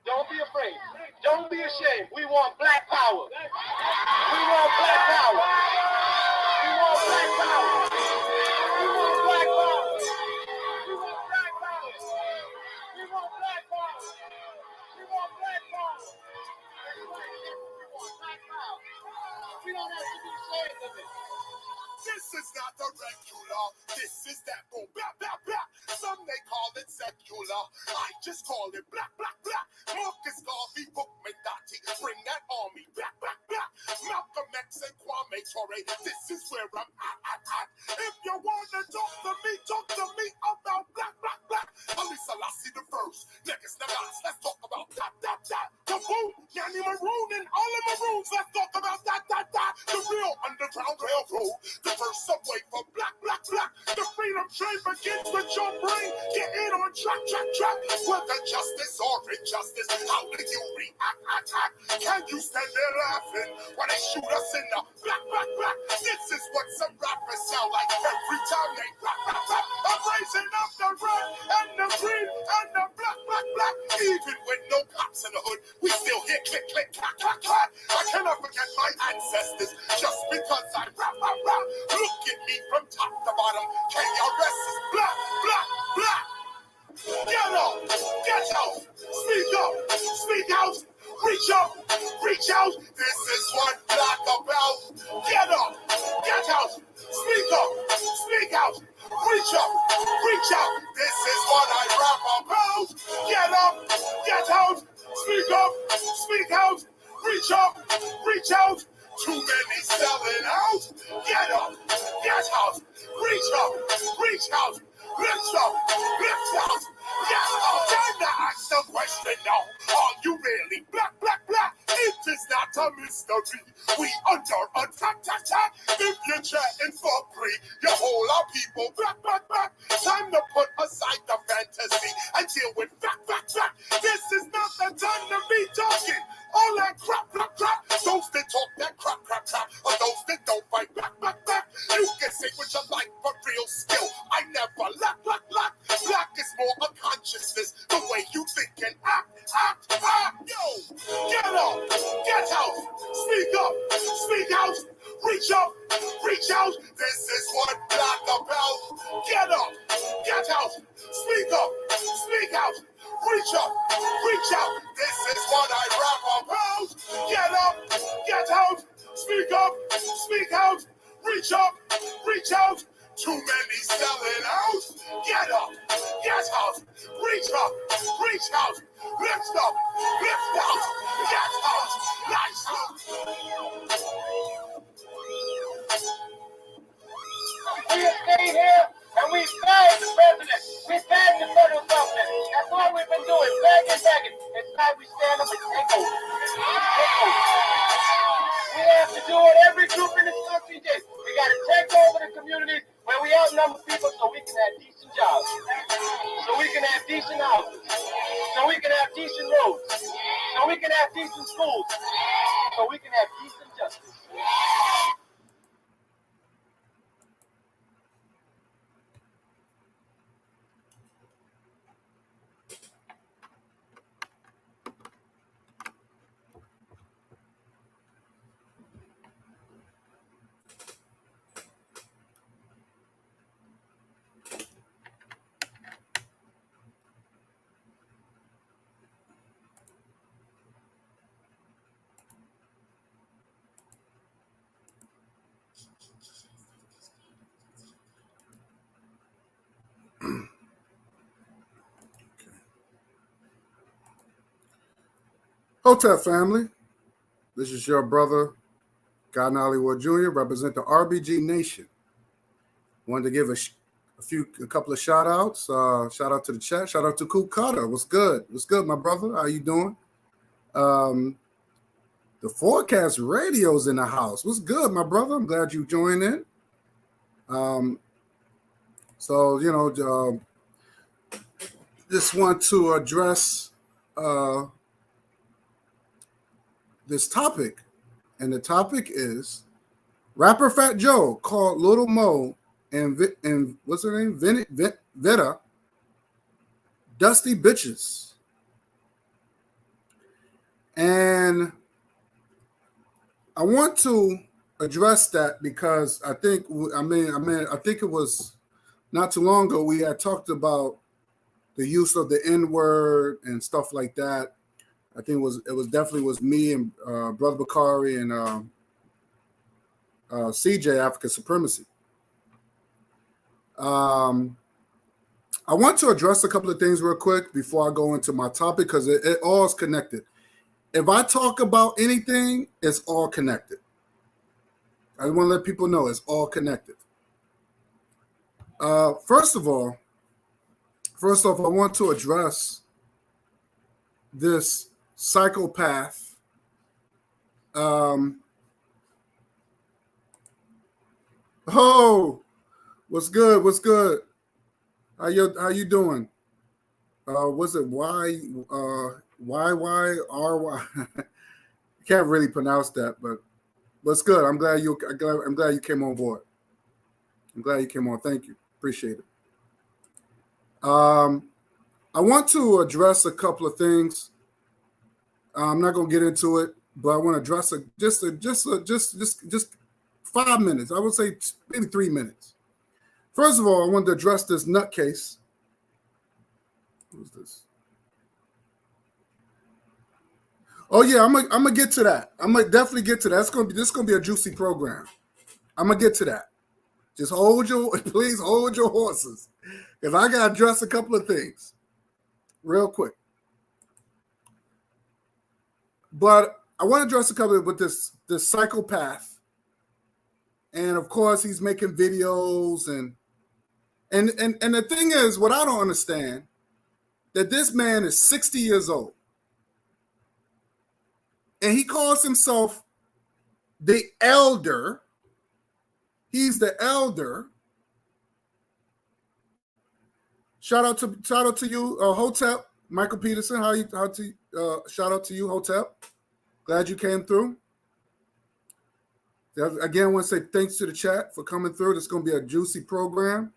Don't be afraid. Don't be ashamed. We want black power. We want black power. We want black power. We want black power. We want black power. We want black power. We want black power. We want black power. We don't have to be ashamed of it. This is not the regular. This is that boom, blah, blah, blah. Some may call it secular. I just call it black, black, black. Marcus Garvey, Bookman, Dottie. Bring that army back, back, back. Malcolm X and Kwame Ture. This is where I'm at. If you want to talk to me about black, black, black. Ali Selassie the first. Niggas, niggas, let's talk about that. Kaboom, Yanni Maroon and all of Maroons. Let's talk about that. The real Underground Railroad. The first subway for black. The freedom train begins with your brain. Get in on track. Whether justice or injustice, how do you react? Can you stand there laughing when they shoot us in the black? This is what some rappers sound like every time they rap. I'm raising up the red and the green and the black. Even with no cops in the hood, we still hear click, clack. I cannot forget my ancestors just because I rap. Look at me from top to bottom. KRS is black. Get up, get out, speak out, reach out. This is what black about. Get up, get out, speak out, reach out. This is what I rap about. Get up, get out, speak out, reach out. Too many selling out. Get up, get out, reach out. Lift out. Yes, time to ask the question now. Are you really black? It is not a mystery. We under attack. If you're chatting for free, you hold our people black. Time to put aside the fantasy and deal with fact. This is not the time to be talking all that crap. Those that talk that crap, or those that don't fight back. You can say what you like, but real skill I never lack. Black is more a consciousness, the way you think and act. Yo, get up, get out, speak out, reach out. This is what black about. Get up, get out, speak out, reach out. This is what I rap about. Get up, get out, speak out, reach out. Too many selling out. Get up, get out, reach out, lift out, get out, lights out. We have stayed here and we begged the president. We begged the federal government. That's all we've been doing, begging. It's time we stand up and take over. We have to do what every group in this country did. We got to take over the communities where we outnumber people so we can have decent jobs, so we can have decent houses, so we can have decent roads, so we can have decent schools, so we can have decent justice. Hotel family, this is your brother, God Hollywood Jr., represent the RBG Nation. Wanted to give a couple of shout outs. Shout out to the chat. Shout out to Cool Cutter. What's good? What's good, my brother? How you doing? The Forecast Radio's in the house. What's good, my brother? I'm glad you joined in. Just want to address this topic. And the topic is rapper Fat Joe called Little Mo and what's her name? Vita dusty bitches. And I want to address that because I think it was not too long ago we had talked about the use of the N-word and stuff like that. I think it was definitely me and Brother Bakari and CJ African Supremacy. I want to address a couple of things real quick before I go into my topic because it all is connected. If I talk about anything, it's all connected. I want to let people know it's all connected. First off, I want to address this psychopath. What's good? What's good? How you doing? Was it YYRY? Can't really pronounce that, but what's good? I'm glad you came on board. I'm glad you came on. Thank you. Appreciate it. I want to address a couple of things. I'm not going to get into it, but I want to address just 5 minutes. I would say maybe 3 minutes. First of all, I want to address this nutcase. Who's this? Oh yeah, I'm gonna get to that. I'm gonna definitely get to that. This is gonna be a juicy program. I'm gonna get to that. Just please hold your horses, because I gotta address a couple of things real quick. But I want to address a couple with this psychopath, and of course he's making videos and the thing is, what I don't understand, that this man is 60 years old. And he calls himself the elder. He's the elder. Shout out to you, Hotep, Michael Peterson. Shout out to you, Hotep. Glad you came through. Again, I want to say thanks to the chat for coming through. This is going to be a juicy program.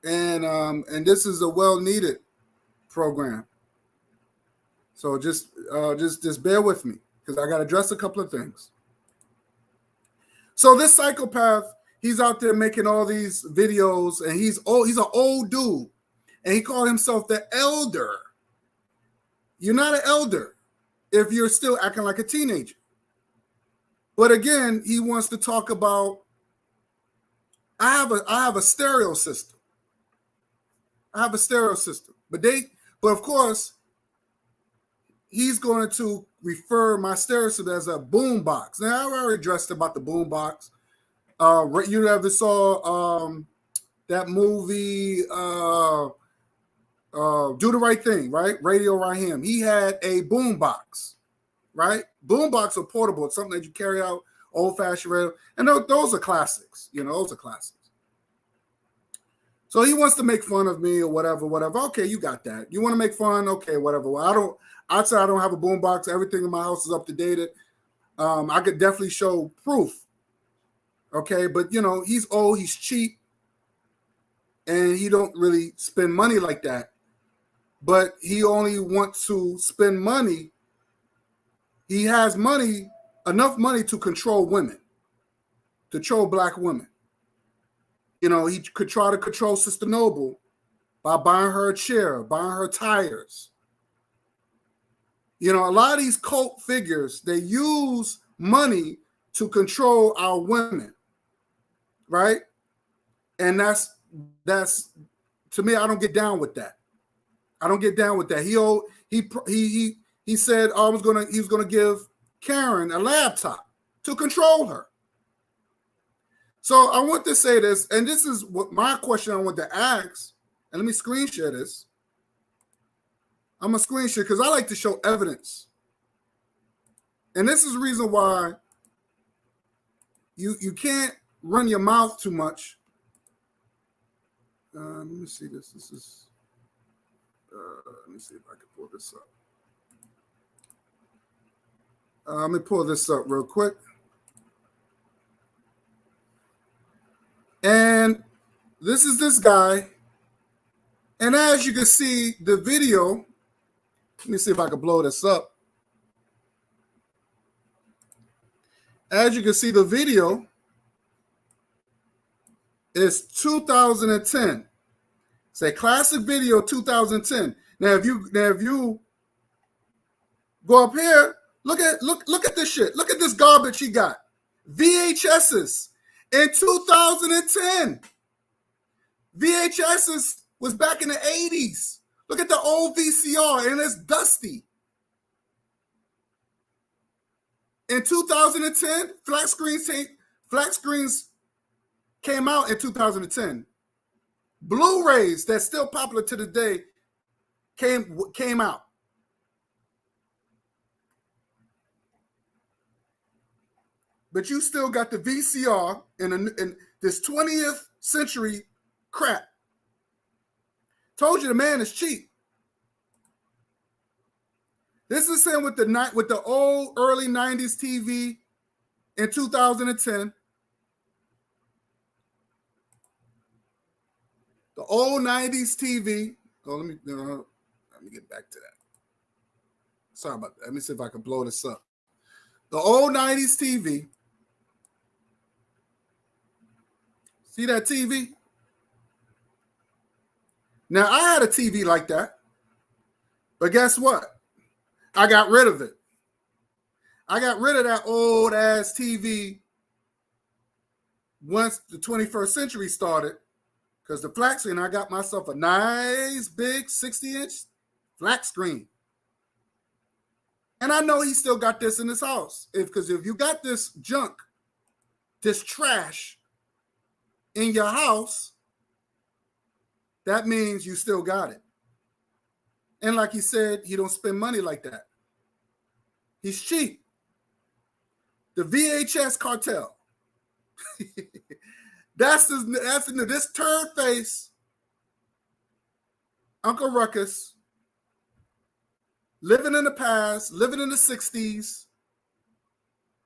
And this is a well-needed program. So just bear with me because I got to address a couple of things. So this psychopath, he's out there making all these videos, and he's an old dude, and he called himself the elder. You're not an elder if you're still acting like a teenager. But again, he wants to talk about, I have a stereo system. But of course, he's going to refer my stereo system as a boom box. Now, I already addressed about the boom box. You ever saw that movie, Do the Right Thing, right? Radio Raheem. He had a boom box, right? Boom box are portable. It's something that you carry out, old-fashioned radio. And those are classics. Those are classics. So he wants to make fun of me or whatever. Okay, you got that. You want to make fun? Okay, whatever. Well, I'd say I don't have a boombox. Everything in my house is up to date. I could definitely show proof. Okay, but he's old, he's cheap, and he don't really spend money like that. But he only wants to spend money. He has enough money to control women, to control black women. He could try to control Sister Noble by buying her a chair, buying her tires. A lot of these cult figures, they use money to control our women, right? And that's to me, I don't get down with that. He he said he was gonna give Karen a laptop to control her. So I want to say this, and this is what my question I want to ask. And let me screen share this. I'm gonna screen share because I like to show evidence. And this is the reason why you can't run your mouth too much. Let me see this. This is. Let me see if I can pull this up. Let me pull this up real quick. And this is this guy. And as you can see, the video, let me see if I can blow this up. As you can see, the video is 2010. It's a classic video, 2010. Now, if you go up here, look at this shit. Look at this garbage he got. VHSs in 2010. VHSs was back in the 80s. Look at the old VCR, and it's dusty. In 2010, flat screens came out in 2010. Blu-rays that's still popular to the day came out. But you still got the VCR in this 20th century crap. Told you the man is cheap. This is saying with the old early 90s TV in 2010. The old 90s TV. Oh, let me get back to that. Sorry about that. Let me see if I can blow this up. The old 90s TV. See that TV? Now, I had a TV like that. But guess what? I got rid of it. I got rid of that old ass TV once the 21st century started, because the flat screen, I got myself a nice big 60-inch flat screen. And I know he still got this in his house. Because if you got this junk, this trash in your house, that means you still got it. And like he said, he don't spend money like that. He's cheap. The VHS cartel. That's this turd face, Uncle Ruckus, living in the past, living in the 60s,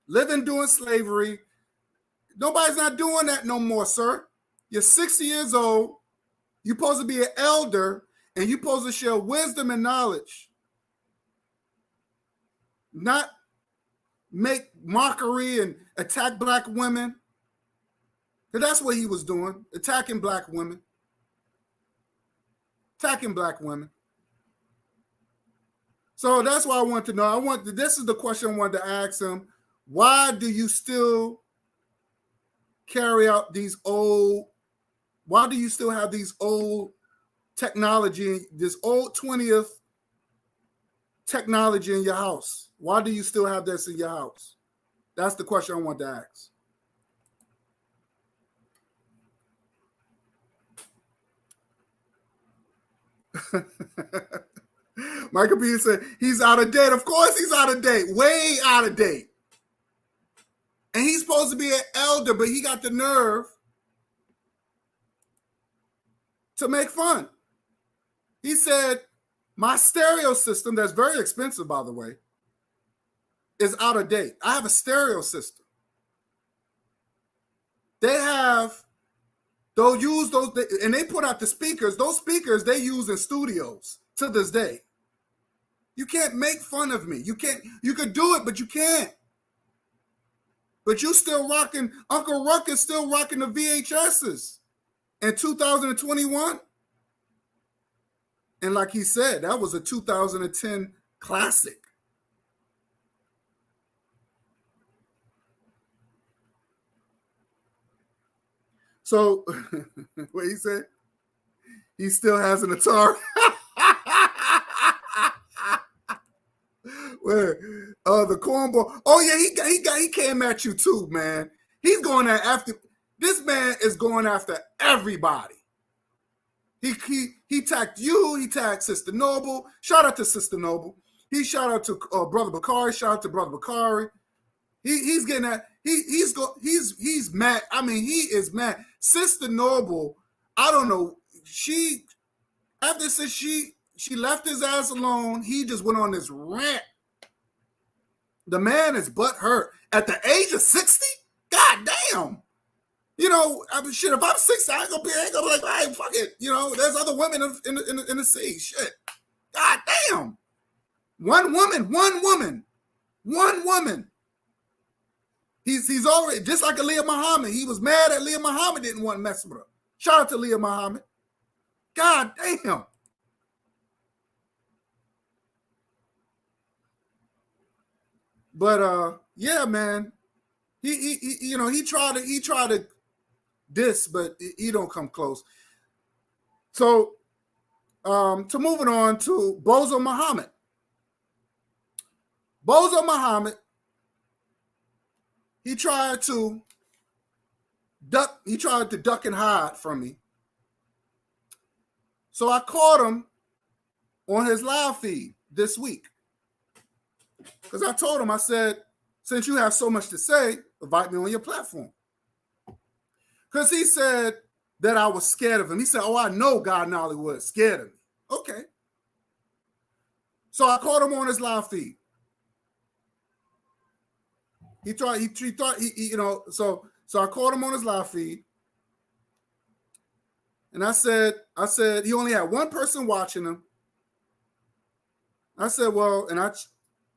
living doing slavery. Nobody's not doing that no more, sir. You're 60 years old. You're supposed to be an elder, and you're supposed to share wisdom and knowledge. Not make mockery and attack black women. Because that's what he was doing, attacking black women. Attacking black women. So that's why I want to know. This is the question I wanted to ask him. Why do you still carry out these old, why do you still have these old technology, this old 20th technology in your house? Why do you still have this in your house? That's the question I want to ask. Michael P. said he's out of date. Of course he's out of date. Way out of date. And he's supposed to be an elder, but he got the nerve to make fun. He said, my stereo system, that's very expensive, by the way, is out of date. I have a stereo system. They have, they'll use those, and they put out the speakers. Those speakers they use in studios to this day. You can't make fun of me. You could do it, but you can't. But you still rocking, Uncle Ruck is still rocking the VHSs in 2021. And like he said, that was a 2010 classic. So, what he said? He still has an Atari. man. The cornball. Oh yeah, he came at you too, man. He's going after this man is going after everybody. He tagged you. He tagged Sister Noble. Shout out to Sister Noble. He shout out to Brother Bakari. Shout out to Brother Bakari. He's getting that. He's mad. I mean, he is mad. Sister Noble. I don't know. Since she left his ass alone, he just went on this rant. The man is butthurt at the age of 60. God damn. You know, I mean, shit. If I'm 60, I ain't gonna be like, all right, fuck it. You know, there's other women in the sea. Shit. God damn. One woman. He's already just like Aaliyah Muhammad. He was mad at Aaliyah Muhammad didn't want to mess with her. Shout out to Aaliyah Muhammad. God damn. But yeah, man. He tried to diss, but he don't come close. So to moving on to Bozo Muhammad. Bozo Muhammad, he tried to duck and hide from me. So I caught him on his live feed this week. Because I told him, I said, since you have so much to say, invite me on your platform. Because he said that I was scared of him. He said, oh, I know God in Hollywood scared of me. Okay. So I caught him on his live feed. So I caught him on his live feed. And I said, he only had one person watching him. I said, well, and I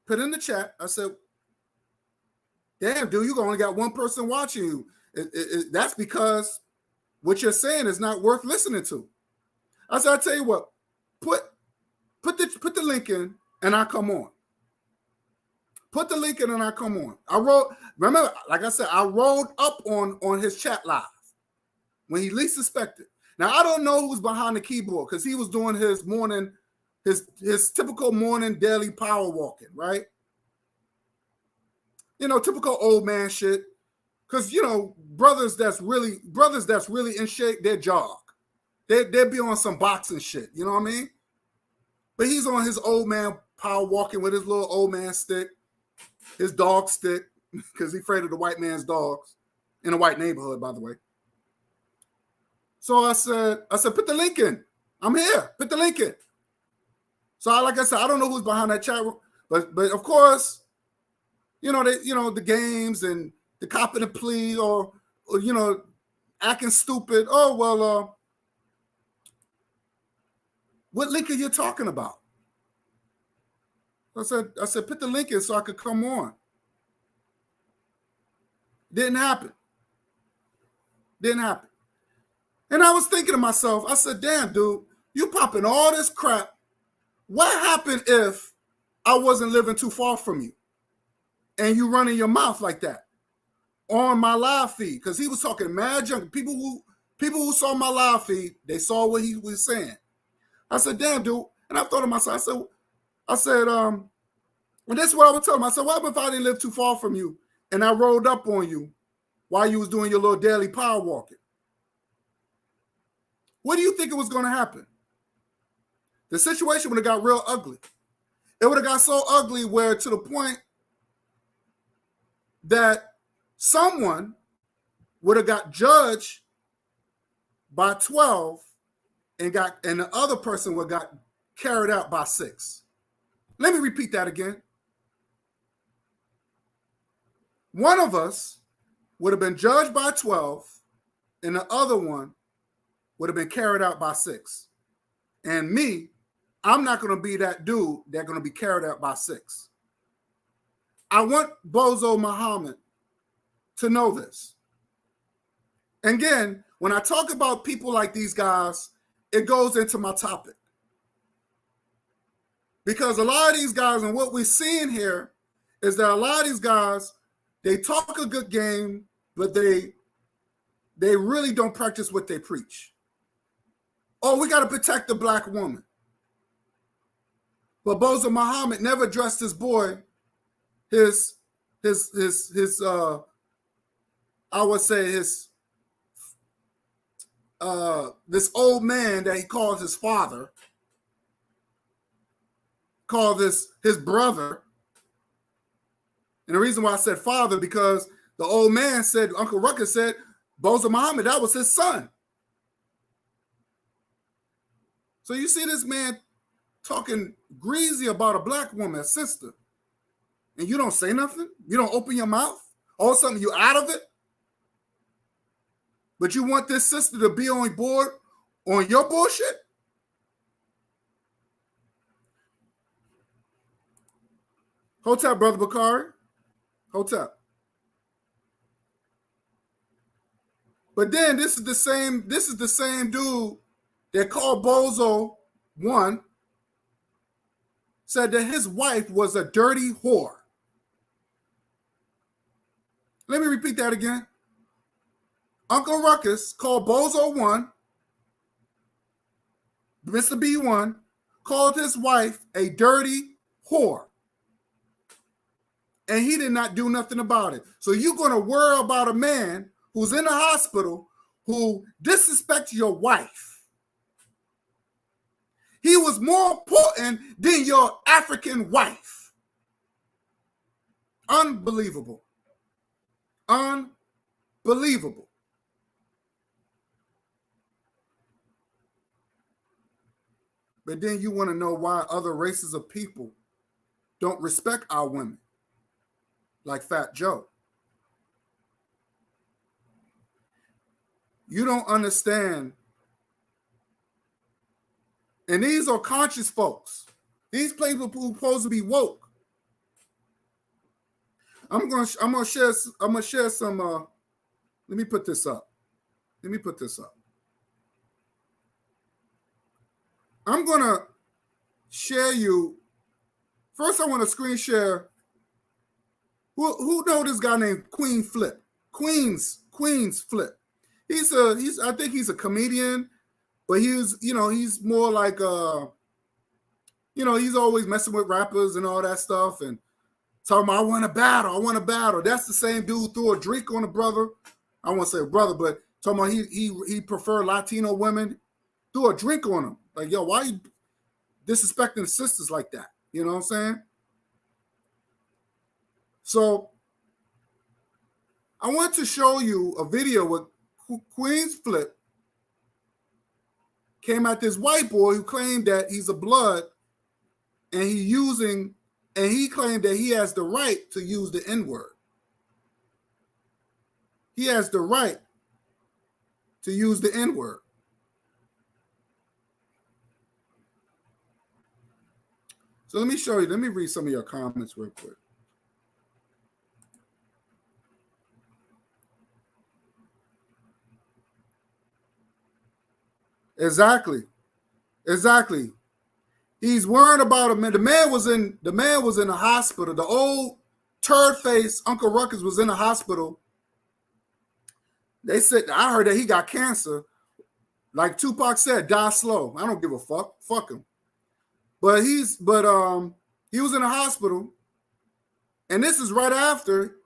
put in the chat, I said, damn, dude, you only got one person watching you. That's because what you're saying is not worth listening to. I said, I tell you what, put the link in and I come on. Put the link in and I come on. Remember, like I said, I rolled up on his chat live when he least suspected. Now, I don't know who's behind the keyboard because he was doing his morning, his typical morning daily power walking, right? You know, typical old man shit. Because, you know, brothers that's really in shape, they jog. They be on some boxing shit, you know what I mean? But he's on his old man power walking with his little old man stick, his dog stick, because he's afraid of the white man's dogs in a white neighborhood, by the way. So I said, put the link in. I'm here. Put the link in. So like I said, I don't know who's behind that chat room, but of course, the games and the cop and the plea or acting stupid. Oh, well, what link are you talking about? I said, put the link in so I could come on. Didn't happen. And I was thinking to myself, I said, damn, dude, you popping all this crap. What happened if I wasn't living too far from you and you running your mouth like that on my live feed? Because he was talking mad junk. People who saw my live feed, they saw what he was saying. I said, damn, dude. And I thought to myself, I said, and that's what I would tell him. I said, what happened if I didn't live too far from you and I rolled up on you while you was doing your little daily power walking? What do you think it was going to happen? The situation would have got real ugly. It would have got so ugly where to the point that someone would have got judged by 12 and the other person would have got carried out by 6. Let me repeat that again. One of us would have been judged by 12 and the other one would have been carried out by 6. And me, I'm not going to be that dude that's going to be carried out by 6. I want Bozo Muhammad to know this. And again, when I talk about people like these guys, it goes into my topic. Because a lot of these guys, and what we're seeing here, is that a lot of these guys, they talk a good game, but they really don't practice what they preach. Oh, we got to protect the black woman. But Bozo Muhammad never addressed his boy his I would say his this old man that he calls his father, called this his brother. And the reason why I said father, because the old man said, Uncle Ruckus said, Bozo Muhammad, that was his son. So you see this man talking greasy about a black woman, a sister, and you don't say nothing? You don't open your mouth? All of a sudden, you out of it? But you want this sister to be on board on your bullshit? Hotep, Brother Bakari. Hotep. But then this is the same dude that called Bozo one, said that his wife was a dirty whore. Let me repeat that again. Uncle Ruckus called Bozo one, Mr. B1, called his wife a dirty whore. And he did not do nothing about it. So you're going to worry about a man who's in the hospital who disrespects your wife. He was more important than your African wife. Unbelievable. Unbelievable. But then you want to know why other races of people don't respect our women, like Fat Joe. You don't understand. And these are conscious folks. These people who are supposed to be woke. I'm gonna share some. Let me put this up. I'm gonna share you. First, I want to screen share. Who know this guy named Queen Flip? Queens Flip. I think he's a comedian, but he's more like he's always messing with rappers and all that stuff and talking about I want to battle. That's the same dude who threw a drink on a brother. I won't say brother, but talking about he preferred Latino women, threw a drink on him. Like, yo, why are you disrespecting the sisters like that? You know what I'm saying? So I want to show you a video with Queen's Flip came at this white boy who claimed that he's a blood and he claimed that he has the right to use the N-word. He has the right to use the N-word. So let me show you. Let me read some of your comments real quick. Exactly. He's worried about him. The man was in the hospital. The old turd face Uncle Ruckus was in the hospital. They said, I heard that he got cancer. Like Tupac said, die slow. I don't give a fuck. Fuck him. But he was in the hospital. And this is right after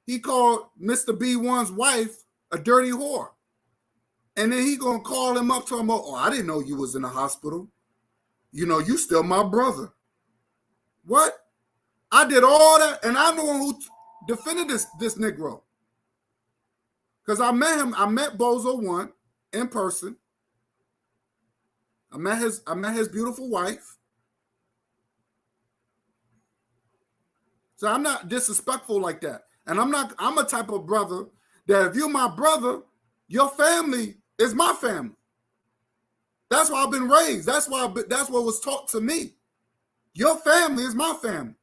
he called Mr. B1's wife a dirty whore. And then he gonna call him up talking about, oh, I didn't know you was in the hospital. You still my brother. What? I did all that, and I'm the one who defended this Negro. Because I met Bozo one in person. I met his beautiful wife. So I'm not disrespectful like that. And I'm a type of brother that if you're my brother, your family is my family. That's why I've been raised. That's what was taught to me. Your family is my family.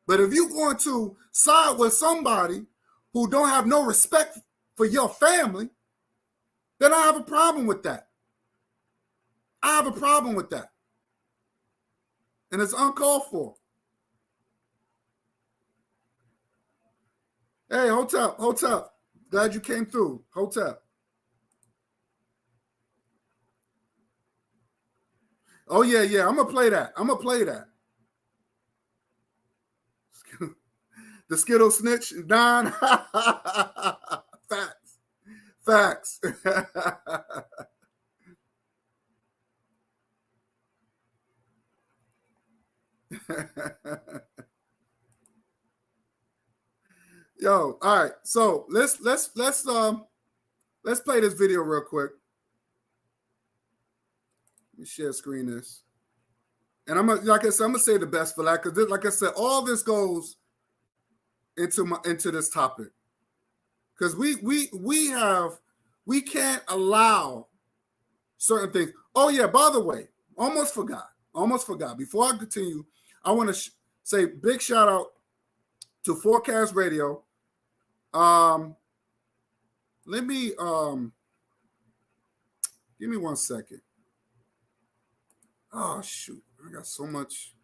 But if you're going to side with somebody who don't have no respect for your family, then I have a problem with that. And it's uncalled for. Hey, Hotep. Glad you came through. Hotep. Oh, yeah. I'm going to play that. The Skittle snitch, Don. Facts. Yo, all right. So let's play this video real quick. Let me share screen this. And I'm gonna say the best for that, because like I said, all this goes into this topic. Because we can't allow certain things. Oh yeah, by the way, almost forgot. Before I continue, I want to say big shout out to Forecast Radio. Let me give me 1 second. Oh shoot, I got so much.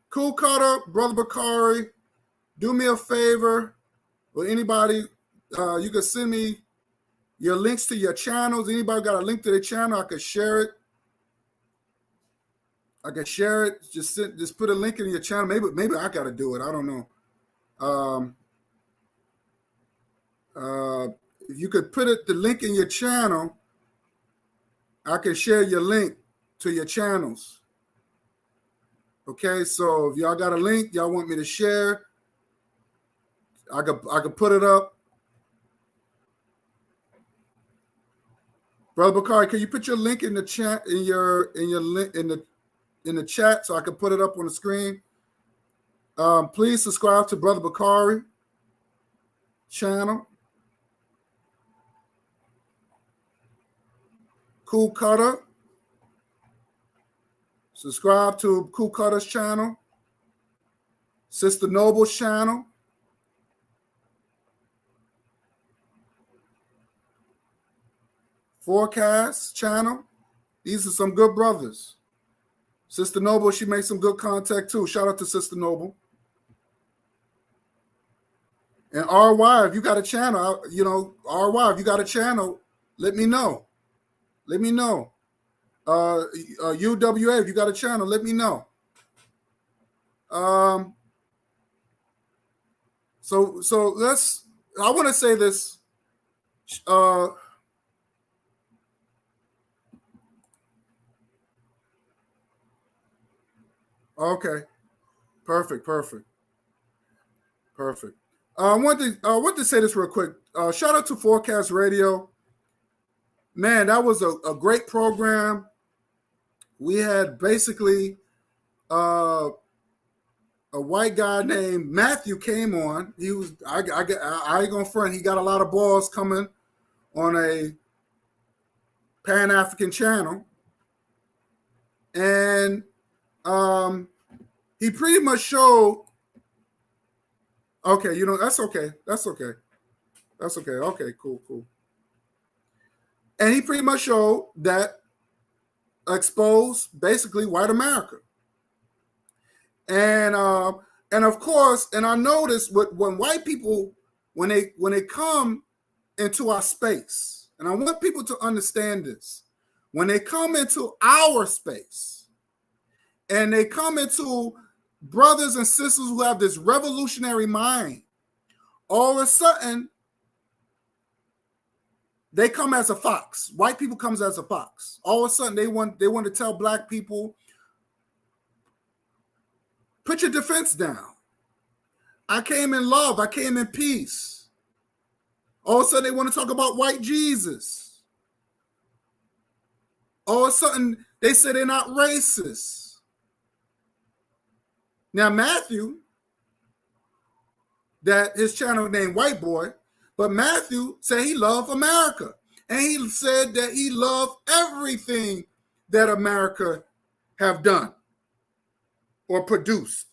Cool Cutter, Brother Bakari, do me a favor, or anybody, you can send me your links to your channels. Anybody got a link to their channel, I could share it. Just put a link in your channel. Maybe I gotta do it. I don't know. If you could put the link in your channel, I can share your link to your channels. Okay, so if y'all got a link y'all want me to share, I could put it up. Brother Bakari, can you put your link in the chat in your link in the chat so I can put it up on the screen? Please subscribe to Brother Bakari channel. Cool Cutter. Subscribe to Cool Cutter's channel. Sister Noble's channel. Forecast channel. These are some good brothers. Sister Noble, she makes some good contact too. Shout out to Sister Noble. And RY, if you got a channel, RY, if you got a channel, let me know. UWA, if you got a channel, let me know. So I want to say this. Okay. Perfect. I want to say this real quick. Shout out to Forecast Radio. Man, that was a great program. We had basically a white guy named Matthew came on. He was I ain't gonna front. He got a lot of balls coming on a Pan-African channel, and he pretty much showed. Okay, that's okay. Okay, cool. And he pretty much showed that exposed basically white America. And of course, and I noticed when white people, when they come into our space, and I want people to understand this, when they come into our space and they come into brothers and sisters who have this revolutionary mind, all of a sudden they come as a fox. White people comes as a fox. All of a sudden they want to tell black people, put your defense down. I came in love. I came in peace. All of a sudden they want to talk about white Jesus. All of a sudden they say they're not racist. Now Matthew, that his channel named White Boy, but Matthew said he loved America. And he said that he loved everything that America have done or produced.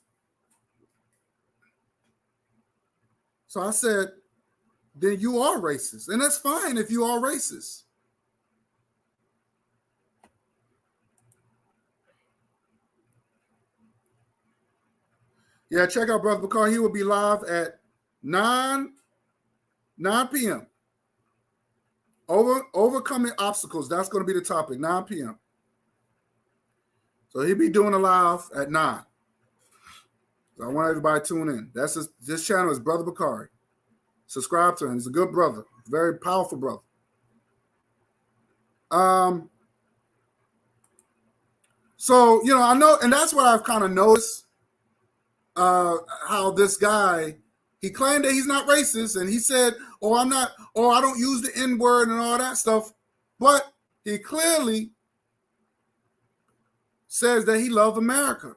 So I said, then you are racist. And that's fine if you are racist. Yeah, check out Brother Bakari. He will be live at 9 p.m. Overcoming obstacles. That's going to be the topic, 9 p.m. So he'll be doing a live at 9. So I want everybody to tune in. This channel is Brother Bakari. Subscribe to him. He's a good brother. Very powerful brother. So, I know, and that's what I've kind of noticed, how this guy, he claimed that he's not racist, and he said, I don't use the N-word and all that stuff, but he clearly says that he loves America.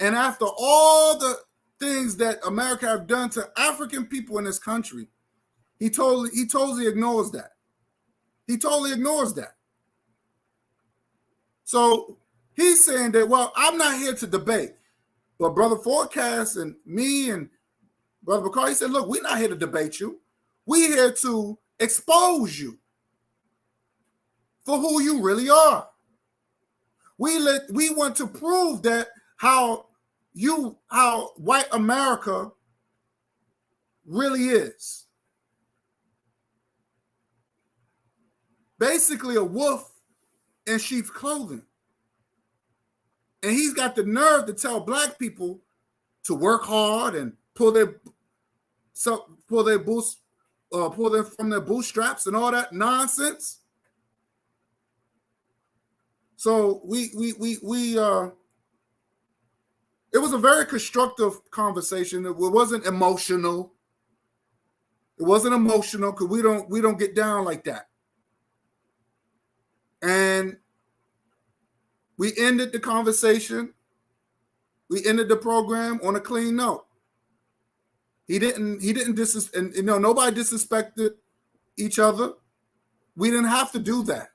And after all the things that America have done to African people in this country, he totally ignores that. He totally ignores that. So he's saying that, well, I'm not here to debate. But Brother Forecast and me and Brother Bakari said, look, we're not here to debate you. We're here to expose you for who you really are. We want to prove that how white America really is. Basically a wolf in sheep's clothing. And he's got the nerve to tell black people to work hard and pull them from their bootstraps and all that nonsense. So it was a very constructive conversation. It wasn't emotional. It wasn't emotional because we don't get down like that. And we ended the conversation. We ended the program on a clean note. He didn't nobody disrespected each other. We didn't have to do that.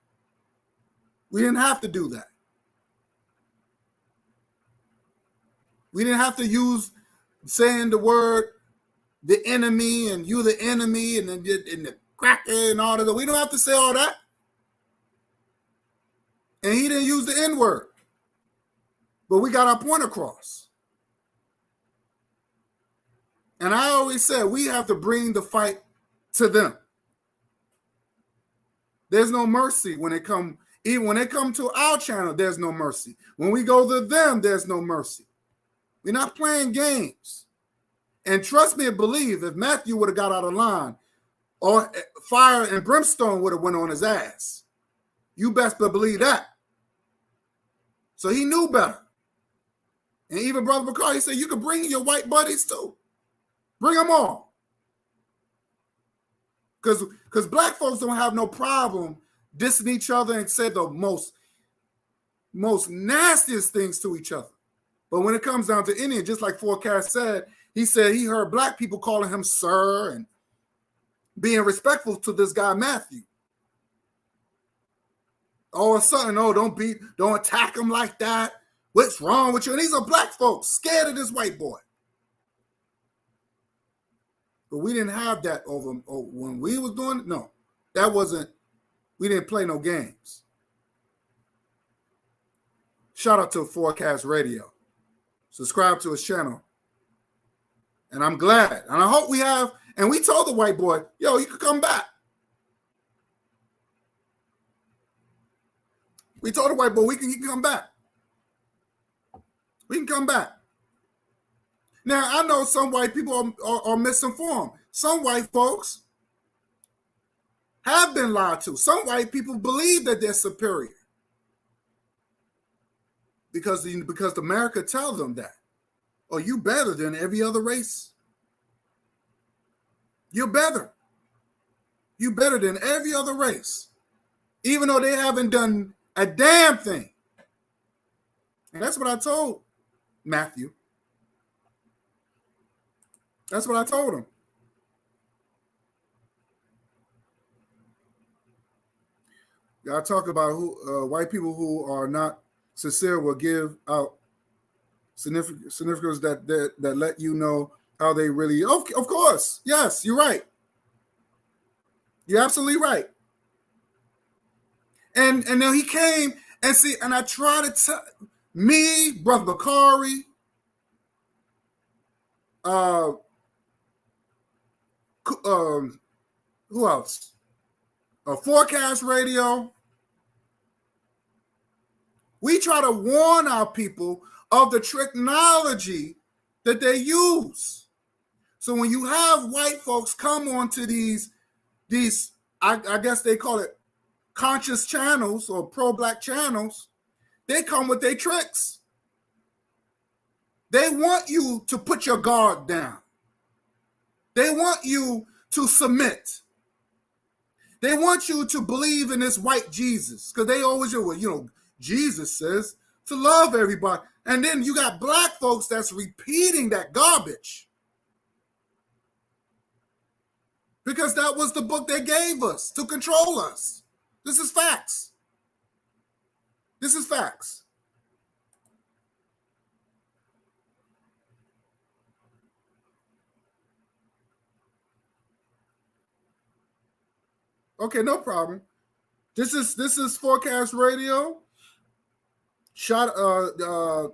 We didn't have to do that. We didn't have to use saying the word the enemy and you the enemy and the cracker and all of that. We don't have to say all that. And he didn't use the N-word. But we got our point across. And I always said we have to bring the fight to them. There's no mercy when it come to our channel, there's no mercy. When we go to them, there's no mercy. We're not playing games. And trust me and believe, if Matthew would have got out of line, or fire and brimstone would have went on his ass. You best believe that. So he knew better. And even Brother Bakari said, you can bring your white buddies too. Bring them all. Because black folks don't have no problem dissing each other and say the most nastiest things to each other. But when it comes down to Indian, just like Forecast said, he said he heard black people calling him sir and being respectful to this guy, Matthew. All of a sudden, don't attack him like that. What's wrong with you? And these are black folks scared of this white boy. But we didn't have that over when we was doing it. No, we didn't play no games. Shout out to Forecast Radio. Subscribe to his channel. And I'm glad. And I hope we have, and we told the white boy, yo, you could come back. We told the white boy, he can come back. We can come back. Now, I know some white people are misinformed. Some white folks have been lied to. Some white people believe that they're superior because America tells them that. Oh, you better than every other race. You're better. You better than every other race, even though they haven't done a damn thing. And that's what I told Matthew. That's what I told him. Y'all talk about white people who are not sincere will give out significance that let you know how they really. Of course, yes, you're right. You're absolutely right. And then he came and see, and I tried to tell me, Brother Bakari, who else? Forecast Radio. We try to warn our people of the technology that they use. So when you have white folks come onto these I guess they call it conscious channels or pro-black channels, they come with their tricks. They want you to put your guard down. They want you to submit. They want you to believe in this white Jesus, because they always say, well, Jesus says to love everybody. And then you got black folks that's repeating that garbage, because that was the book they gave us to control us. This is facts. This is facts. Okay, no problem. This is Forecast Radio.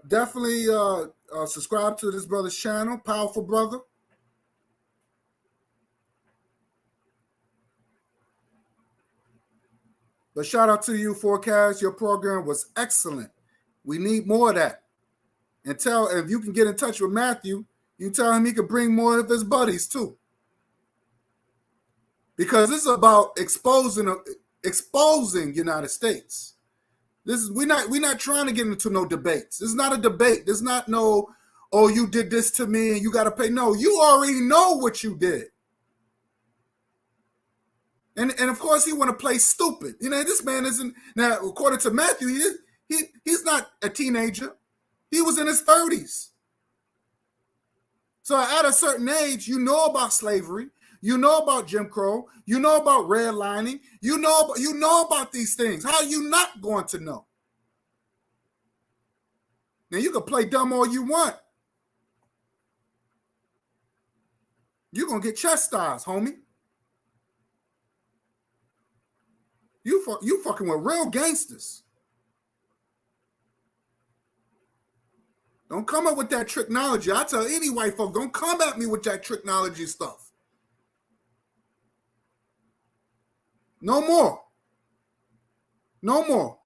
Definitely subscribe to this brother's channel, Powerful Brother. But shout out to you, Forecast. Your program was excellent. We need more of that. And if you can get in touch with Matthew, you tell him he could bring more of his buddies too. Because this is about exposing United States. We're not trying to get into no debates. This is not a debate. This is not no, oh, you did this to me and you got to pay. No, you already know what you did. And of course he want to play stupid. This man isn't, now according to Matthew, he's not a teenager. He was in his 30s. So at a certain age, you know about slavery, you know about Jim Crow, you know about redlining, you know about these things. How are you not going to know? Now you can play dumb all you want. You're gonna get chastised, homie. You fucking with real gangsters. Don't come up with that technology. I tell any white folk, don't come at me with that technology stuff. No more. No more.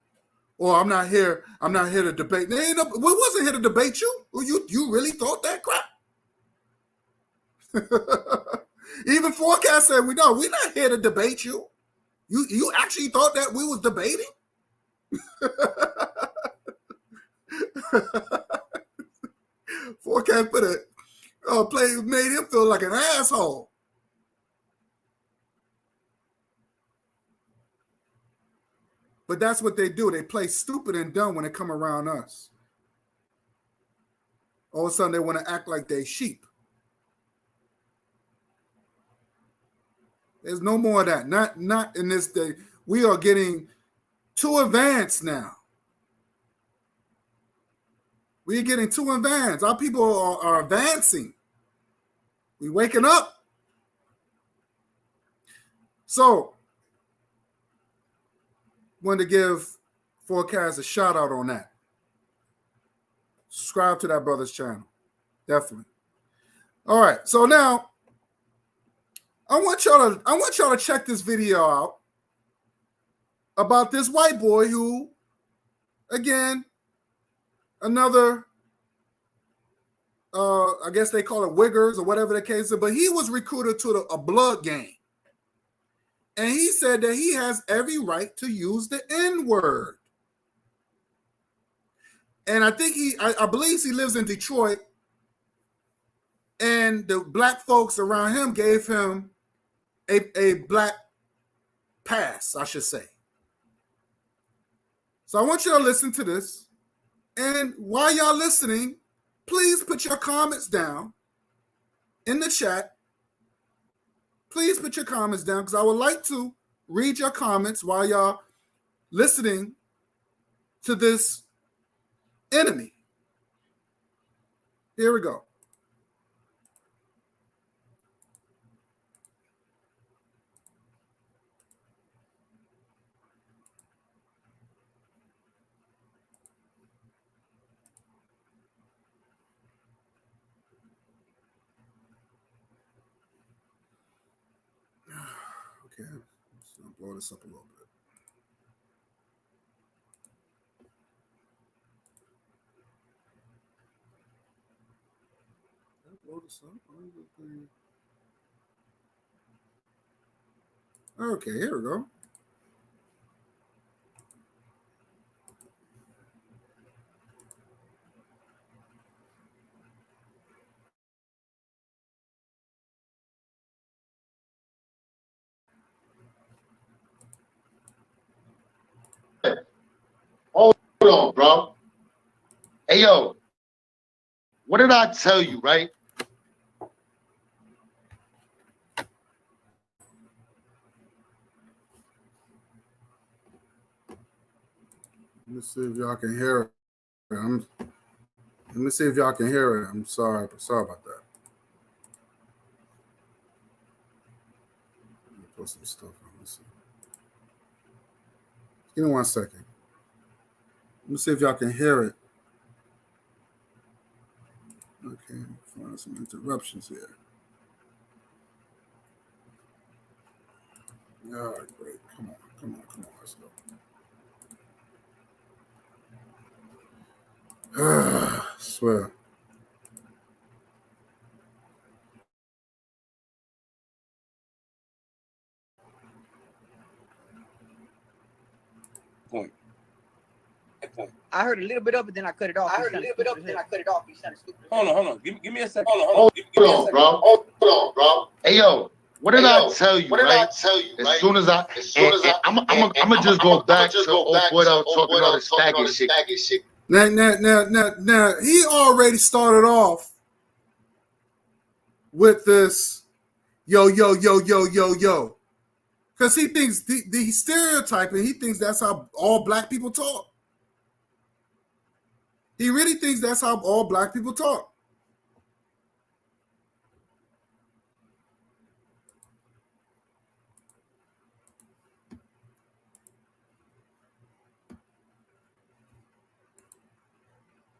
Or I'm not here to debate. We wasn't here to debate you. You really thought that crap? Even Forecast said we're not here to debate you. You actually thought that we was debating? Forecast made him feel like an asshole. But that's what they do. They play stupid and dumb when they come around us. All of a sudden they want to act like they sheep. There's no more of that. Not in this day. We are getting too advanced now. We're getting too advanced. Our people are advancing. We're waking up. So, wanted to give Forecast a shout out on that. Subscribe to that brother's channel. Definitely. All right. So now I want y'all to check this video out about this white boy who, again, another I guess they call it wiggers or whatever the case is, but he was recruited to a blood gang. And he said that he has every right to use the N-word. And I think I believe he lives in Detroit. And the black folks around him gave him a black pass, I should say. So I want you to listen to this. And while y'all listening, please put your comments down in the chat. Please put your comments down, because I would like to read your comments while y'all listening to this enemy. Here we go. Okay, so I'll blow this up a little bit. Okay, here we go. Hold on, bro. Hey, yo, what did I tell you, right? Let me see if y'all can hear it. Let me see if y'all can hear it. I'm sorry about that. Let me put some stuff on. Let's see. Give me 1 second. Let me see if y'all can hear it. Okay, find some interruptions here. All right, great. Come on. Let's go. I swear. Point. I heard a little bit of it, then I cut it off. Hold on. Give me a second. Hold on, bro. Hey, yo, what did I tell you, right? As soon as I'm just go back to what I was talking about, the stagger shit. Now, he already started off with this yo. Because he thinks he's stereotyping. He thinks that's how all black people talk. He really thinks that's how all black people talk.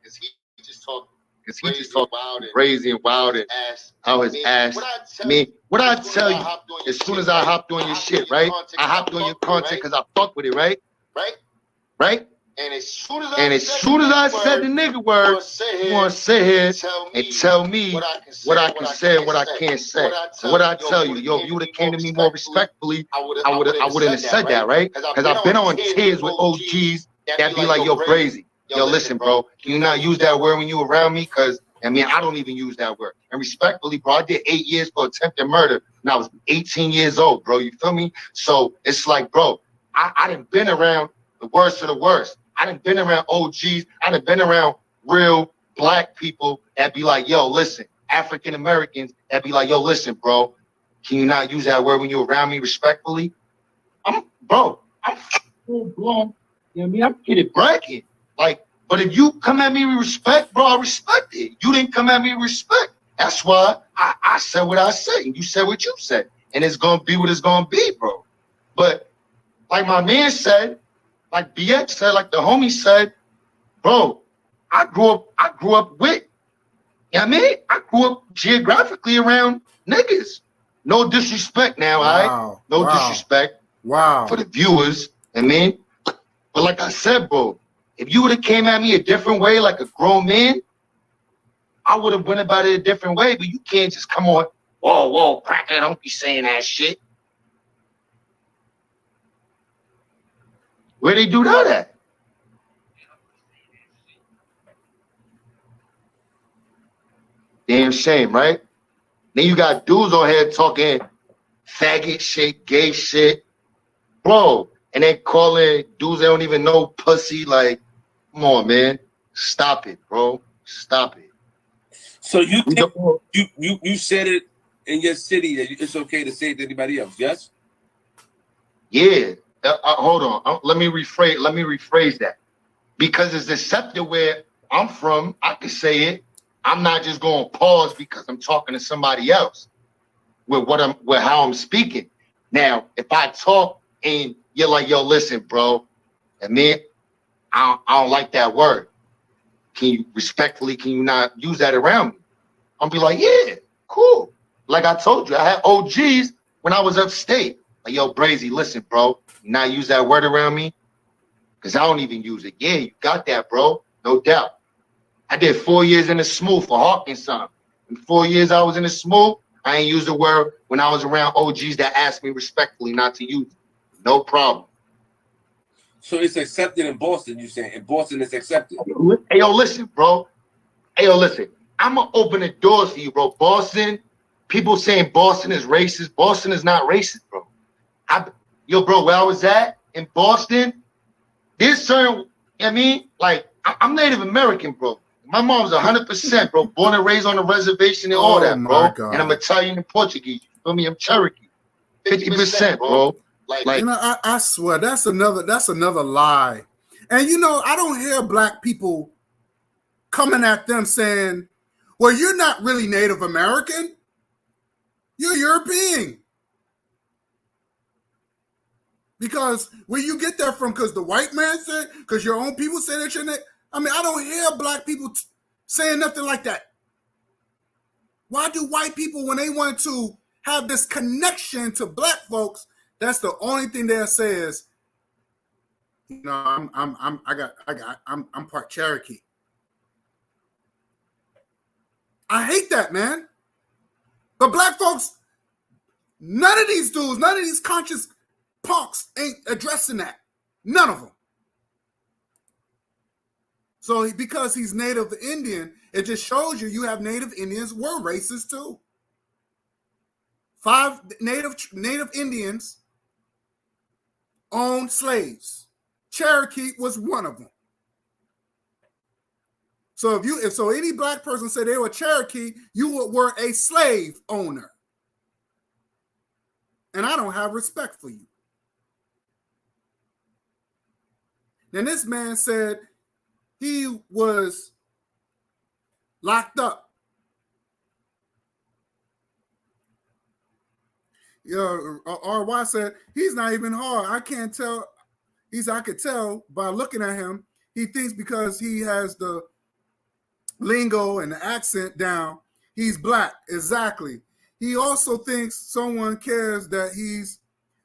Because he just talked crazy and wild and how his ass. What I tell you, as soon as I hopped on your shit, right? I hopped on your content because I fuck with it, right? And as soon as I said the nigga word, you want to sit here and tell me what I can say and what I can't say. So what I tell you, yo, if you would have came to me more respectfully, I wouldn't have said that, right? Because I've been on tears with OGs that be like, yo, crazy. Yo, listen, bro, can you not use that word when you around me? Because, I mean, I don't even use that word. And respectfully, bro, I did 8 years for attempted murder when I was 18 years old, bro. You feel me? So it's like, bro, I done been around the worst of the worst. I done been around OGs. I done been around real black people that be like, yo, listen, African Americans that be like, yo, listen, bro, can you not use that word when you around me respectfully? I'm full blown. You know what I mean? I'm getting bragging. Like, but if you come at me with respect, bro, I respect it. You didn't come at me with respect. That's why I said what I said, and you said what you said. And it's going to be what it's going to be, bro. But like my man said, like BX said, like the homie said, bro, I grew up with, you know what I mean? I grew up geographically around niggas. No disrespect now, all right? No disrespect for the viewers, I mean? But like I said, bro, if you would have came at me a different way, like a grown man, I would have went about it a different way. But you can't just come on, whoa, cracker, don't be saying that shit. Where they do that at? Damn shame, right? Then you got dudes on here talking faggot shit, gay shit, bro, and they calling dudes they don't even know pussy. Like, come on, man, stop it, bro, stop it. So you said it in your city that it's okay to say it to anybody else, yes? Yeah. Hold on. Let me rephrase that, because it's accepted where I'm from. I can say it. I'm not just going to pause because I'm talking to somebody else with how I'm speaking. Now, if I talk and you're like, yo, listen, bro, and then I don't like that word. Can you not use that around me? I'll be like, yeah, cool. Like I told you, I had OGs when I was upstate. Like, yo, Brazy, listen, bro, you not use that word around me? Because I don't even use it. Yeah, you got that, bro. No doubt. I did 4 years in the smooth for Hawkins son. In 4 years I was in the smoke, I ain't used the word when I was around OGs that asked me respectfully not to use it. No problem. So it's accepted in Boston, you saying? In Boston, it's accepted. Hey, yo, listen, bro. Hey, yo, listen. I'm going to open the doors for you, bro. Boston, people saying Boston is racist. Boston is not racist, bro. Yo, bro, where I was at in Boston, there's certain, I mean, like, I'm Native American, bro. My mom's 100%, bro. Born and raised on a reservation and all that, bro. God. And I'm Italian and Portuguese. You feel me? I'm Cherokee. 50%, bro. Like, you know, I swear that's another lie. And you know, I don't hear black people coming at them saying, well, you're not really Native American. You're European. Because where you get that from, because the white man said, because your own people say that you're not. I mean, I don't hear black people saying nothing like that. Why do white people, when they want to have this connection to black folks, that's the only thing they'll say is, you know, I'm part Cherokee. I hate that, man. But black folks, none of these dudes, none of these conscious punks ain't addressing that. None of them. So because he's Native Indian, it just shows you have Native Indians were racist too. 5 Native Indians owned slaves. Cherokee was one of them. So if any black person said they were Cherokee, you were a slave owner. And I don't have respect for you. Then this man said he was locked up. RY said he's not even hard. I can't tell. I could tell by looking at him. He thinks because he has the lingo and the accent down, he's black. Exactly. He also thinks someone cares that he's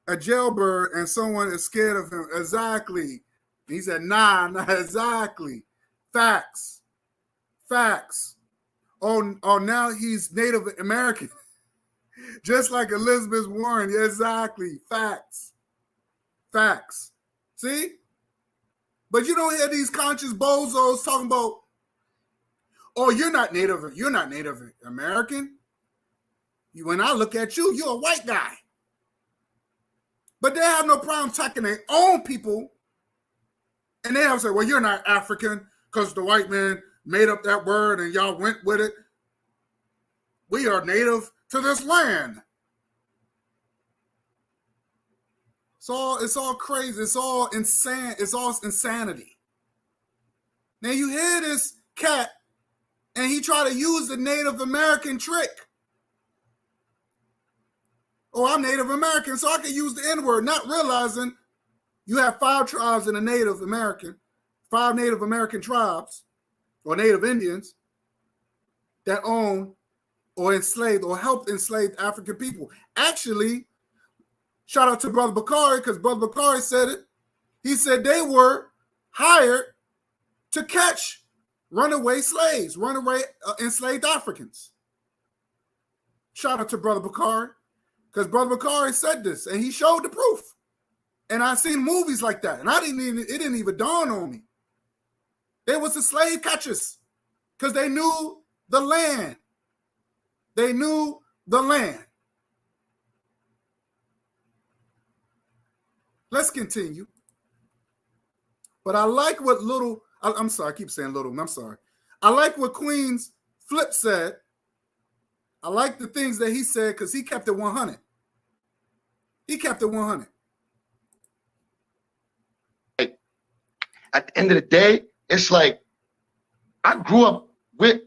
a jailbird and someone is scared of him. Exactly. He said, nah, not exactly. Facts. Oh, now he's Native American. Just like Elizabeth Warren. Yeah, exactly. Facts. See? But you don't hear these conscious bozos talking about, oh, you're not Native American. When I look at you, you're a white guy. But they have no problem attacking their own people. And they have to say, well, you're not African because the white man made up that word and y'all went with it. We are native to this land. It's all crazy. It's all insane. It's all insanity. Now you hear this cat and he try to use the Native American trick. Oh, I'm Native American, so I can use the N-word, not realizing you have 5 tribes in the Native American, 5 Native American tribes or Native Indians that own or enslaved or helped enslaved African people. Actually, shout out to Brother Bakari, because Brother Bakari said it. He said they were hired to catch runaway slaves, enslaved Africans. Shout out to Brother Bakari, because Brother Bakari said this, and he showed the proof. And I've seen movies like that, and it didn't even dawn on me. They was the slave catchers, because they knew the land. They knew the land. Let's continue. But I like what I'm sorry, I keep saying little, I'm sorry. I like what Queen's Flip said. I like the things that he said because he kept it 100. He kept it 100. At the end of the day, it's like I grew up with,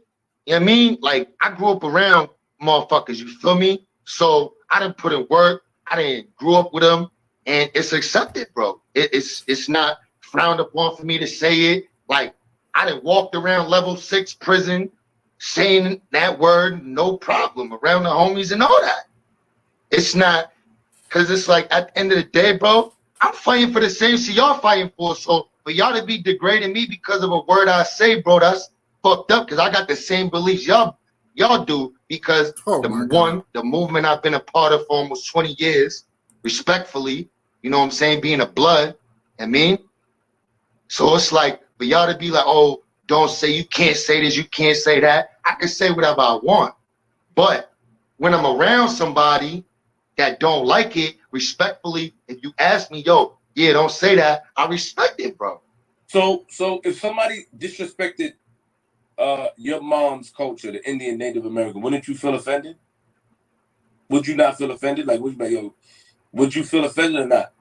you know what I mean? Like I grew up around motherfuckers, you feel me? So I didn't put in work. I didn't grow up with them, and it's accepted, bro. It's not frowned upon for me to say it. Like I didn't walk around level 6 prison saying that word, no problem, around the homies and all that. It's not, because it's like at the end of the day, bro, I'm fighting for the same shit y'all fighting for. So for y'all to be degrading me because of a word I say, bro, that's fucked up, because I got the same beliefs y'all y'all do, because the movement I've been a part of for almost 20 years, respectfully, you know what I'm saying, being a blood, I mean, so it's like for y'all to be like, oh, don't say, you can't say this, you can't say that. I can say whatever I want, but when I'm around somebody that don't like it, respectfully, if you ask me, yo, yeah, don't say that, I respect it, bro. So if somebody disrespected your mom's culture, the Indian Native American, wouldn't you feel offended? Would you not feel offended? Like, would you feel offended or not?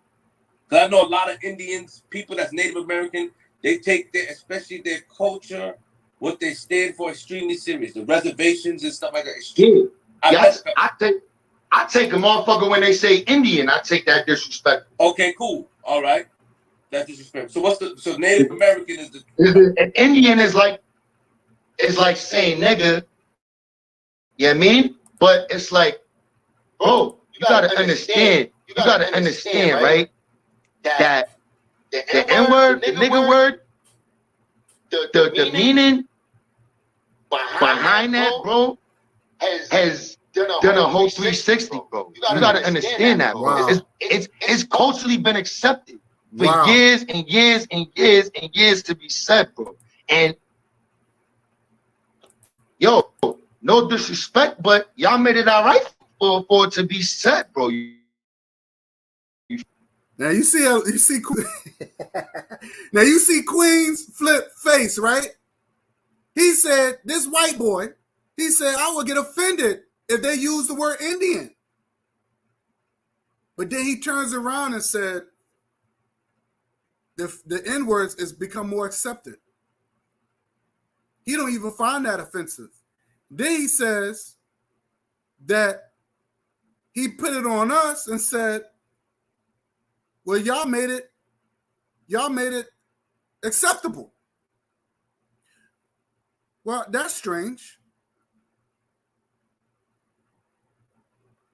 Because I know a lot of Indians, people that's Native American, they take especially their culture, what they stand for, extremely serious. The reservations and stuff like that. I take a motherfucker when they say Indian. I take that disrespect. Okay, cool. All right, that's disrespectful. So Native American is an Indian is like saying nigga. You know what I mean? But it's like, bro, you gotta understand. You gotta understand, right? That the N word, the nigga word, the meaning behind that, bro, has done a whole 360, bro. You gotta understand that, bro. Wow. It's culturally been accepted for years and years and years and years to be said, bro. And yo, no disrespect, but y'all made it all right for it to be said, bro. Now you see now you see Queen's flip face, right? He said, this white boy, he said, I would get offended if they use the word Indian. But then he turns around and said, the N-words has become more accepted. He don't even find that offensive. Then he says that he put it on us and said, well, y'all made it acceptable. Well, that's strange.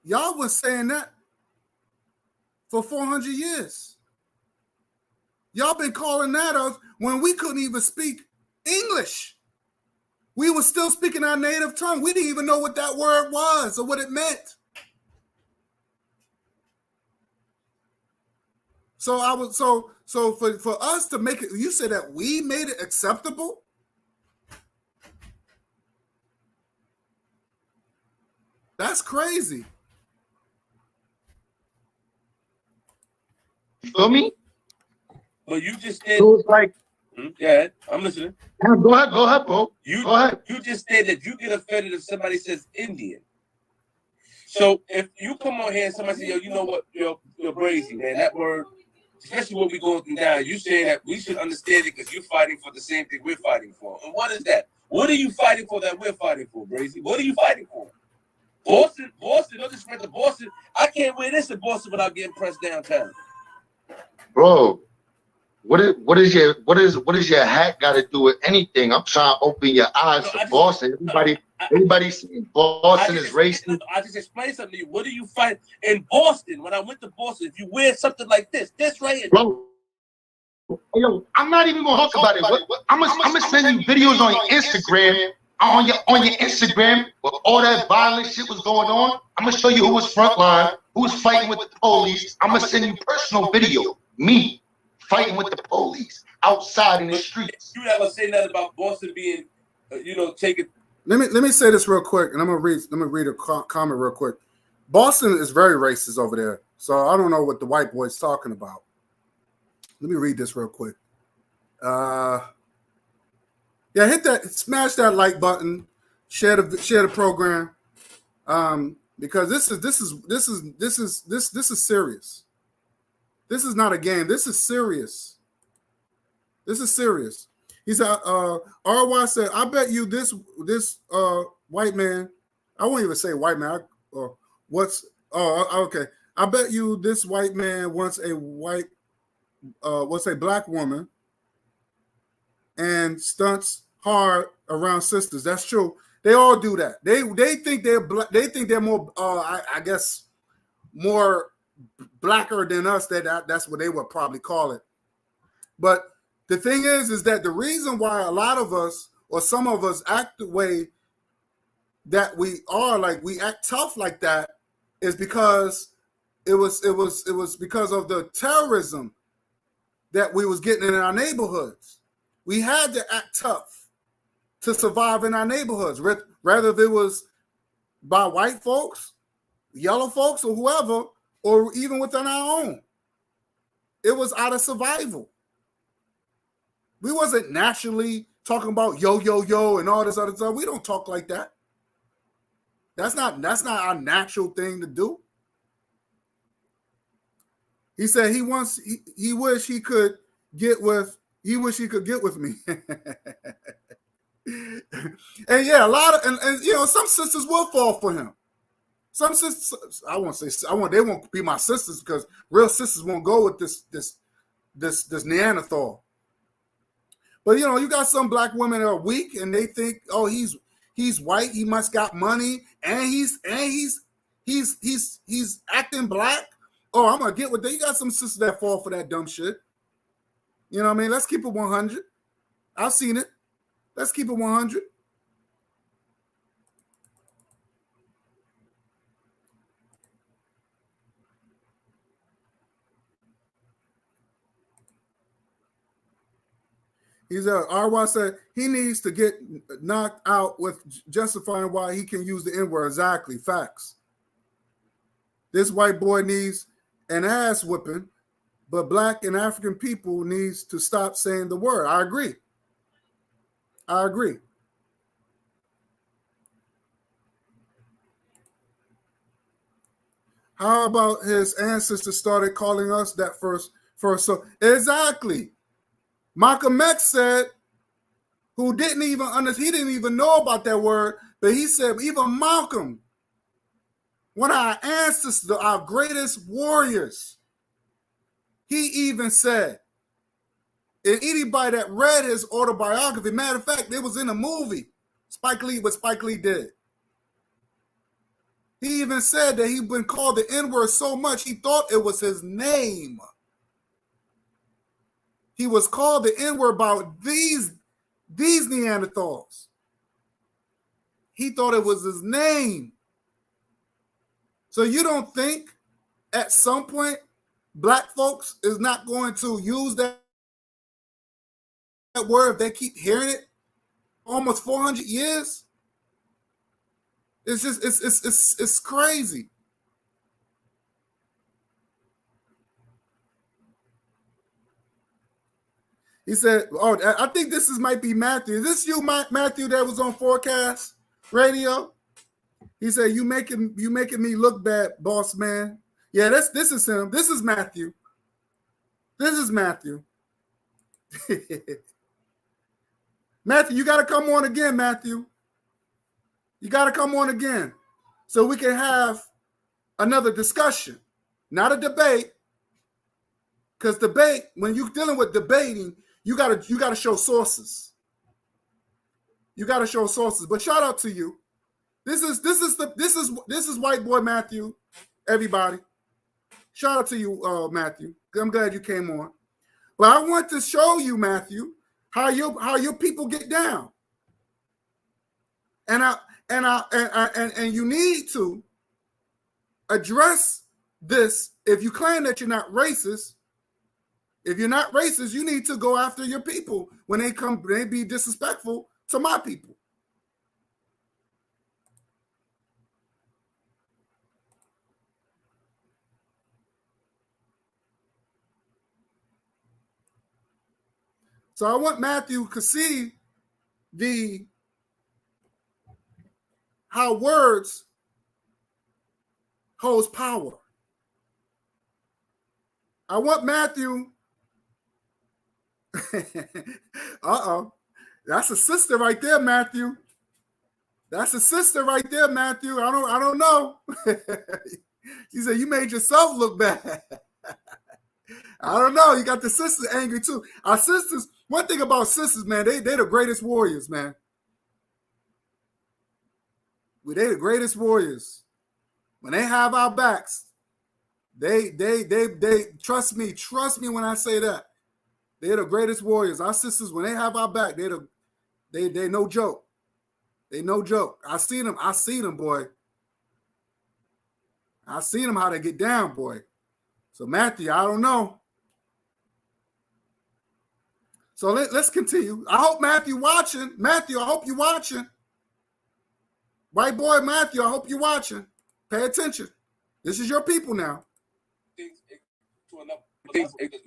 Y'all was saying that for 400 years. Y'all been calling that us when we couldn't even speak English. We were still speaking our native tongue. We didn't even know what that word was or what it meant. So for us to make it, you said that we made it acceptable? That's crazy. You feel me? Well, you just said. So it's like, yeah, I'm listening. Go ahead, bro. Go ahead. You just said that you get offended if somebody says Indian. So if you come on here and somebody says, yo, you know what, you're crazy, man. That word, especially what we're going through now, you saying that we should understand it because you're fighting for the same thing we're fighting for. And what is that? What are you fighting for that we're fighting for, Brazy? What are you fighting for? Boston, don't disrespect to Boston. I can't wear this in Boston without getting pressed downtown. Bro, what is your hat got to do with anything? I'm trying to open your eyes to Boston. Everybody seeing Boston is racist. I just explained something to you. What do you fight in Boston? When I went to Boston, if you wear something like this right here, bro. Yo, I'm not even gonna talk about it. I'm gonna send you videos on your Instagram. On your Instagram, where all that violent shit was going on. I'm gonna show you who was frontline, who was fighting with the police. I'm gonna send you personal video, me fighting with the police outside in the streets. You never say nothing about Boston being, taking. Let me say this real quick, and I'm gonna read a comment real quick. Boston is very racist over there, so I don't know what the white boy's talking about. Let me read this real quick. Yeah, smash that like button, share the program, because this is serious. This is not a game. This is serious. This is serious. He said, RY said, I bet you this white man, I won't even say white man, okay. I bet you this white man wants a black woman and stunts hard around sisters. That's true. They all do that. They think they're they think they're more I guess more blacker than us. That's what they would probably call it. But the thing is that the reason why a lot of us or some of us act the way that we are like we act tough like that is because it was because of the terrorism that we was getting in our neighborhoods. We had to act tough to survive in our neighborhoods, rather if it was by white folks, yellow folks, or whoever, or even within our own. It was out of survival. We wasn't naturally talking about yo, yo, yo, and all this other stuff. We don't talk like that. That's not our natural thing to do. He said he wish he could get with me. And yeah, a lot of and you know, some sisters will fall for him. Some sisters, they won't be my sisters because real sisters won't go with this Neanderthal. But you know, you got some black women that are weak and they think, oh, he's white, he must got money, and he's acting black. Oh, I'm gonna get with that. You got some sisters that fall for that dumb shit. You know what I mean? Let's keep it 100. I've seen it. Let's keep it 100. RY said he needs to get knocked out with justifying why he can use the N-word. Exactly. Facts. This white boy needs an ass whipping, but black and African people needs to stop saying the word. I agree. How about his ancestors started calling us that first? So exactly. Malcolm X said, he didn't even know about that word, but he said even Malcolm, one of our ancestors, our greatest warriors, he even said, and anybody that read his autobiography, matter of fact, it was in a movie, what Spike Lee did. He even said that he'd been called the N-word so much he thought it was his name. He was called the N-word by these Neanderthals. He thought it was his name. So you don't think at some point black folks is not going to use that word if they keep hearing it almost 400 years? It's just it's crazy. He said, "Oh, I think this might be Matthew. Is this you, Matthew, that was on Forecast Radio?" He said, "You making me look bad, boss man." Yeah, this is him. This is Matthew. This is Matthew. Matthew, you got to come on again, Matthew. You got to come on again so we can have another discussion, not a debate. Because debate, when you're dealing with debating, you gotta show sources. You gotta show sources. But shout out to you. This is white boy Matthew. Everybody, shout out to you, Matthew. I'm glad you came on. But I want to show you, Matthew, how your people get down. And you need to address this. If you claim that you're not racist, if you're not racist, you need to go after your people when they be disrespectful to my people. So I want Matthew to see how words holds power. I want Matthew. Uh-oh. That's a sister right there, Matthew. That's a sister right there, Matthew. I don't know. She said, you made yourself look bad. I don't know. You got the sisters angry too. Our sisters, one thing about sisters, man, they're the greatest warriors, man. They're the greatest warriors. When they have our backs, they trust me when I say that. They're the greatest warriors. Our sisters, when they have our back, they no joke. They no joke. I seen them, boy. I seen them how they get down, boy. So Matthew, I don't know. So let's continue. I hope Matthew watching. Matthew, I hope you watching. White boy Matthew, I hope you watching. Pay attention. This is your people now.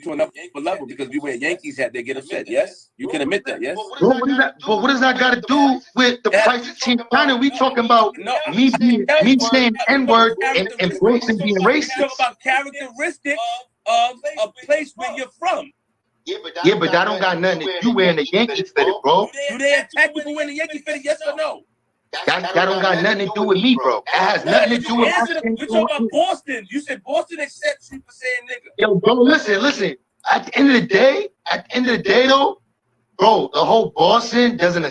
To another level because we wear Yankees hat, they get upset. Yes, you can admit that. Yes. Bro, what does that got to do with the price of Team China? We talking about me saying N-word and embracing being racist. Talk about characteristics of a place where you're from. Yeah, but that don't got nothing to do wearing the Yankees fitted, bro. Do they attack people wearing the Yankee fitted? Yes or no? That don't got nothing to do with me, bro. That has nothing to do with we talk about Boston. You said Boston accepts you for saying nigga. Yo, bro, listen. At the end of the day, though, bro, the whole Boston doesn't.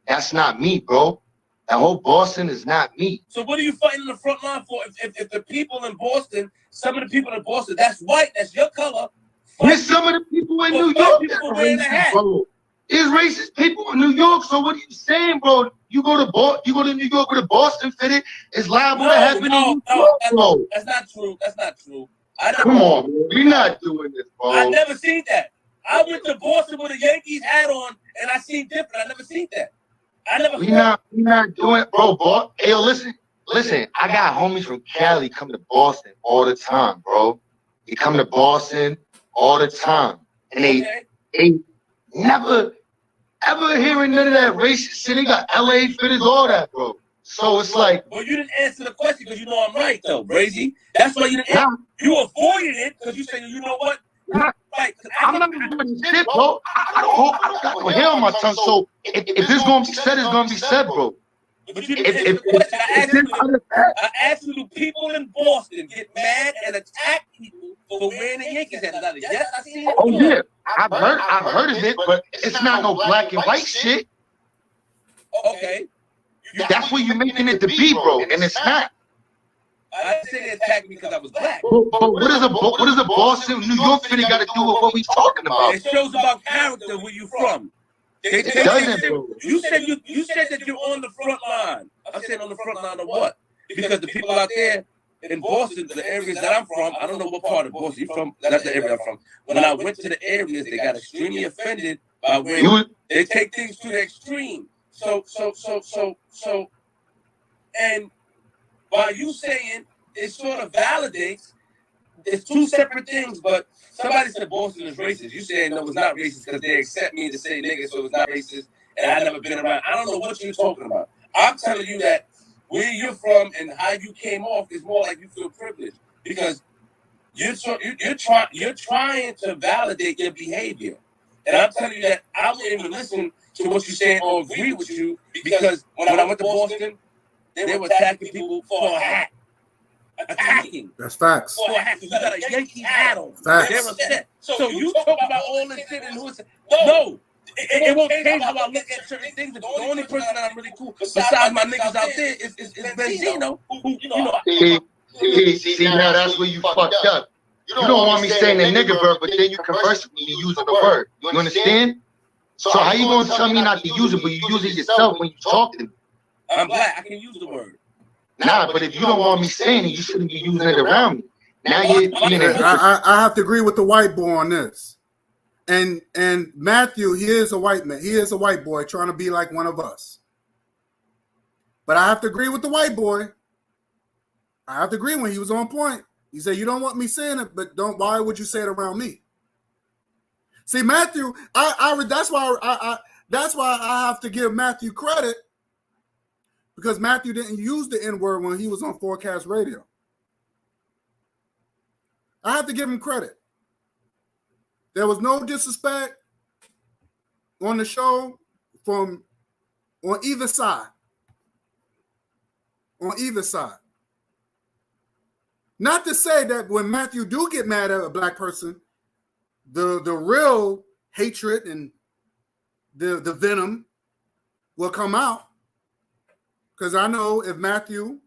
That's not me, bro. That whole Boston is not me. So what are you fighting in the front line for? If the people in Boston, some of the people in Boston, that's white, that's your color. There's some of the people in New York that are racist, bro. There's racist people in New York. So what are you saying, bro? You go to New York with a Boston fitted, it's liable to happen in New York, bro. That's not true. Come on, bro. We're not doing this, bro. I never seen that. I went to Boston with a Yankees hat on, and I seen different. I never seen that. We not doing it, bro. Hey, yo, listen. I got homies from Cali come to Boston all the time, bro. They come to Boston all the time, and they never ever hearing none of that racist shit. They got LA fitters, all that, bro. So it's like, well, you didn't answer the question because you know I'm right, though, Brazy. That's why you didn't answer. You avoided it because you said, you know what? Right, I'm not doing shit, bro. I don't got no hair on my tongue, so if it's gonna be said, it's gonna be said, bro. But you didn't answer the question. I asked you, do people in Boston get mad and attack people for wearing a Yankees hat? Yes, I seen it. Oh yeah, I've heard of it, but it's not no black and white shit. Okay. That's what you're making it to be, bro, and it's not. I didn't say they attacked me because I was black. But what is a Boston, New York fitting got to do with what we talking about? It shows about character where you from. It doesn't, bro. You said that you're on the front line. I said on the front line of what? Because the people out there in Boston, the areas that I'm from, I don't know what part of Boston you're from. That's the area I'm from. When I went to the areas, they got extremely offended by when they take things to the extreme. So, and by you saying it sort of validates, it's two separate things, but somebody said Boston is racist. You saying no, it's not racist because they accept me to say nigga, so it's not racist, and I've never been around. I don't know what you're talking about. I'm telling you that where you're from and how you came off is more like you feel privileged because you're trying to validate your behavior. And I'm telling you that I wouldn't even listen to what you're saying or agree with you because when I went to Boston, they were attacking people for a hat. Attacking. That's facts. For a hat. You got a Yankee hat on. Facts. They're upset. So you talk about all this shit and who's no. It won't change how I look at certain things. The only person that I'm really cool besides my niggas out there is Benzino, who you know. See, now that's where you fucked up. You don't want me saying the nigga word, but then you converse with me using the word. You understand? So how you gonna tell me not to use it, but you use it yourself when you talk to me? I'm black. I can use the word. Nah, but if you don't want me saying it, you shouldn't be using it around me. Now you're being I have to agree with the white boy on this. And Matthew, he is a white man. He is a white boy trying to be like one of us. But I have to agree with the white boy. I have to agree when he was on point. He said, you don't want me saying it, but why would you say it around me? See, Matthew, that's why I have to give Matthew credit because Matthew didn't use the N-word when he was on Forecast Radio. I have to give him credit. There was no disrespect on the show on either side. On either side. Not to say that when Matthew do get mad at a black person, the real hatred and the venom will come out. Because I know if Matthew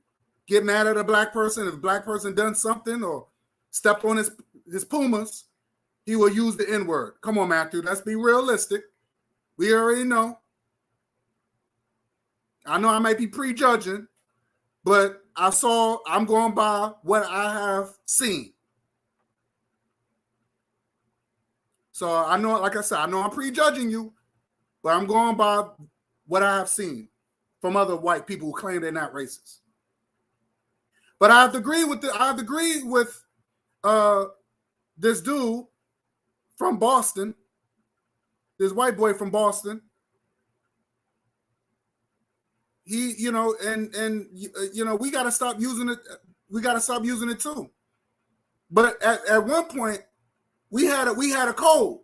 get mad at a black person, if a black person done something or stepped on his pumas, he will use the N-word. Come on, Matthew, let's be realistic. We already know. I know I might be prejudging, but I'm going by what I have seen. So I know, like I said, I know I'm prejudging you, but I'm going by what I have seen from other white people who claim they're not racist. But I have to agree with this dude from Boston, this white boy from Boston. He, we got to stop using it. We got to stop using it too. But at one point, we had a code,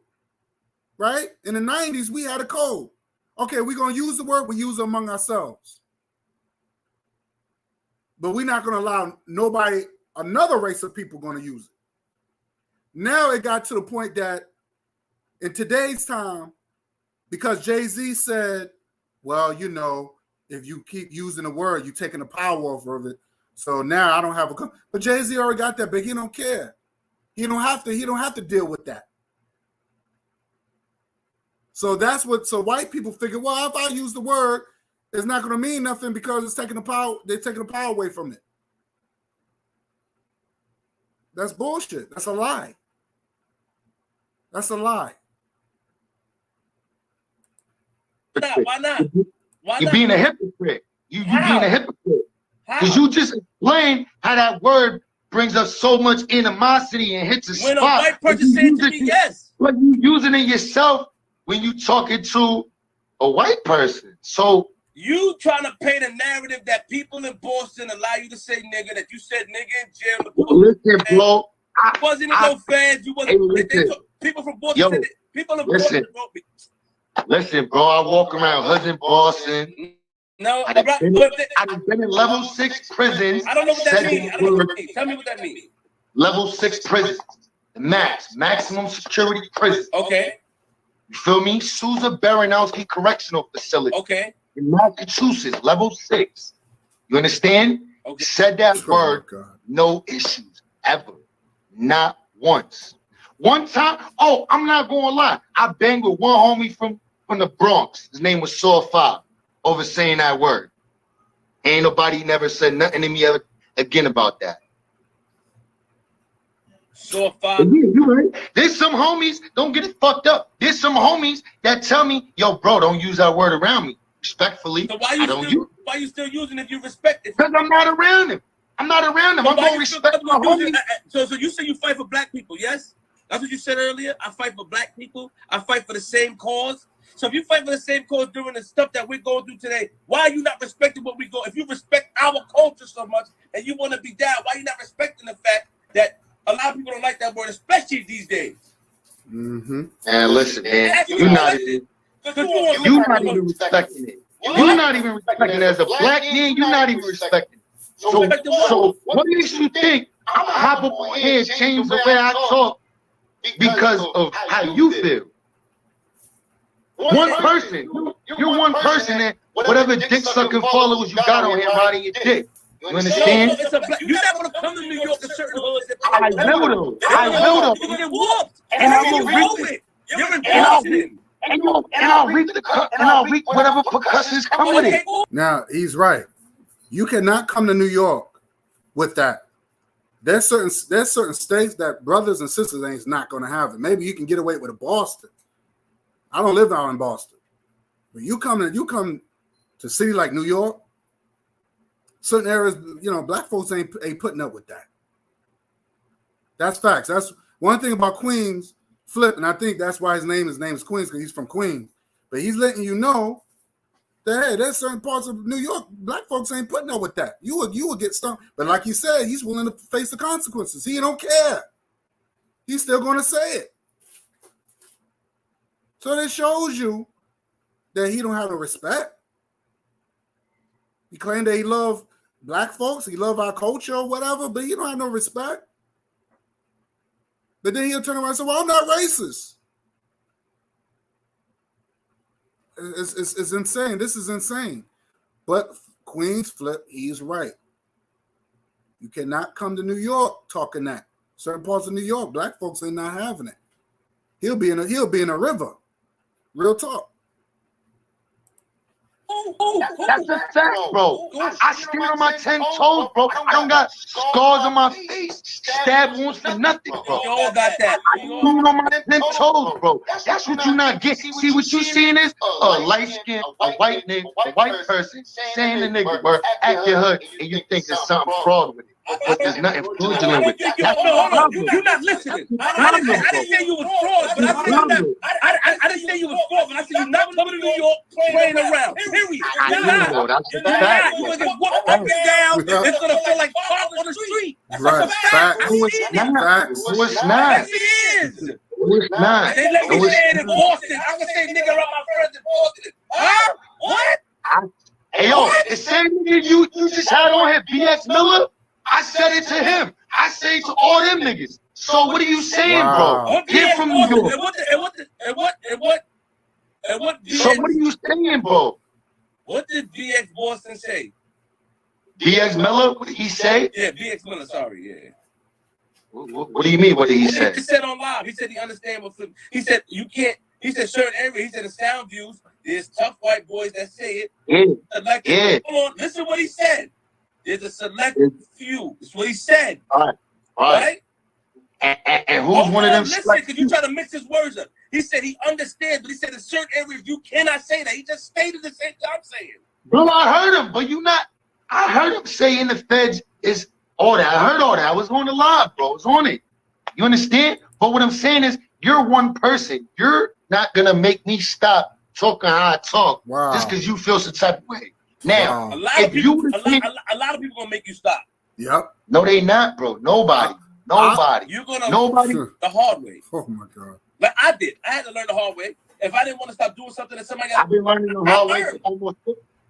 right? In the 90s, we had a code. Okay, we're gonna use the word. We use it among ourselves, but we're not gonna allow another race of people, going to use it. Now it got to the point that in today's time, because Jay-Z said, well, if you keep using the word, you're taking the power off of it. So now I don't have but Jay-Z already got that, but he don't care. He don't have to deal with that. So so white people figure, well, if I use the word, it's not going to mean nothing because it's taking the power. They're taking the power away from it. That's bullshit. That's a lie. That's a lie. Why not? You're being a hypocrite. You being a hypocrite. Because you just explained how that word brings up so much animosity and hits a spot. When a white person says to me, yes. But you using it yourself when you talking to a white person. So you trying to paint a narrative that people in Boston allow you to say nigga, that you said nigga in jail. Listen, bro. I wasn't in no fans. You wasn't. People from Boston said that. People in Boston wrote me. Listen, bro. I walk around hoods Boston. No, I've been in level 6 prisons. I don't know what that means. Tell me what that means. Level 6 prisons. Maximum security prison. Okay. You feel me? Sousa Baranowski Correctional Facility. Okay. In Massachusetts, level 6. You understand? Okay. Said that word, no issues ever. Not once. One time, I'm not gonna lie. I banged with one homie from the Bronx. His name was Saw 5 over saying that word. Ain't nobody never said nothing to me ever again about that. Saw 5. You right. There's some homies, don't get it fucked up. There's some homies that tell me, yo, bro, don't use that word around me. Respectfully, so why you still using it if you respect it? Because I'm not around him. I'm gonna respect my homies. So you say you fight for black people, yes? That's what you said earlier. I fight for black people. I fight for the same cause. So if you fight for the same cause during the stuff that we're going through today, why are you not respecting what we go? If you respect our culture so much and you want to be down, why are you not respecting the fact that a lot of people don't like that word, especially these days? Mm-hmm. And listen, man, you're not even respecting it. You're not even respecting it as a black man. You're not even respecting it. So what makes you think I'm gonna hop up on here and change the way I talk because of how you feel? One person, you're one person, and whatever dick sucking followers you got on here riding your dick. You understand? You're not gonna come to New York to certain hoods. I will though. You get whooped, and I'll reap whatever percussions come with it. Now he's right. You cannot come to New York with that. There's certain states that brothers and sisters ain't not gonna have it. Maybe you can get away with a Boston. I don't live out in Boston, but you come to a city like New York. Certain areas, black folks ain't putting up with that. That's facts. That's one thing about Queens, Flip, and I think that's why his name is Queens, because he's from Queens. But he's letting you know that hey, there's certain parts of New York, black folks ain't putting up with that. You will get stumped. But like he said, he's willing to face the consequences. He don't care. He's still going to say it. So that shows you that he don't have no respect. He claimed that he loved black folks, he loved our culture or whatever, but he don't have no respect. But then he'll turn around and say, well, I'm not racist. It's insane. This is insane. But Queens Flip, he's right. You cannot come to New York talking that. Certain parts of New York, black folks ain't not having it. He'll be in a river. Real talk. That's a fact, bro. I stand on my 10 toes, bro. I don't got scars on my face, stab wounds for nothing, bro. We all got that. I stand on my 10 toes, bro. That's what you not get. See what you seeing is a light skin, a white nigga, a white person saying the nigga word at your hood, and you think there's something fraud with it. But there's nothing fraudulent with it. That's Hold on. You're not listening. I didn't say you was fraud, but I said you're not. I didn't say you was fraud, but I said you're not coming to New York playing around. Period. You're not. That's a You're not. fact. You're gonna get whooped up and down. It's gonna feel like park on the street. Right. Facts. No, it's not. No, it's not. Yes, it is. No, it's not. They let me No, it's say it in Boston. I can say nigga around my friends in Boston. Huh? What? Hey, yo, the same nigga you just had on here, BX Miller, I said it to him. I say it to all them niggas. So what are you saying, bro? Get from New York. So what are you saying, bro? What did BX Boston say? BX Miller, what did he say? Yeah, BX Miller, sorry, yeah. What do you mean, what did he say? He said on live, he said he understand what flip. He said you can't, he said certain areas, he said the sound views, there's tough white boys that say it. Yeah. Hold on, listen what he said. There's a select few. That's what he said. All right. And who's one of them? Listen, because you try to mix his words up. He said he understands, but he said in certain areas you cannot say that. He just stated the same thing I'm saying. Bro, I heard him, but I heard him say in the feds is all that. I heard all that. I was on the live, bro. I was on it. You understand? But what I'm saying is, you're one person. You're not gonna make me stop talking how I talk just because you feel some type of way. Now, a lot of people gonna make you stop. Yep. No, they not, bro. Nobody. You're gonna Nobody. The hard way. Oh my God. Like I did. I had to learn the hard way. If I didn't want to stop doing something that somebody got, I've been learning the hard way for almost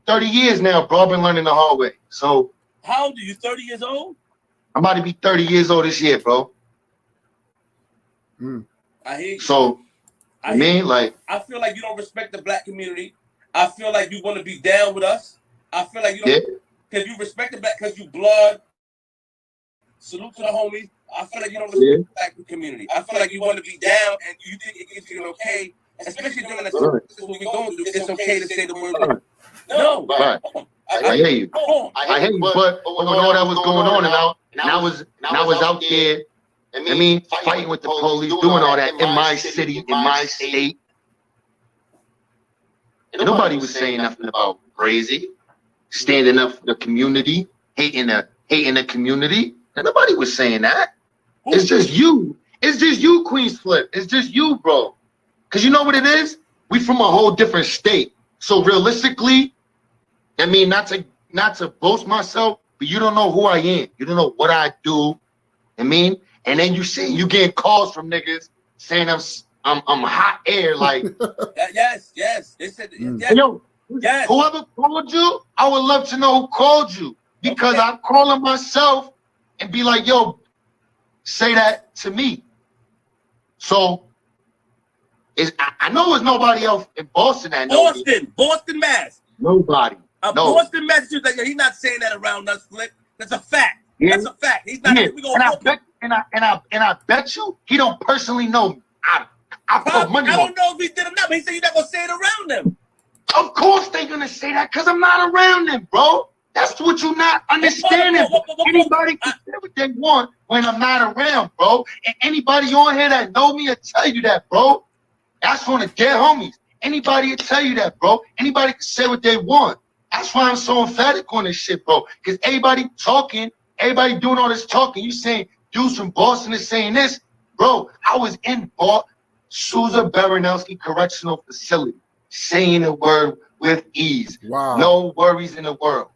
30 years now, bro. I've been learning the hard way. So how old are you? 30 years old? I'm about to be 30 years old this year, bro. I hear you. So I feel like you don't respect the black community. I feel like you want to be down with us. I feel like you don't because you respect the black, because you blood. Salute to the homies. I feel like you don't respect the black community. I feel like you want to be down and you think it gives you an okay, especially during the what we're going through. It's okay to say the word. No. Right. I hear you. I hear you. But when all that was going on, and I was out there, I mean, fighting with the police, doing all that in my city, in my state. And nobody was saying nothing about crazy, standing up for the community, hating the community. And nobody was saying that. It's just you. It's just you, Queens Flip. It's just you, bro. Because you know what it is? We from a whole different state. So realistically, I mean, not to boast myself, but you don't know who I am. You don't know what I do. I mean, and then you get calls from niggas saying I'm hot air, like yes. They said yes. Yo, whoever called you, I would love to know who called you. Because I'm calling myself and be like, yo, say that to me. So I know there's nobody else in Boston that knows Boston, Mass. Nobody. Boston, Massachusetts. Like, he's not saying that around us, Flip. That's a fact. Yeah. That's a fact. He's not. Yeah. And I bet you he don't personally know me. I put money on. I don't know if he did or not, but he said you're not gonna say it around them. Of course they're gonna say that because I'm not around them, bro. That's what you're not understanding. Anybody can say what they want when I'm not around, bro. And anybody on here that know me will tell you that, bro. That's one of their homies. Anybody will tell you that, bro. Anybody can say what they want. That's why I'm so emphatic on this shit, bro. Because everybody talking, everybody doing all this talking. You saying dudes from Boston is saying this, bro. I was in Sousa Baranowski Correctional Facility, saying the word with ease. Wow. No worries in the world.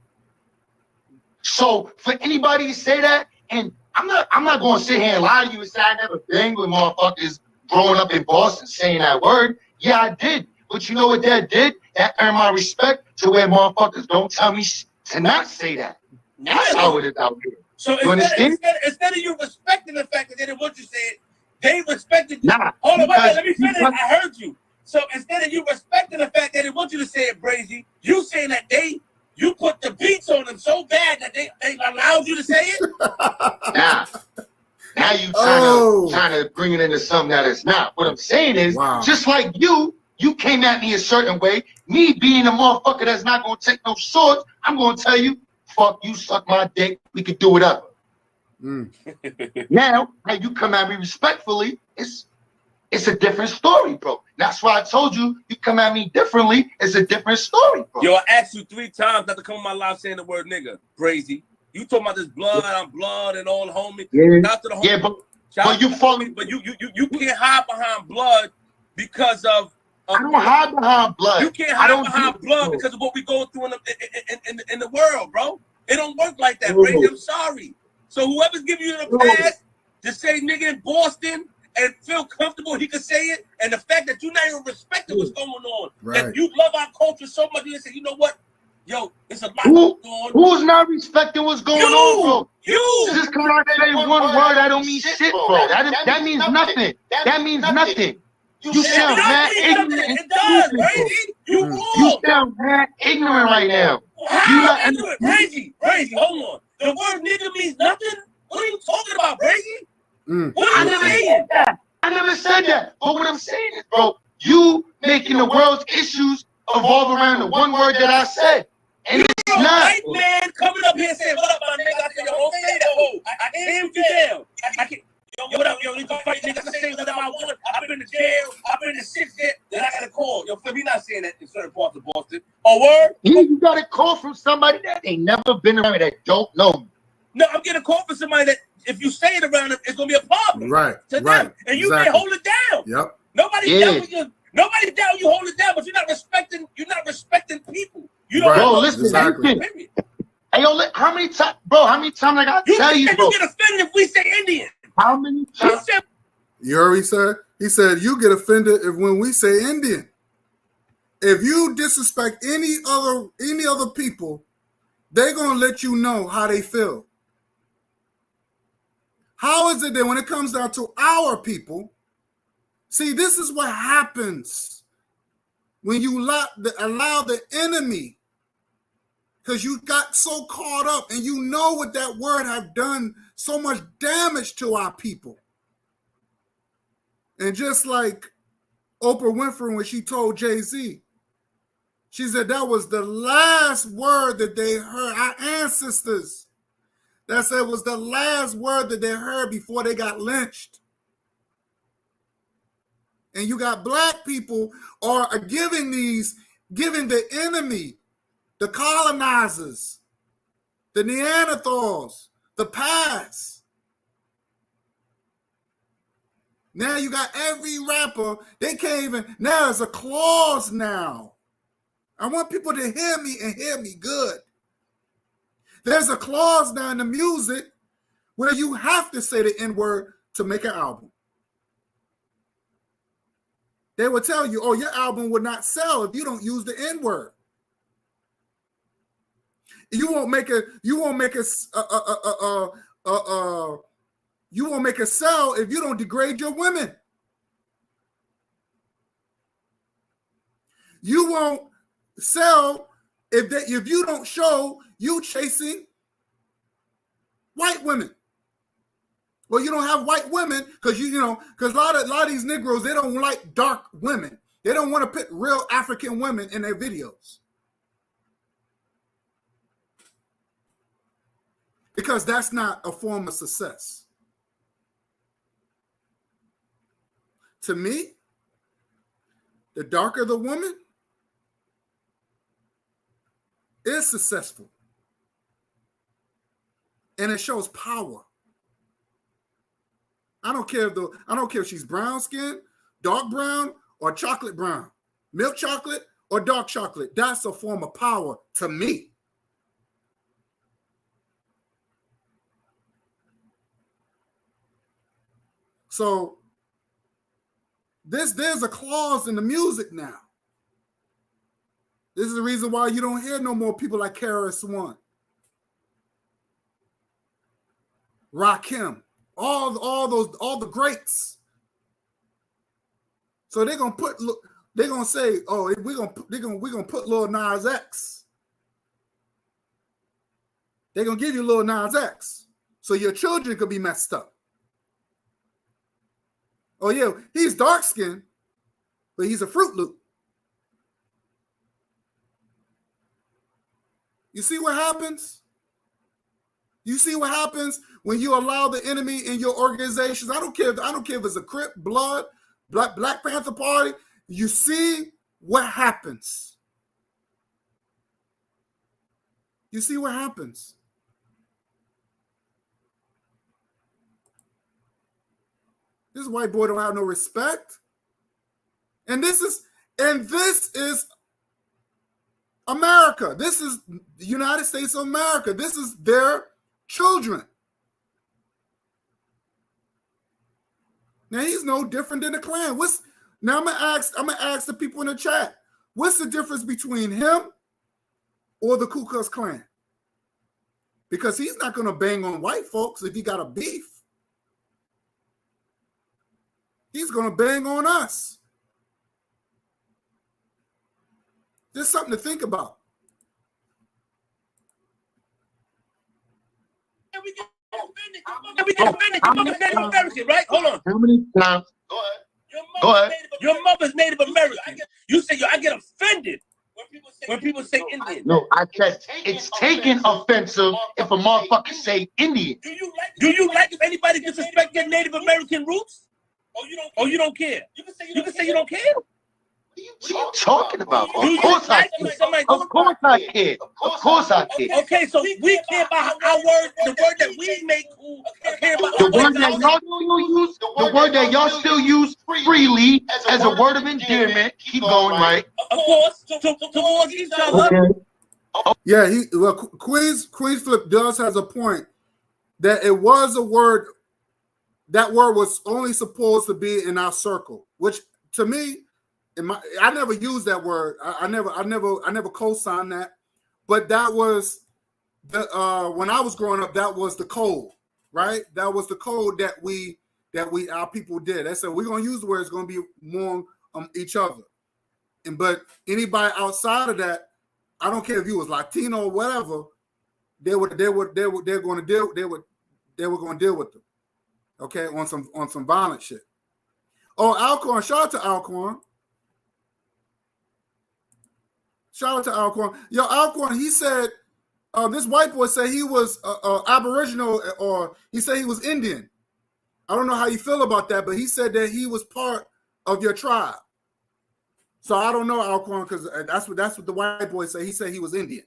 So for anybody to say that, and I'm not going to sit here and lie to you and say I never been with motherfuckers growing up in Boston saying that word. Yeah, I did. But you know what that did? That earned my respect to where motherfuckers don't tell me to not say that. That's how it is out here. So instead of you respecting the fact that they didn't want you to say it, they respected you. Nah, hold on, wait, let me finish. I heard you. So instead of you respecting the fact that they didn't want you to say it, Brazy, you saying that you put the beats on them so bad that they allowed you to say it? Now you trying to bring it into something that it's not. What I'm saying is, just like you you came at me a certain way. Me being a motherfucker that's not gonna take no shorts, I'm gonna tell you, fuck you, suck my dick. We could do whatever. Now, when you come at me respectfully, it's a different story, bro. That's why I told you, you come at me differently, it's a different story, bro. Yo, I asked you 3 times not to come on my live saying the word nigga. Crazy. You talking about this blood, I'm blood and all homie. But you falling. But you can't hide behind blood because of I don't hide behind blood. You can't hide behind blood because of what we go through in the world, bro. It don't work like that, Crazy. I'm sorry. So whoever's giving you the pass to say nigga in Boston and feel comfortable, he could say it. And the fact that you're not even respecting what's going on, that you love our culture so much, you say, you know what? Yo, it's a lot going on. Who's not respecting what's going on, bro? You! Just because I say one word, that don't mean shit, bro. That means nothing. That means nothing. You sound mad ignorant. It does, Crazy. You sound mad ignorant right now. How ignorant? Crazy. Hold on. The word nigga means nothing? What are you talking about, Crazy? What are you saying? I never said that. But what I'm saying is, bro, you making the world's issues evolve around the one word that I said. And it's not. White man coming up here saying, what up, my nigga? I said, yo, don't say that, ho. I aimed you down. I can't. Yo, what up, yo? You can fight niggas. I say whatever I want. I've been to jail. I've been to 6 years. Then I got a call. Yo, Flip, he not saying that in certain parts of Boston. Oh, word? You got a call from somebody that ain't never been around me, that don't know me. No, I'm getting a call from somebody that if you say it around them, it's gonna be a problem. Right. To them. And you may hold it down. Yep. Nobody doubt you hold it down, but you're not respecting people. You don't bro, listen, exactly. Hey, yo, how many times I gotta tell you, bro? You get offended if we say Indian. How many times? You heard what he said? He said you get offended if when we say Indian. If you disrespect any other people, they're gonna let you know how they feel. How is it that when it comes down to our people, see, this is what happens when you allow the enemy, because you got so caught up and you know what that word have done so much damage to our people. And just like Oprah Winfrey, when she told Jay-Z, she said that was the last word that they heard, our ancestors. That said was the last word that they heard before they got lynched. And you got black people are giving the enemy, the colonizers, the Neanderthals, the past. Now you got every rapper, they can't even, now there's a clause now. I want people to hear me and hear me good. There's a clause now in the music where you have to say the N-word to make an album. They will tell you, oh, your album would not sell if you don't use the N-word. You won't make a sell if you don't degrade your women. You won't sell if you don't show you chasing white women. Well, you don't have white women because because a lot of these Negroes, they don't like dark women. They don't want to put real African women in their videos. Because that's not a form of success. To me, the darker the woman is successful. And it shows power. I don't care if she's brown skin, dark brown, or chocolate brown, milk chocolate or dark chocolate. That's a form of power to me. So there's a clause in the music now. This is the reason why you don't hear no more people like KRS-One, Rakim, all the greats. So they're gonna say, oh, we're gonna put Lil Nas X. They're gonna give you Lil Nas X, so your children could be messed up. Oh yeah, he's dark skinned, but he's a Fruit Loop. You see what happens? You see what happens when you allow the enemy in your organizations? I don't care if it's a Crip, Blood, Black Panther Party. You see what happens. You see what happens. This white boy don't have no respect. And this is America. This is the United States of America. This is their children. Now he's no different than the Klan. Now I'm gonna ask the people in the chat, what's the difference between him or the Ku Klux Klan? Because he's not gonna bang on white folks if he got a beef. He's gonna bang on us. Just something to think about. We get offended. Your mother's Native American, right? Hold on. How many times? Go ahead. Your mother's Native American. You say, I get offended when people say Indian. No, I said it's taken offensive if a motherfucker say Indian. Do you like if anybody disrespect your Native American roots? Or you don't care? You can say you don't care. What are you talking about? Of course I care. Of course I care. Of course I care. Okay, so we care about our word, the word that we make cool. Care about The word that y'all still use, the word that y'all still use freely as a word of endearment. Keep going, right? Of course, towards each other. Okay. Yeah, Queens Flip does has a point that it was a word. That word was only supposed to be in our circle, which to me, I never used that word. I never co-signed that, but that was the when I was growing up, that was the code, right? That was the code that our people did. They said we're gonna use the word. It's gonna be more each other, but anybody outside of that, I don't care if you was Latino or whatever, they were going to deal with them. Okay, on some violent shit. Oh, Alcorn! Shout out to Alcorn. Shout out to Alcorn. Yo, Alcorn, he said, this white boy said he was Aboriginal, or he said he was Indian. I don't know how you feel about that, but he said that he was part of your tribe. So I don't know, Alcorn, because that's what the white boy said. He said he was Indian,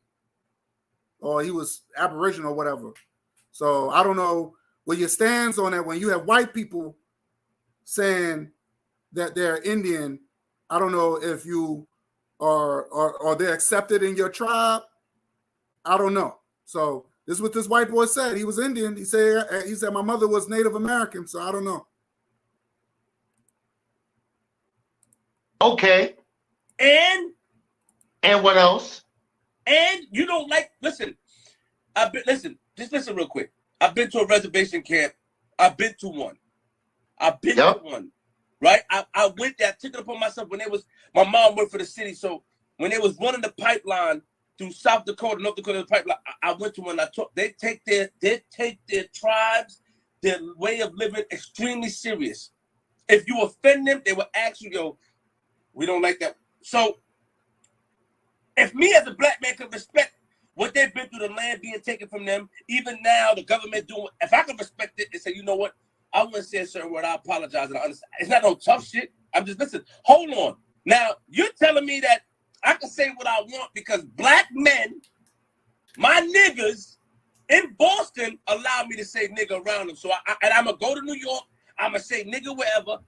or he was Aboriginal, or whatever. So I don't know where your stands on that. When you have white people saying that they're Indian, I don't know if you are they accepted in your tribe. I don't know. So this is what this white boy said. He was Indian. He said my mother was Native American. So I don't know. Okay. And what else? And you don't like, listen, just listen real quick. I've been to a reservation camp. I've been to one, right? I went there, I took it upon myself when my mom worked for the city. So when they was running the pipeline through South Dakota, North Dakota, the pipeline, I went to one. They take their tribes, their way of living extremely serious. If you offend them, they will ask you, yo, we don't like that. So if me as a black man could respect what they've been through, the land being taken from them, even now the government doing, if I could respect it and say, you know what, I wouldn't say a certain word, I apologize and I understand. It's not no tough shit. I'm just, listen, hold on. Now, you're telling me that I can say what I want because black men, my niggas in Boston, allow me to say nigga around them. So I'm going to go to New York, I'm going to say nigga wherever.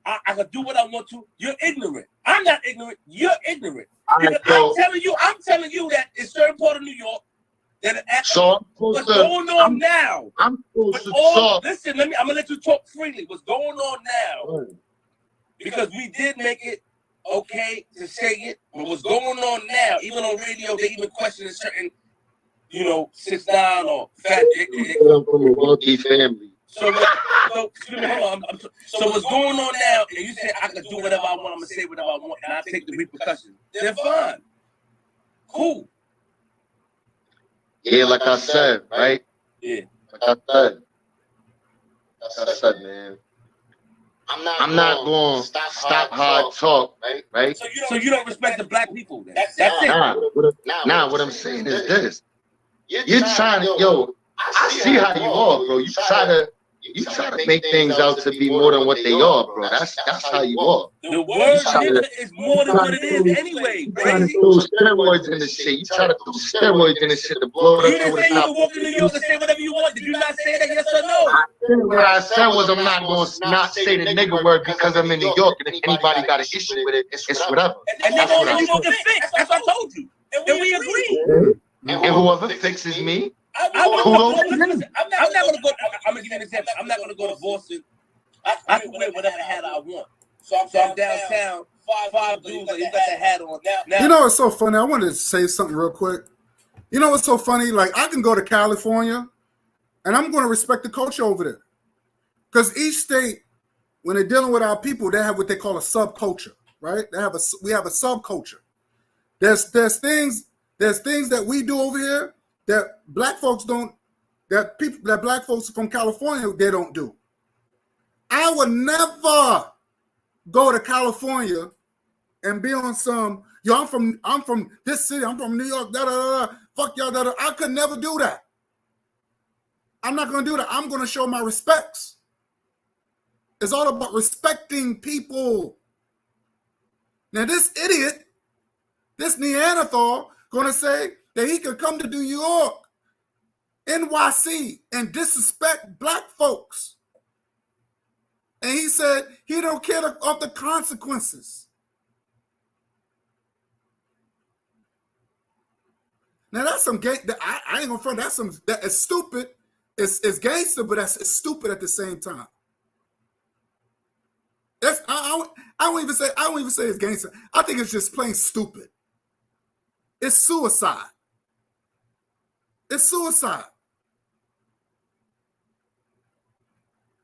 I can do what I want to. You're ignorant. I'm not ignorant. You're ignorant. I'm telling you that in certain part of New York, that what's going on now. Listen, I'm gonna let you talk freely. What's going on now? Because we did make it okay to say it, but what's going on now? Even on radio, they even question certain, 6ix9ine or Fat. From a wealthy family. So excuse me, hold on. So what's going on now? And you say I can do whatever I want. I'm gonna say whatever I want, and I take the repercussions. They're fine. Cool. Yeah, like I said, right? Yeah. Like I said, man. I'm not going to stop hard talk, right? So you don't respect the black people. Then. That's it. Nah, what I'm saying is this. You're trying to, I see how you are, bro. You try to make things out to be more than what they are, bro. That's how you are. The word nigga is more than what it is anyway. You try to throw steroids in the shit. You try to throw steroids in the shit to blow it up. You didn't say you could walk in New York and say whatever you want. Did you not say that? Yes or no? What I said was I'm not going to not say the nigga word because I'm in New York, and if anybody got an issue with it, it's whatever. And That's what I'm gonna get fixed. That's what I told you. And we agree. And whoever fixes me, I'm not gonna go. I'm gonna give you an example. I'm not gonna go to Boston. I can wear whatever hat I want. So I'm downtown. Five dudes, like, you got the hat on. Now, you know what's so funny? I wanted to say something real quick. You know what's so funny? Like, I can go to California, and I'm going to respect the culture over there. Because each state, when they're dealing with our people, they have what they call a subculture, right? We have a subculture. There's things that we do over here that black folks don't, that black folks from California, they don't do. I would never go to California and be on some, I'm from this city, I'm from New York, da da da da, fuck y'all, da da. I could never do that. I'm not gonna do that. I'm gonna show my respects. It's all about respecting people. Now this idiot, this Neanderthal, gonna say that he could come to New York, NYC, and disrespect black folks. And he said he don't care of the consequences. Now that's some gay. I ain't gonna front. That is stupid. It's gangster, but it's stupid at the same time. I won't even say it's gangster. I think it's just plain stupid. It's suicide. It's suicide.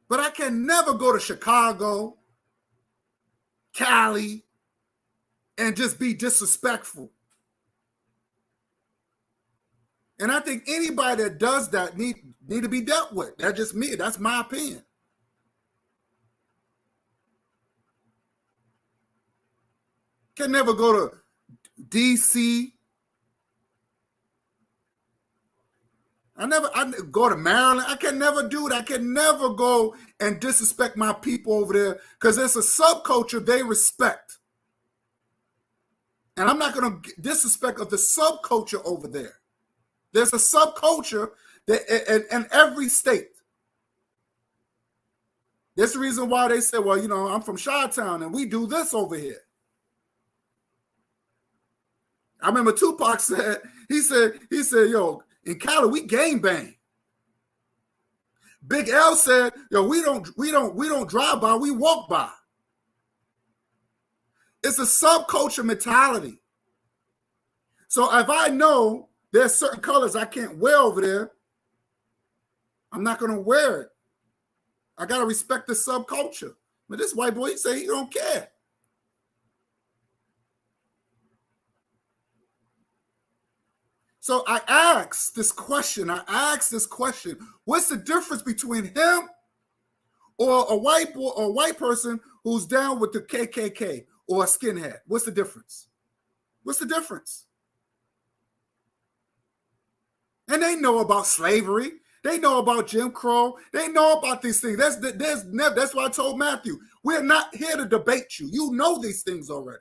But I can never go to Chicago, Cali, and just be disrespectful. And I think anybody that does that need to be dealt with. That's just me. That's my opinion. Can never go to DC. I go to Maryland. I can never do that. I can never go and disrespect my people over there because it's a subculture they respect. And I'm not going to disrespect of the subculture over there. There's a subculture that in every state. That's the reason why they say, well, you know, I'm from Chi-Town and we do this over here. I remember Tupac said, he said, yo, in Cali, we gang bang. Big L said, yo, we don't drive by, we walk by. It's a subculture mentality. So if I know there's certain colors I can't wear over there, I'm not going to wear it. I got to respect the subculture. But this white boy, he say he don't care. So I asked this question. What's the difference between him or a white boy or a white person who's down with the KKK or a skinhead? What's the difference? What's the difference? And they know about slavery. They know about Jim Crow. They know about these things. That's why I told Matthew, we're not here to debate you. You know these things already.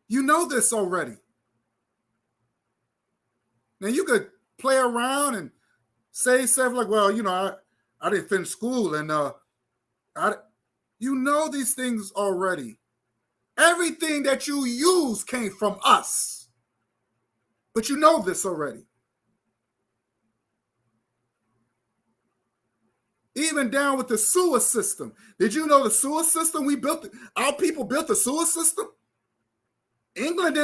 You know this already. Now you could play around and say stuff like, well, you know, I didn't finish school and you know these things already. Everything that you use came from us. But you know this already. Even down with the sewer system. Did you know the sewer system we built? Our people built the sewer system. Europe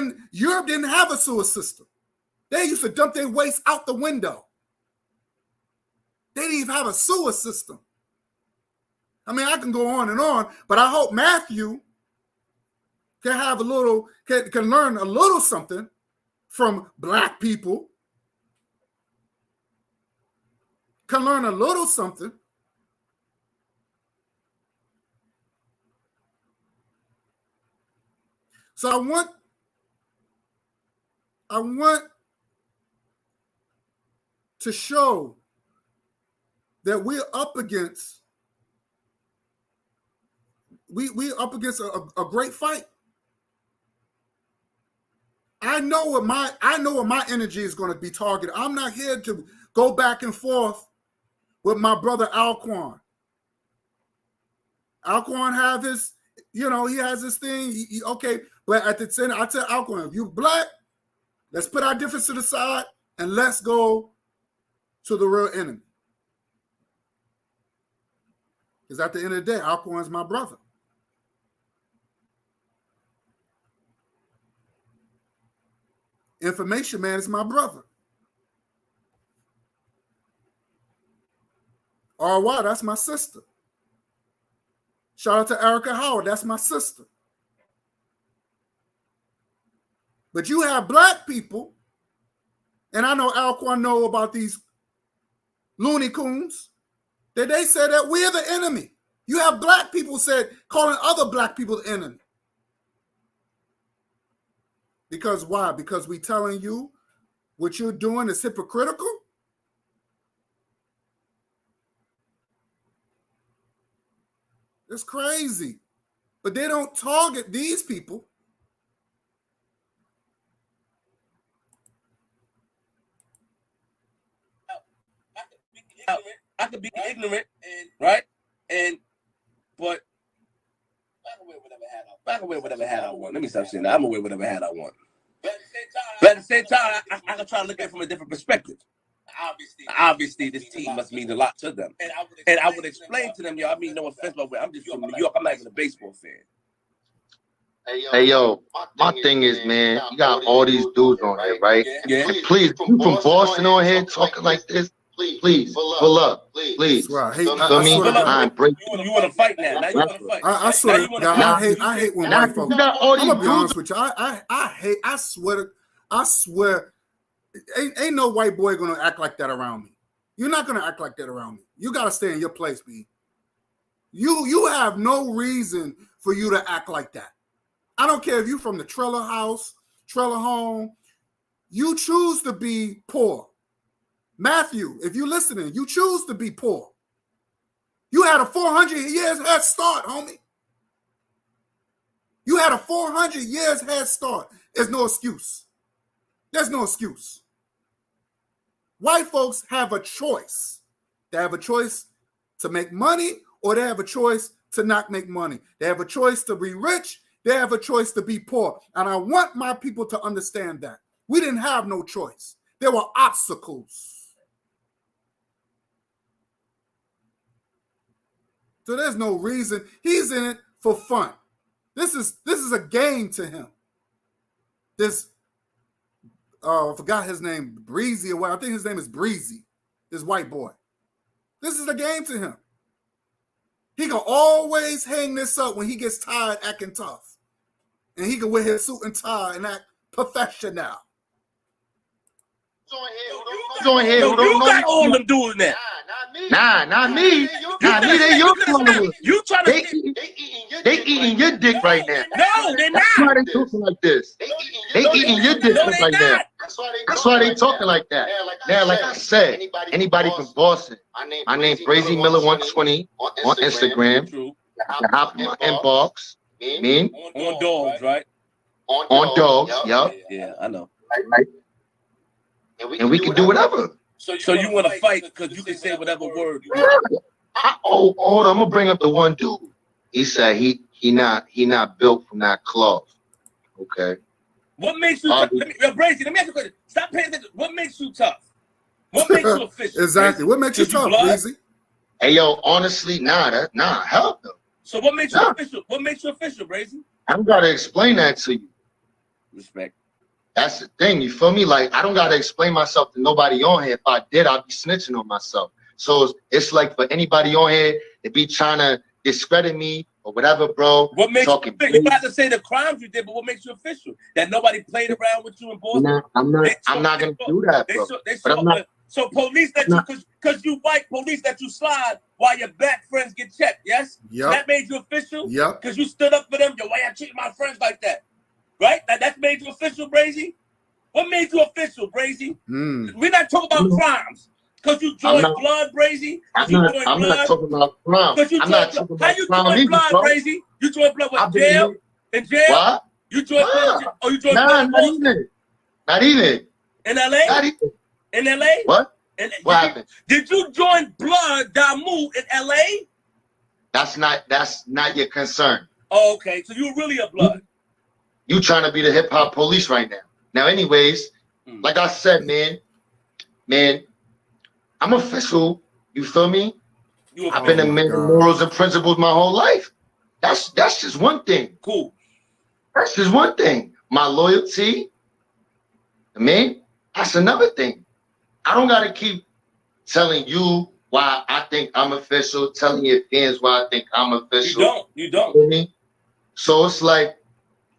didn't have a sewer system. They used to dump their waste out the window. They didn't even have a sewer system. I mean, I can go on, but I hope Matthew can have can learn a little something from black people. can learn a little something. So I want to show that we're up against a great fight. I know what my energy is going to be targeted. I'm not here to go back and forth with my brother Alquan. Alquan have his, he has this thing. Okay, but at the end, I tell Alquan, if you black, let's put our difference to the side and let's go to the real enemy. Because at the end of the day, Alquan's my brother. Information Man is my brother. RY, that's my sister. Shout out to Erica Howard, that's my sister. But you have black people, and I know Alquan know about these Looney Coons, that they said that we're the enemy. You have black people calling other black people the enemy. Because why? Because we telling you what you're doing is hypocritical? It's crazy. But they don't target these people. I could be ignorant, right? But I can wear whatever hat I want. Let me stop saying that. I'm gonna wear whatever hat I want. But at the same time, I can try to look at it from a different perspective. Obviously, this team must mean a lot to them. And I would explain to them, I mean no offense, but I'm just from New York. I'm not even a baseball fan. Hey, yo, my thing is, man, you got all these dudes on here, right? Yeah. And please, you from Boston on here talking like this? Please, pull up, please. Right. You want to fight now? Now you want to fight. I swear, I hate when white folks. I'm gonna be honest with you. I swear, ain't no white boy gonna act like that around me. You're not gonna act like that around me. You gotta stay in your place, B. You have no reason for you to act like that. I don't care if you're from the trailer house, trailer home. You choose to be poor. Matthew, if you're listening, you choose to be poor. You had a 400 years head start, homie. You had a 400 years head start. There's no excuse. There's no excuse. White folks have a choice. They have a choice to make money, or they have a choice to not make money. They have a choice to be rich. They have a choice to be poor. And I want my people to understand that. We didn't have no choice. There were obstacles. So there's no reason. He's in it for fun. This is a game to him. I forgot his name, Breezy or what. I think his name is Breezy, this white boy. This is a game to him. He can always hang this up when he gets tired acting tough. And he can wear his suit and tie and act professional. You got all them doing that. Nah, not me. Not me. They your followers. You trying to they eating your dick right now. No, they're not. That's why they talking like this. They eating your dick right now. That's why they talking like that. Now, like I said, anybody from Boston, my name's Brazy Miller 120 on Instagram. True. Hop in my inbox. Me On dogs, right? On dogs. Yup. Yeah, I know. Right. And we can do whatever. So you want to fight because you can say whatever word you want. Hold on, I'm gonna bring up the one dude. He said he not built from that cloth. Okay. What makes you tough? Brazy, let me ask you a question. Stop paying attention. What makes you tough? What makes you official? Exactly. Brazy? What makes you tough, Brazy? Hey yo, honestly, hell no. So what makes you official? What makes you official, Brazy? I'm gotta explain that to you. Respect. That's the thing, you feel me? Like, I don't gotta explain myself to nobody on here. If I did, I'd be snitching on myself. So it's like for anybody on here to be trying to discredit me or whatever, bro. What makes you official? You don't have to say the crimes you did, but what makes you official? That nobody played around with you in Boston? I'm not gonna do that, bro. So police that you, because you white, police that you slide while your black friends get checked, yes? Yep. So that made you official? Yep. Because you stood up for them. Yo, why y'all treating my friends like that? Right? That made you official, Brazy? What made you official, Brazy? We're not talking about crimes. Because you joined blood, Brazy? I'm not talking about crime. I'm not talking about how you joined blood, Brazy? You joined blood with jail? In jail? What? You joined blood? Or you joined blood? Not even. In LA? Not even. In LA? What? What happened? Did you join Blood Damu in LA? That's not your concern. Oh, okay. So you're really a Blood. You trying to be the hip hop police right now. Now, anyways, like I said, man, I'm official. You feel me? I've been a man of morals and principles my whole life. That's just one thing. Cool. That's just one thing. My loyalty, man, that's another thing. I don't gotta keep telling you why I think I'm official, telling your fans why I think I'm official. You don't. You know me? So it's like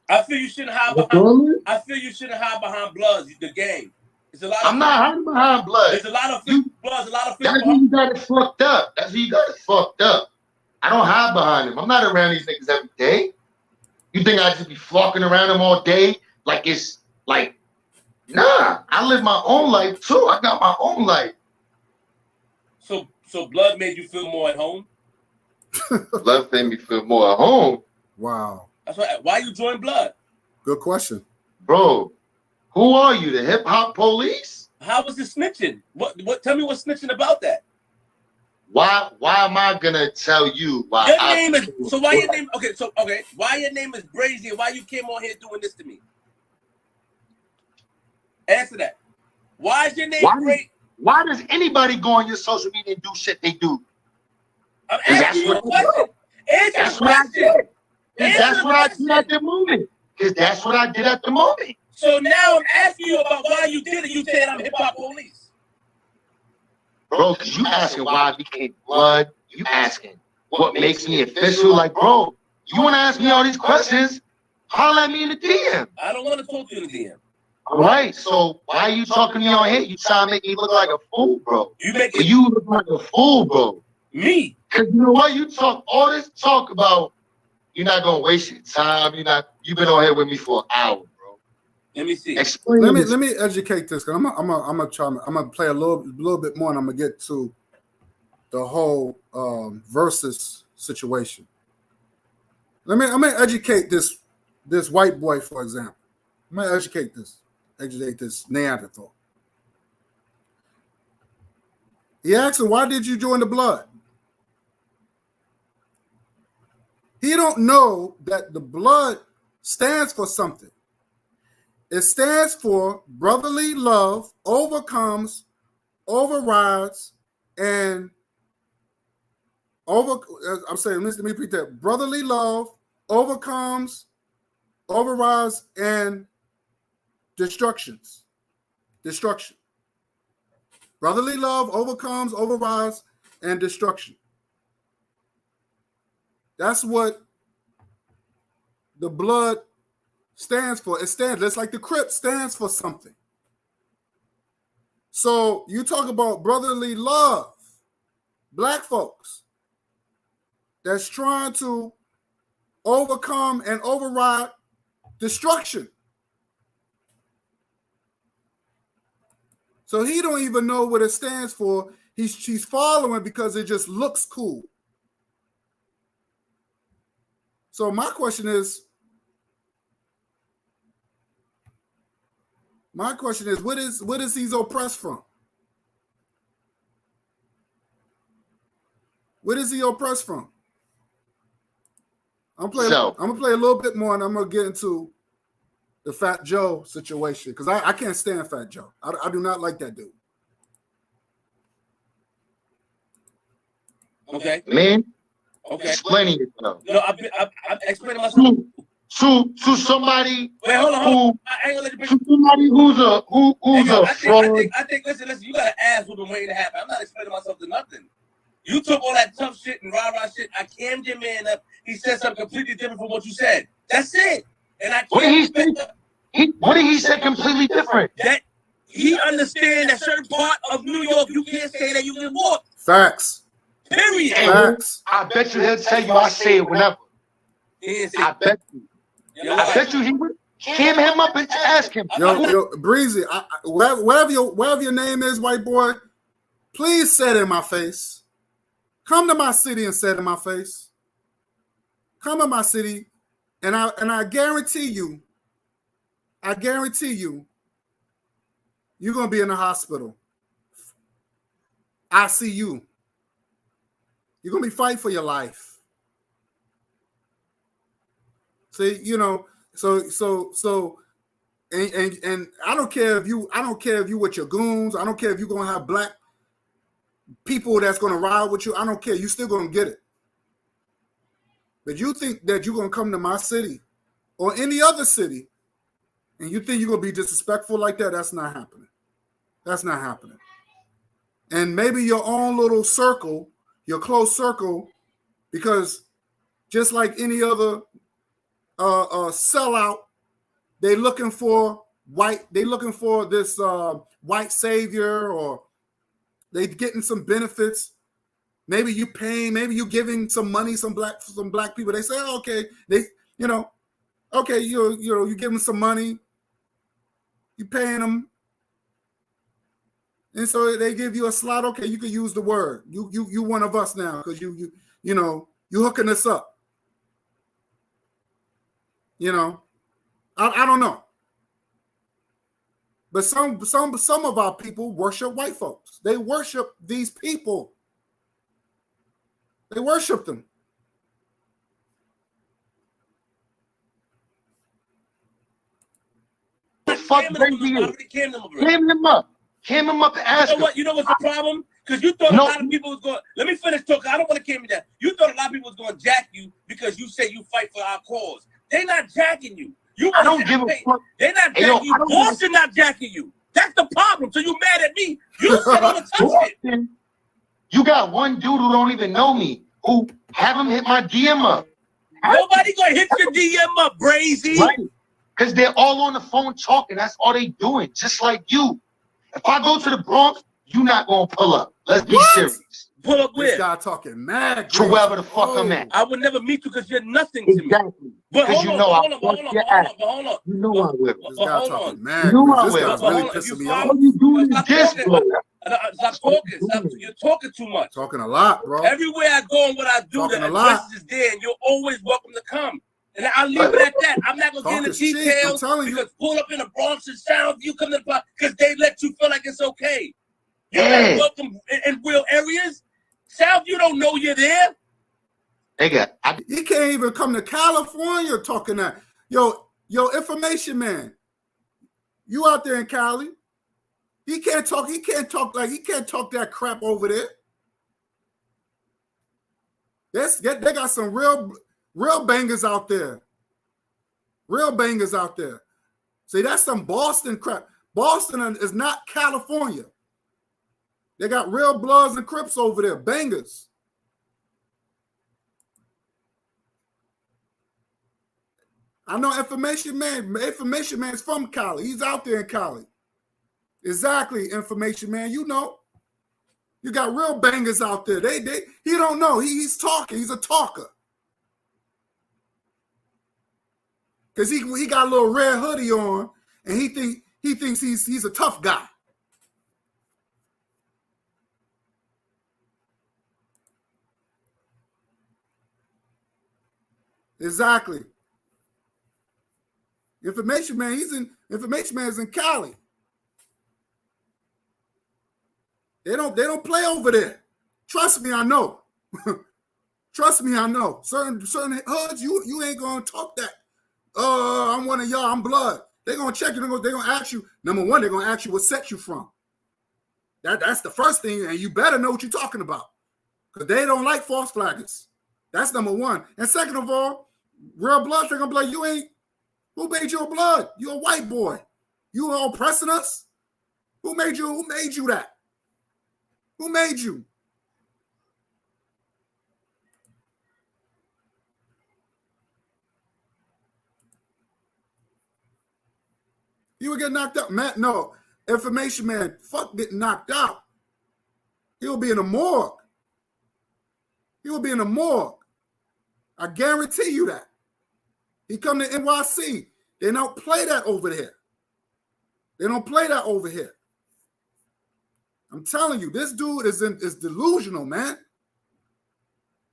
I feel you shouldn't hide behind. I feel you shouldn't hide behind Bloods. The game. It's a lot. I'm not hiding behind Blood. There's a lot of Bloods. A lot of. That's where you got it fucked up. That's where you got it fucked up. I don't hide behind him. I'm not around these niggas every day. You think I just be flocking around them all day? Like it's like, nah. I live my own life too. I got my own life. So Blood made you feel more at home? Blood made me feel more at home. Wow. That's why you joined Blood? Good question. Bro, who are you? The hip hop police? How was the snitching? What tell me what's snitching about that? Why am I gonna tell you why your name is why your name why your name is Brazy and why you came on here doing this to me? Answer that. Why is your name Brazy? Why does anybody go on your social media and do shit they do? I'm asking you a question. That's what I did. That's what I did at the moment. Because that's what I did at the moment. So now I'm asking you about why you did it. You said I'm hip hop police. Bro, because you asking why I became Blood. You asking what makes me official. Like, bro, you want to ask me all these questions? Holler at me in the DM. I don't want to talk to you in the DM. All right, so why are you talking to me on here? You trying to make me look like a fool, bro. You look like a fool, bro. Me? Because you know what? You talk all this talk about you're not gonna waste your time. You've been on here with me for an hour, bro. Let me see. Let me educate this. Cause I'm gonna play a little bit more, and I'm gonna get to the whole versus situation. I'm gonna educate this white boy, for example. I'm gonna educate this Neanderthal. He asked him, why did you join the Blood? He don't know that the Blood stands for something. It stands for brotherly love overcomes, overrides, and I'm saying, let me repeat that. Brotherly love overcomes, overrides, and destruction. Brotherly love overcomes, overrides, and destruction. That's what the Blood stands for. It stands, it's like the Crip stands for something. So you talk about brotherly love, black folks that's trying to overcome and override destruction. So he don't even know what it stands for. She's following because it just looks cool. So my question is, what is he oppressed from? What is he oppressed from? I'm gonna play a little bit more, and I'm gonna get into the Fat Joe situation because I can't stand Fat Joe. I do not like that dude. Okay, man. Okay, explaining yourself. No, I'm explaining myself to somebody. Wait, hold on. I ain't gonna let you bring somebody who's a fraud. I think. Listen. You gotta ask what's been waiting to happen. I'm not explaining myself to nothing. You took all that tough shit and rah shit. I cammed your man up. He said something completely different from what you said. That's it. And I what did he say? What did he say completely different? That he understands that certain part of New York, you can't say that you can walk. Facts. Period. Facts. I bet you he'll tell you I say it whenever. I bet you. I bet you he would cam him up and ask him. Yo, Breezy, whatever your name is, white boy, please say it in my face. Come to my city and say it in my face. Come to my city, and I guarantee you, you're gonna be in the hospital. I see you. You're gonna be fighting for your life. See, you know, so and I don't care if you with your goons, I don't care if you're gonna have black people that's gonna ride with you, I don't care, you still gonna get it. But you think that you're gonna come to my city or any other city and you think you're gonna be disrespectful like that, that's not happening. That's not happening. And maybe your own little circle, your close circle, because just like any other sellout, they looking for this white savior, or they getting some benefits. Maybe you paying, maybe you giving some money, some black people. They say, oh, okay, okay, you give them some money, you paying them. And so they give you a slot. Okay, you can use the word. You one of us now because you hooking us up. You know, I don't know, but some of our people worship white folks. They worship these people. They worship them. Fuck baby, cam him up. Cam him up and ask him. You know what's the problem? Because you thought a lot of people was going. Let me finish talking. I don't want to cam you down. You thought a lot of people was going to jack you because you say you fight for our cause. They're not jacking you. I don't give a fuck. They're not jacking you. Boston not jacking you. That's the problem. So you mad at me? You said I'm gonna touch it. You got one dude who don't even know me who have him hit my DM up. Nobody gonna hit your DM up, Brazy. Right. Because they're all on the phone talking. That's all they doing. Just like you. If I go to the Bronx, you're not gonna pull up. Let's be serious. Pull up where? This guy talking mad. To wherever the fuck I'm at. I would never meet you because you're nothing to me. Exactly. But because you know hold on. You know I will. This guy talking mad. You know I this will. guy's really pissing me off. All you doing is this, bro. Stop talking. You're talking too much. Talking a lot, bro. Everywhere I go and what I do, the address is there, and you're always welcome to come. And I'll leave it at that. I'm not gonna get into details because pull up in the Bronx and Soundview, come to the park because they let you feel like it's okay. You're not welcome in real areas. Soundview don't know you're there. He can't even come to California talking that. Yo, information man. You out there in Cali. He can't talk that crap over there. They got some real bangers out there. Real bangers out there. See, that's some Boston crap. Boston is not California. They got real Bloods and Crips over there. Bangers. I know Information Man. Information Man's from Cali. He's out there in Cali. Exactly, Information Man. You know. You got real bangers out there. He don't know. He's talking. He's a talker. Because he got a little red hoodie on, and he thinks he's a tough guy. Exactly. Information Man, Information Man is in Cali. They don't play over there. Trust me, I know. Trust me, I know. Certain hoods, you ain't gonna talk that. I'm one of y'all, I'm blood. They're gonna check you, they're gonna ask you. Number one, they're gonna ask you what set you from. That's the first thing, and you better know what you're talking about. Because they don't like false flaggers. That's number one. And second of all, real blood, they're gonna be like, who made you a blood? You a white boy. You all oppressing us? Who made you that? Who made you? You would get knocked up. Matt, no. Information man, fuck getting knocked out. He'll be in the morgue. He will be in the morgue. I guarantee you that. He come to NYC. They don't play that over there. They don't play that over here. I'm telling you, this dude is delusional, man.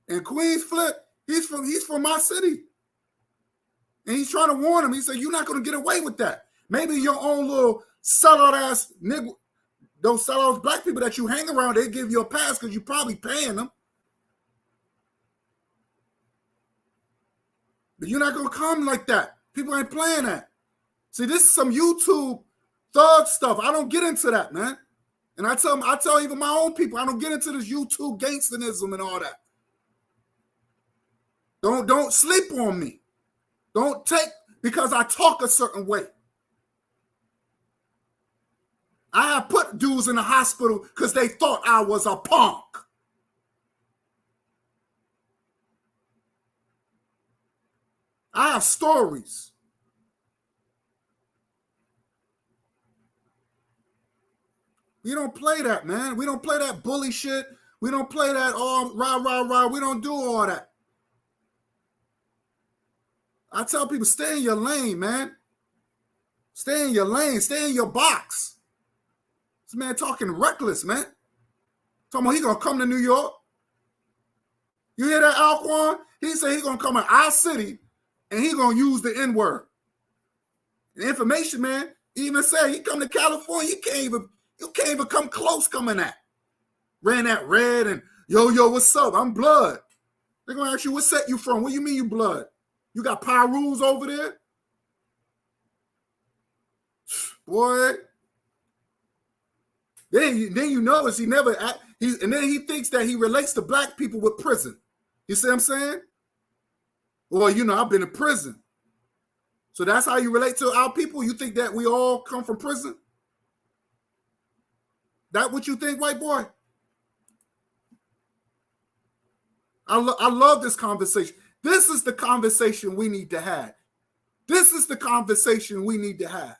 And Queens Flip, he's from my city. And he's trying to warn him. He said, you're not going to get away with that. Maybe your own little sellout ass nigga, those sellout black people that you hang around, they give you a pass because you're probably paying them. But you're not going to come like that. People ain't playing that. See, this is some YouTube thug stuff. I don't get into that, man. And I tell even my own people, I don't get into this YouTube gangsterism and all that. Don't sleep on me. Don't take because I talk a certain way. I have put dudes in the hospital because they thought I was a punk. I have stories. We don't play that, man. We don't play that bully shit. We don't play that all rah, rah, rah. We don't do all that. I tell people, stay in your lane, man. Stay in your lane. Stay in your box. This man talking reckless, man. Talking about he gonna come to New York. You hear that, Alquan? He said he gonna come in our city and he gonna use the N-word. The information, man, even say he come to California, you can't even come close coming at. Ran that red and yo, what's up? I'm blood. They're gonna ask you, what set you from? What do you mean you blood? You got Pyrus over there? Boy. Then you notice and then he thinks that he relates to black people with prison. You see what I'm saying? Well, I've been in prison. So that's how you relate to our people? You think that we all come from prison? That what you think, white boy? I love this conversation. This is the conversation we need to have. This is the conversation we need to have.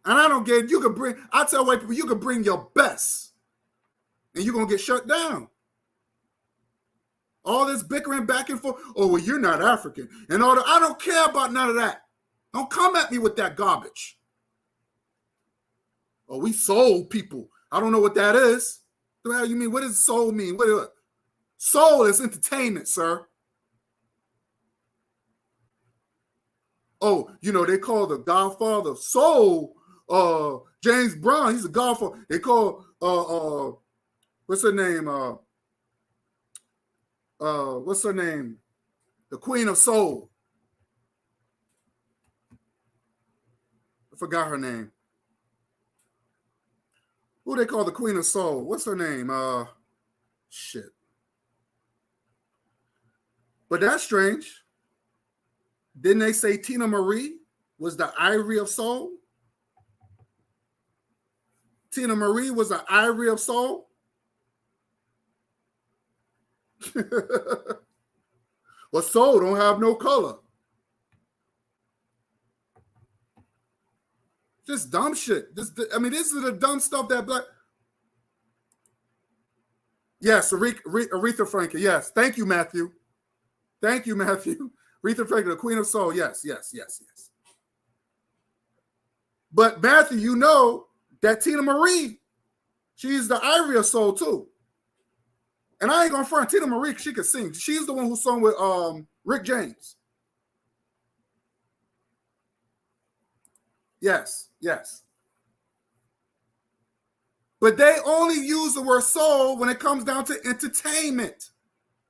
And I don't get it. I tell white people, you can bring your best and you're going to get shut down. All this bickering back and forth. Oh, well, you're not African. And all that. I don't care about none of that. Don't come at me with that garbage. Oh, we soul people. I don't know what that is. What the hell you mean? What does soul mean? Soul is entertainment, sir. Oh, they call the Godfather of Soul, James Brown. He's a Godfather. They call what's her name? What's her name? The Queen of Soul. I forgot her name. Who they call the Queen of Soul? What's her name? Shit. But that's strange. Didn't they say Tina Marie was the Ivory of Soul? Tina Marie was the Ivory of Soul? Well, soul don't have no color. Just dumb shit. This is the dumb stuff that black. Yes, Aretha Franklin. Yes, thank you, Matthew. Thank you, Matthew. Aretha Franklin, the Queen of Soul. Yes. But Matthew, you know that Tina Marie, she's the Ivory of Soul too. And I ain't gonna front Tina Marie. She could sing. She's the one who sung with Rick James. Yes. But they only use the word soul when it comes down to entertainment.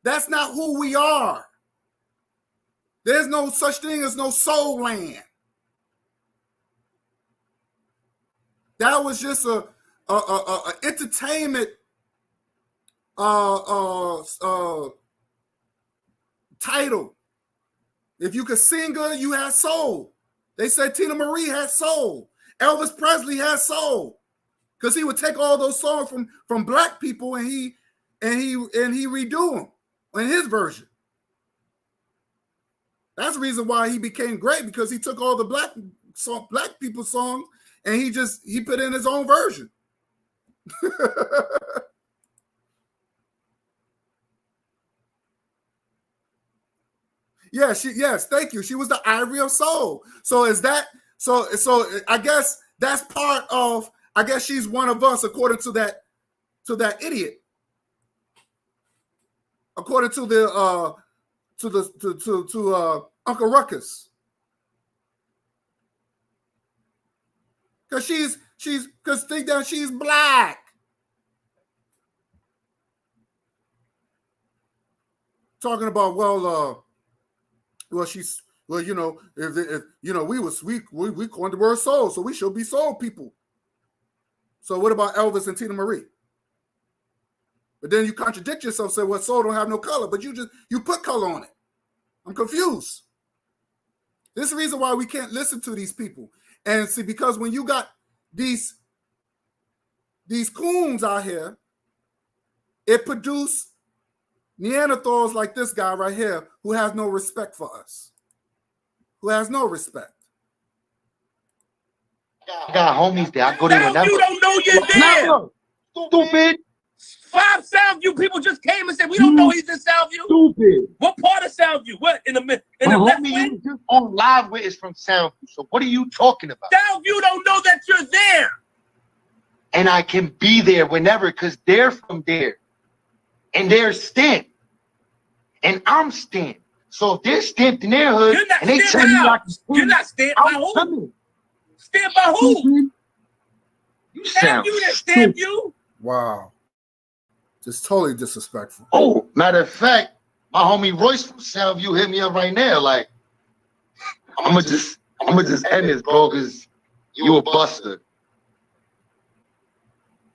That's not who we are. There's no such thing as no soul land. That was just a entertainment title. If you could sing good, you had soul. They said Tina Marie had soul. Elvis Presley had soul, because he would take all those songs from black people and he redo them in his version. That's the reason why he became great, because he took all the black black people's songs, and he put in his own version. Yes, thank you. She was the Ivory of Soul. So is that so I guess that's part of, I guess she's one of us according to that idiot. According to the Uncle Ruckus. Cause cause think that she's black. Talking about she's if we coined the word soul, so we should be soul people. So what about Elvis and Tina Marie? But then you contradict yourself, say, well, soul don't have no color, but you put color on it. I'm confused. This is the reason why we can't listen to these people. And see, because when you got these coons out here, it produced Neanderthals like this guy right here who has no respect for us. Who has no respect. I got homies there. I go there whenever. You don't know you're there. No, stupid. 5 Soundview people just came and said, we don't know he's in Soundview. Stupid. What part of Soundview? What, in the left homie wing? you just on live with is from Soundview. So what are you talking about? Soundview don't know that you're there. And I can be there whenever because they're from there. And they're stamped. And I'm stamped. So if they're stamped in their hood and they tell me I can stand, you're not stamped by who? Coming. Stamped by who? You sound you that stamp you. Wow. Just totally disrespectful. Oh, matter of fact, my homie Royce from Soundview hit me up right now. Like, I'm gonna just end this, bro, because you a buster.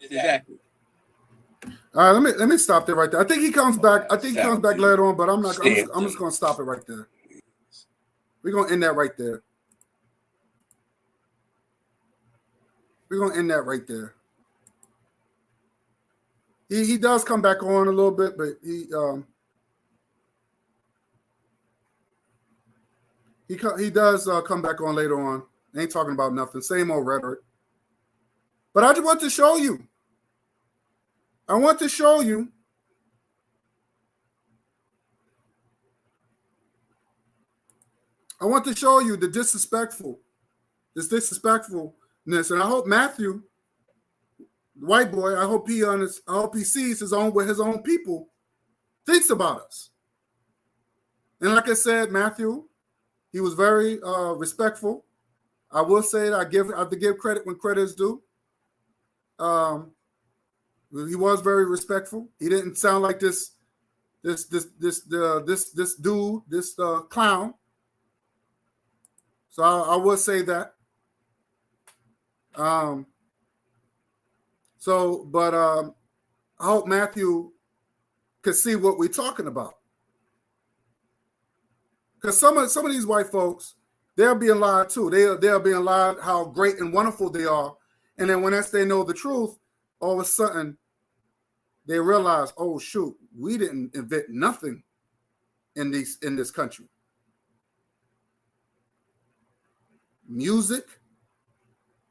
Exactly. All right, let me stop there right there. I think he comes back. I think he comes back later on, but I'm just gonna stop it right there. We're gonna end that right there. We're gonna end that right there. He does come back on a little bit, but he does come back on later on. Ain't talking about nothing. Same old rhetoric. But I just want to show you. I want to show you the disrespectfulness, and I hope Matthew, the white boy, I hope he sees his own what his own people thinks about us. And like I said, Matthew, he was very respectful. I will say that I have to give credit when credit is due. He was very respectful. He didn't sound like this dude, this clown. So I will say that. I hope Matthew could see what we're talking about. Because some of these white folks, they're being lied too. They're being lied how great and wonderful they are. And then when they know the truth, all of a sudden they realize, oh shoot, we didn't invent nothing in this country. Music.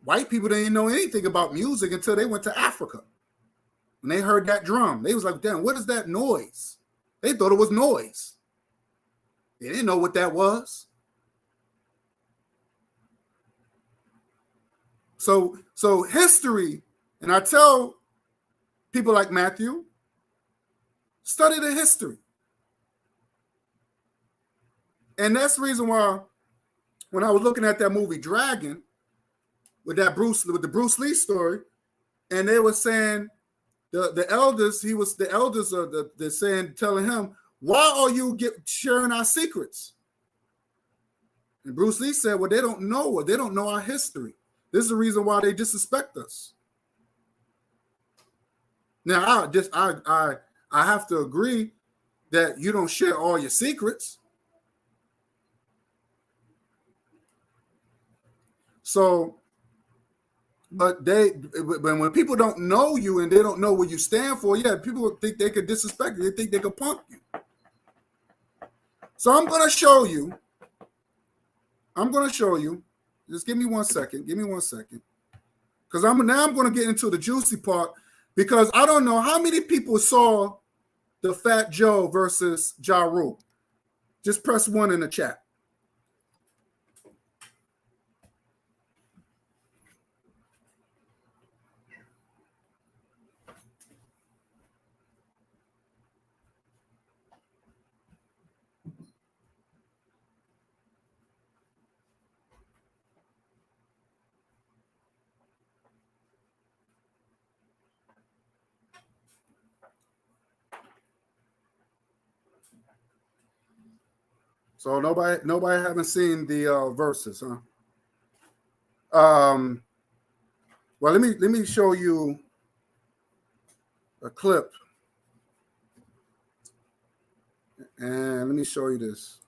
White people didn't know anything about music until they went to Africa. When they heard that drum, they was like, damn, what is that noise? They thought it was noise. They didn't know what that was. So history, and I tell people like Matthew, study the history. And that's the reason why when I was looking at that movie Dragon, with the Bruce Lee story, and they were saying the elders, they're saying, telling him, why are you sharing our secrets? And Bruce Lee said, well, they don't know our history. This is the reason why they disrespect us. Now, I have to agree that you don't share all your secrets. So, but when people don't know you and they don't know what you stand for, yeah, people think they could disrespect you. They think they could punk you. So I'm going to show you Just give me 1 second. Give me 1 second. Because I'm going to get into the juicy part, because I don't know how many people saw the Fat Joe versus Ja Rule. Just press 1 in the chat. So nobody haven't seen the verses, huh? Well, let me show you a clip, and let me show you this.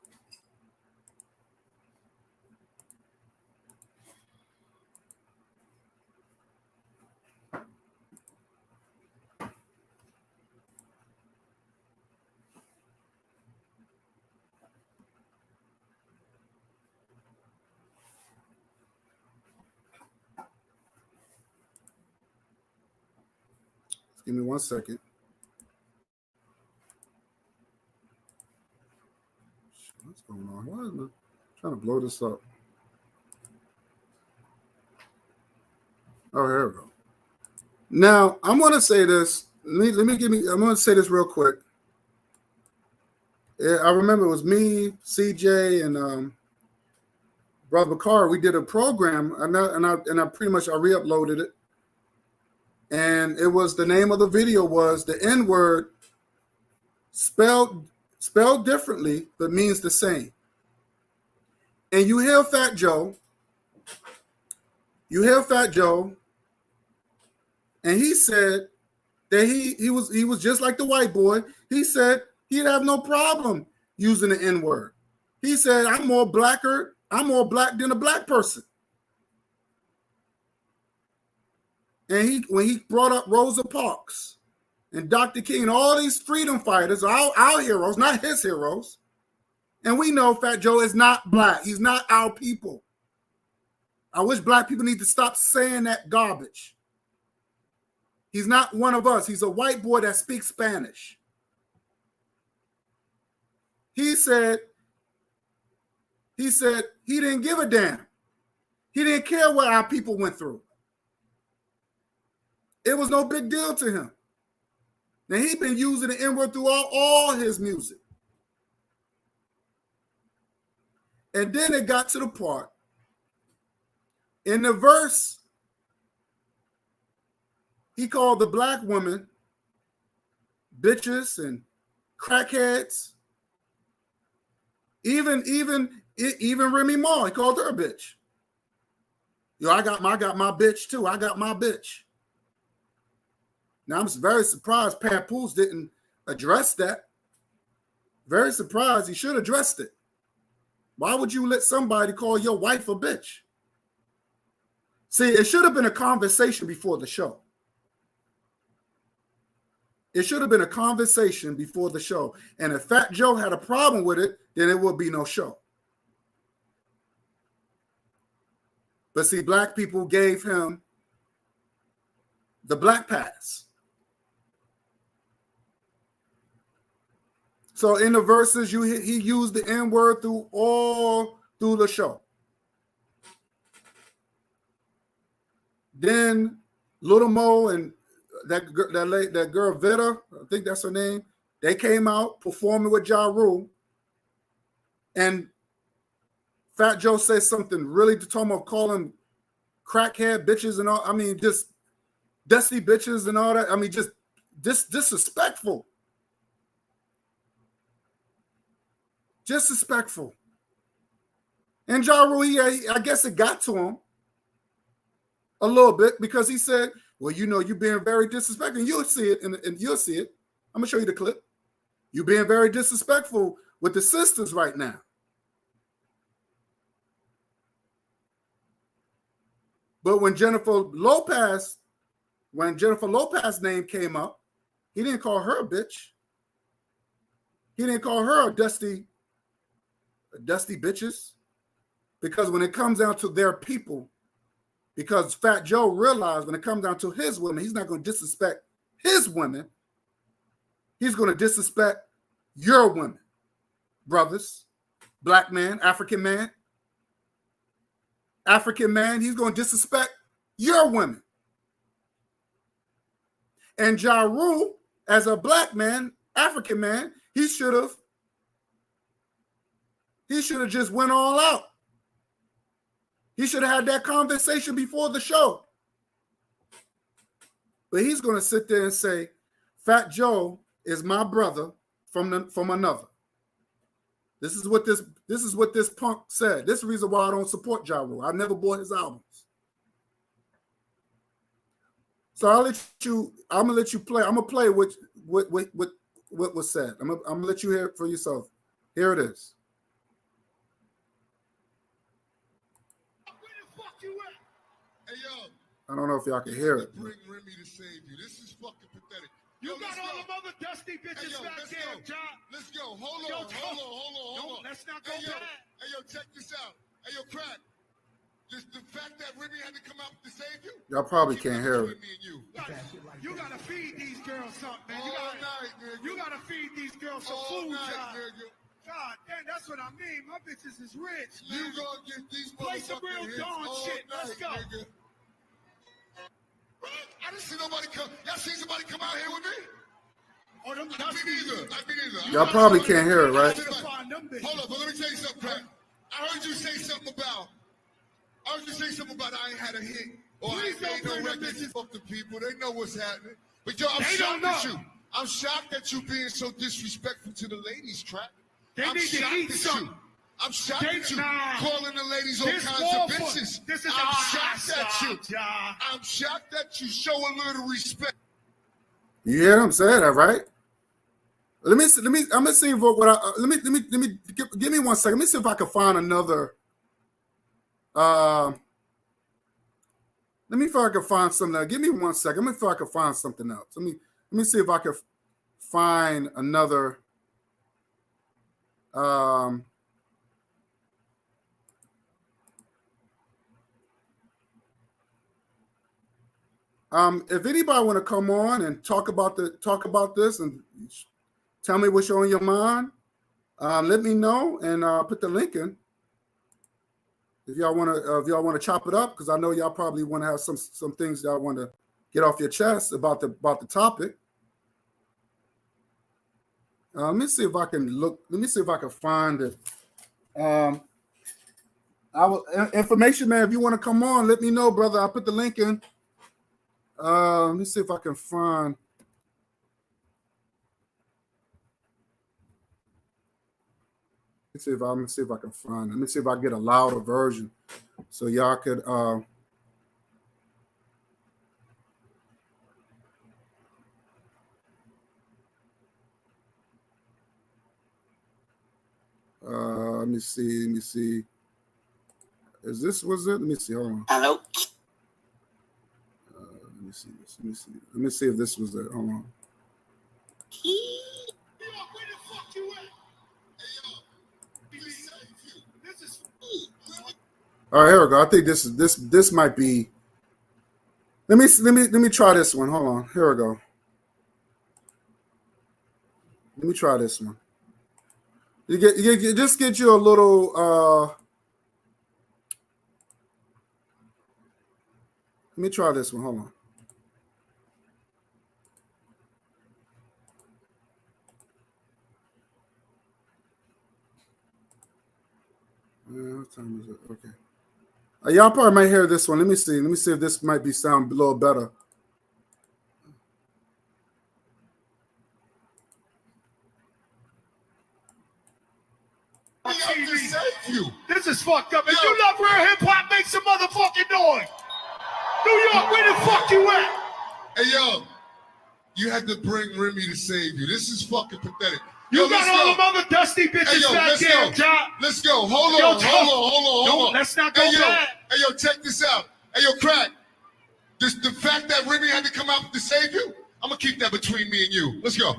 Give me 1 second. What's going on? Why am I trying to blow this up? Oh, here we go. Now, I'm going to say this. I'm going to say this real quick. I remember it was me, CJ, and Brother Bakar. We did a program, and I pretty much I re-uploaded it. And it was, the name of the video was the N-word spelled differently, but means the same. And you hear Fat Joe, and he said that he was just like the white boy. He said he'd have no problem using the N-word. He said, I'm more black than a black person. And when he brought up Rosa Parks and Dr. King and all these freedom fighters, our heroes, not his heroes. And we know Fat Joe is not black. He's not our people. I wish black people need to stop saying that garbage. He's not one of us. He's a white boy that speaks Spanish. He said he didn't give a damn. He didn't care what our people went through. It was no big deal to him. Now, he's been using the N-word through all his music. And then it got to the part in the verse, he called the black women bitches and crackheads. Even Remy Ma, he called her a bitch. Yo, I got my bitch too. I got my bitch. Now I'm very surprised Papoose didn't address that. Very surprised. He should have addressed it. Why would you let somebody call your wife a bitch? See, it should have been a conversation before the show. It should have been a conversation before the show. And if Fat Joe had a problem with it, then it would be no show. But see, black people gave him the black pass. So in the verses, he used the N-word through the show. Then Little Mo and that girl Vita, I think that's her name, they came out performing with Ja Rule. And Fat Joe says something really to talk about, calling crackhead bitches and all. I mean, just dusty bitches and all that. I mean, just disrespectful. Disrespectful. And Ja Rule, I guess it got to him a little bit, because he said, well, you know, you're being very disrespectful. And you'll see it, and you'll see it. I'm going to show you the clip. You're being very disrespectful with the sisters right now. But when Jennifer Lopez's name came up, he didn't call her a bitch. He didn't call her a dusty bitches. Because when it comes down to their people, because Fat Joe realized when it comes down to his women, he's not going to disrespect his women. He's going to disrespect your women, brothers, black man, African man. African man, he's going to disrespect your women. And Ja Rule, as a black man, African man, he should have just went all out. He should have had that conversation before the show. But he's going to sit there and say, Fat Joe is my brother from another. This is what this punk said. This is the reason why I don't support Ja Rule. I never bought his albums. So I'm gonna let you play. I'm gonna play what was said. I'm gonna let you hear it for yourself. Here it is. Hey, yo. I don't know if y'all can hear it. Bring Remy to save you. This is fucking pathetic. You got all them other dusty bitches back there, John. Let's go. Hold on. Let's not go back. Hey, yo, check this out. Hey, yo, Crack. Just the fact that Remy had to come out to save you. Y'all probably can't hear it. You gotta feed these girls something, man. You gotta feed these girls some food, John. God damn, that's what I mean. My bitches is rich, man. You gonna get these play some real dawn shit. Let's go. Nigga. I didn't see nobody come. Y'all seen somebody come out here with me? Oh, them I mean either. Y'all probably can't hear it, right? Hold up, but let me tell you something, Crack. I heard you say something about I ain't had a hit. Or I ain't made no records. Fuck the people. They know what's happening. But yo, I'm shocked at you. I'm shocked at you being so disrespectful to the ladies, Crack. They need to eat something. I'm shocked at you calling the ladies all kinds of bitches. I'm shocked at you. I'm shocked that you show a little respect. You hear what I'm saying, that right? I'm gonna see what let me give me 1 second. Let me see if I can find another. Let me see if I can find something. Give me 1 second. Let me see if I can find something else. Let me see if I can find another. If anybody want to come on and talk about this and tell me what's on your mind, let me know and put the link in. If y'all want to chop it up, because I know y'all probably want to have some things y'all want to get off your chest about the topic. Let me see if I can look. Let me see if I can find it. Information man. If you want to come on, let me know, brother. I'll put the link in. Let me see if I can find. Let me see if I can find it. Let me see if I can get a louder version so y'all could. Let me see. Was it? Let me see. Hold on. Hello. Let me see if this was it. Hold on. All right, here we go. I think this might be. Let me try this one. Hold on. Here we go. Let me try this one. You just get you a little. Let me try this one. Hold on. What time is it? Okay. Y'all probably might hear this one. Let me see. Let me see if this might be sound a little better. This is fucked up. If you love real hip hop, make some motherfucking noise. New York, where the fuck you at? Hey yo, you had to bring Remy to save you. This is fucking pathetic. You got all them other dusty bitches back there, John. Let's go. Hold on. Let's not go back. Hey yo, check this out. Hey yo, Crack. The fact that Remy had to come out to save you, I'm gonna keep that between me and you. Let's go.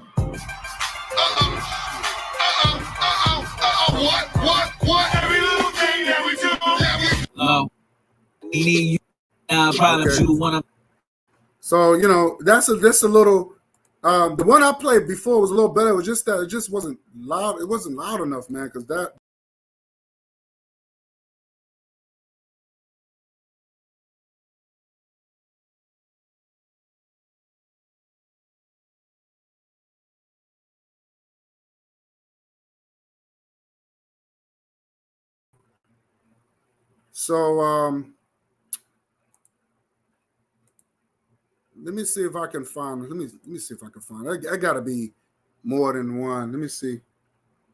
What? Every little thing that we do. Me and you problems. Okay. You wanna. So you know that's a little. The one I played before was a little better. It was just that it just wasn't loud. It wasn't loud enough, man. Because that. So let me see if I can find. Let me see if I can find. I got to be more than one. Let me see.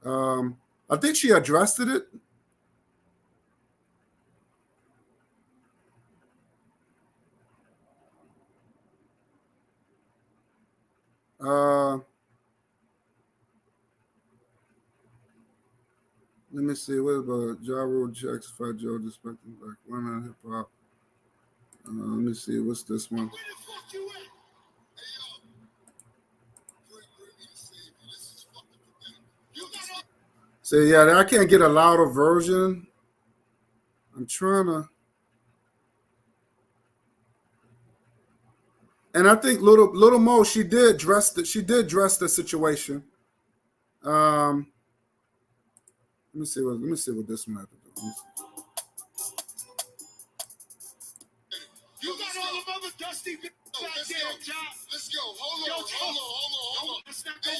I think she addressed it. Uh, Let me see. What about Ja Rule, Jax, Fat Joe, Disrespecting Black Women, Hip Hop? Let me see. What's this one? So yeah, I can't get a louder version. I'm trying to, and I think little Mo, she did dress the situation. Um, let me see what this one had to do. You got all the other dusty bitches out there, John. Let's go. Hold on. Let's not go back.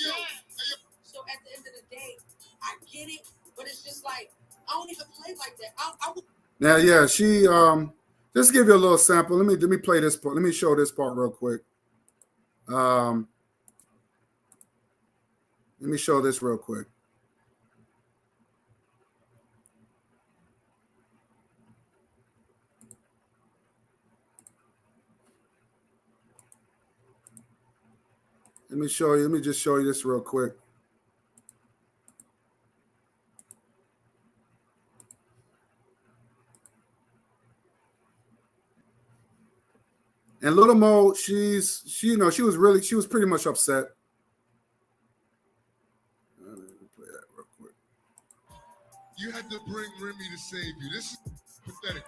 So at the end of the day, I get it, but it's just like I don't even play like that. I would. Now, yeah, she just give you a little sample. Let me play this part. Let me show this part real quick. Let me show this real quick. Let me show you. Let me just show you this real quick. And Little Mo, she was pretty much upset. Let me play that real quick. You had to bring Remy to save you. This is pathetic.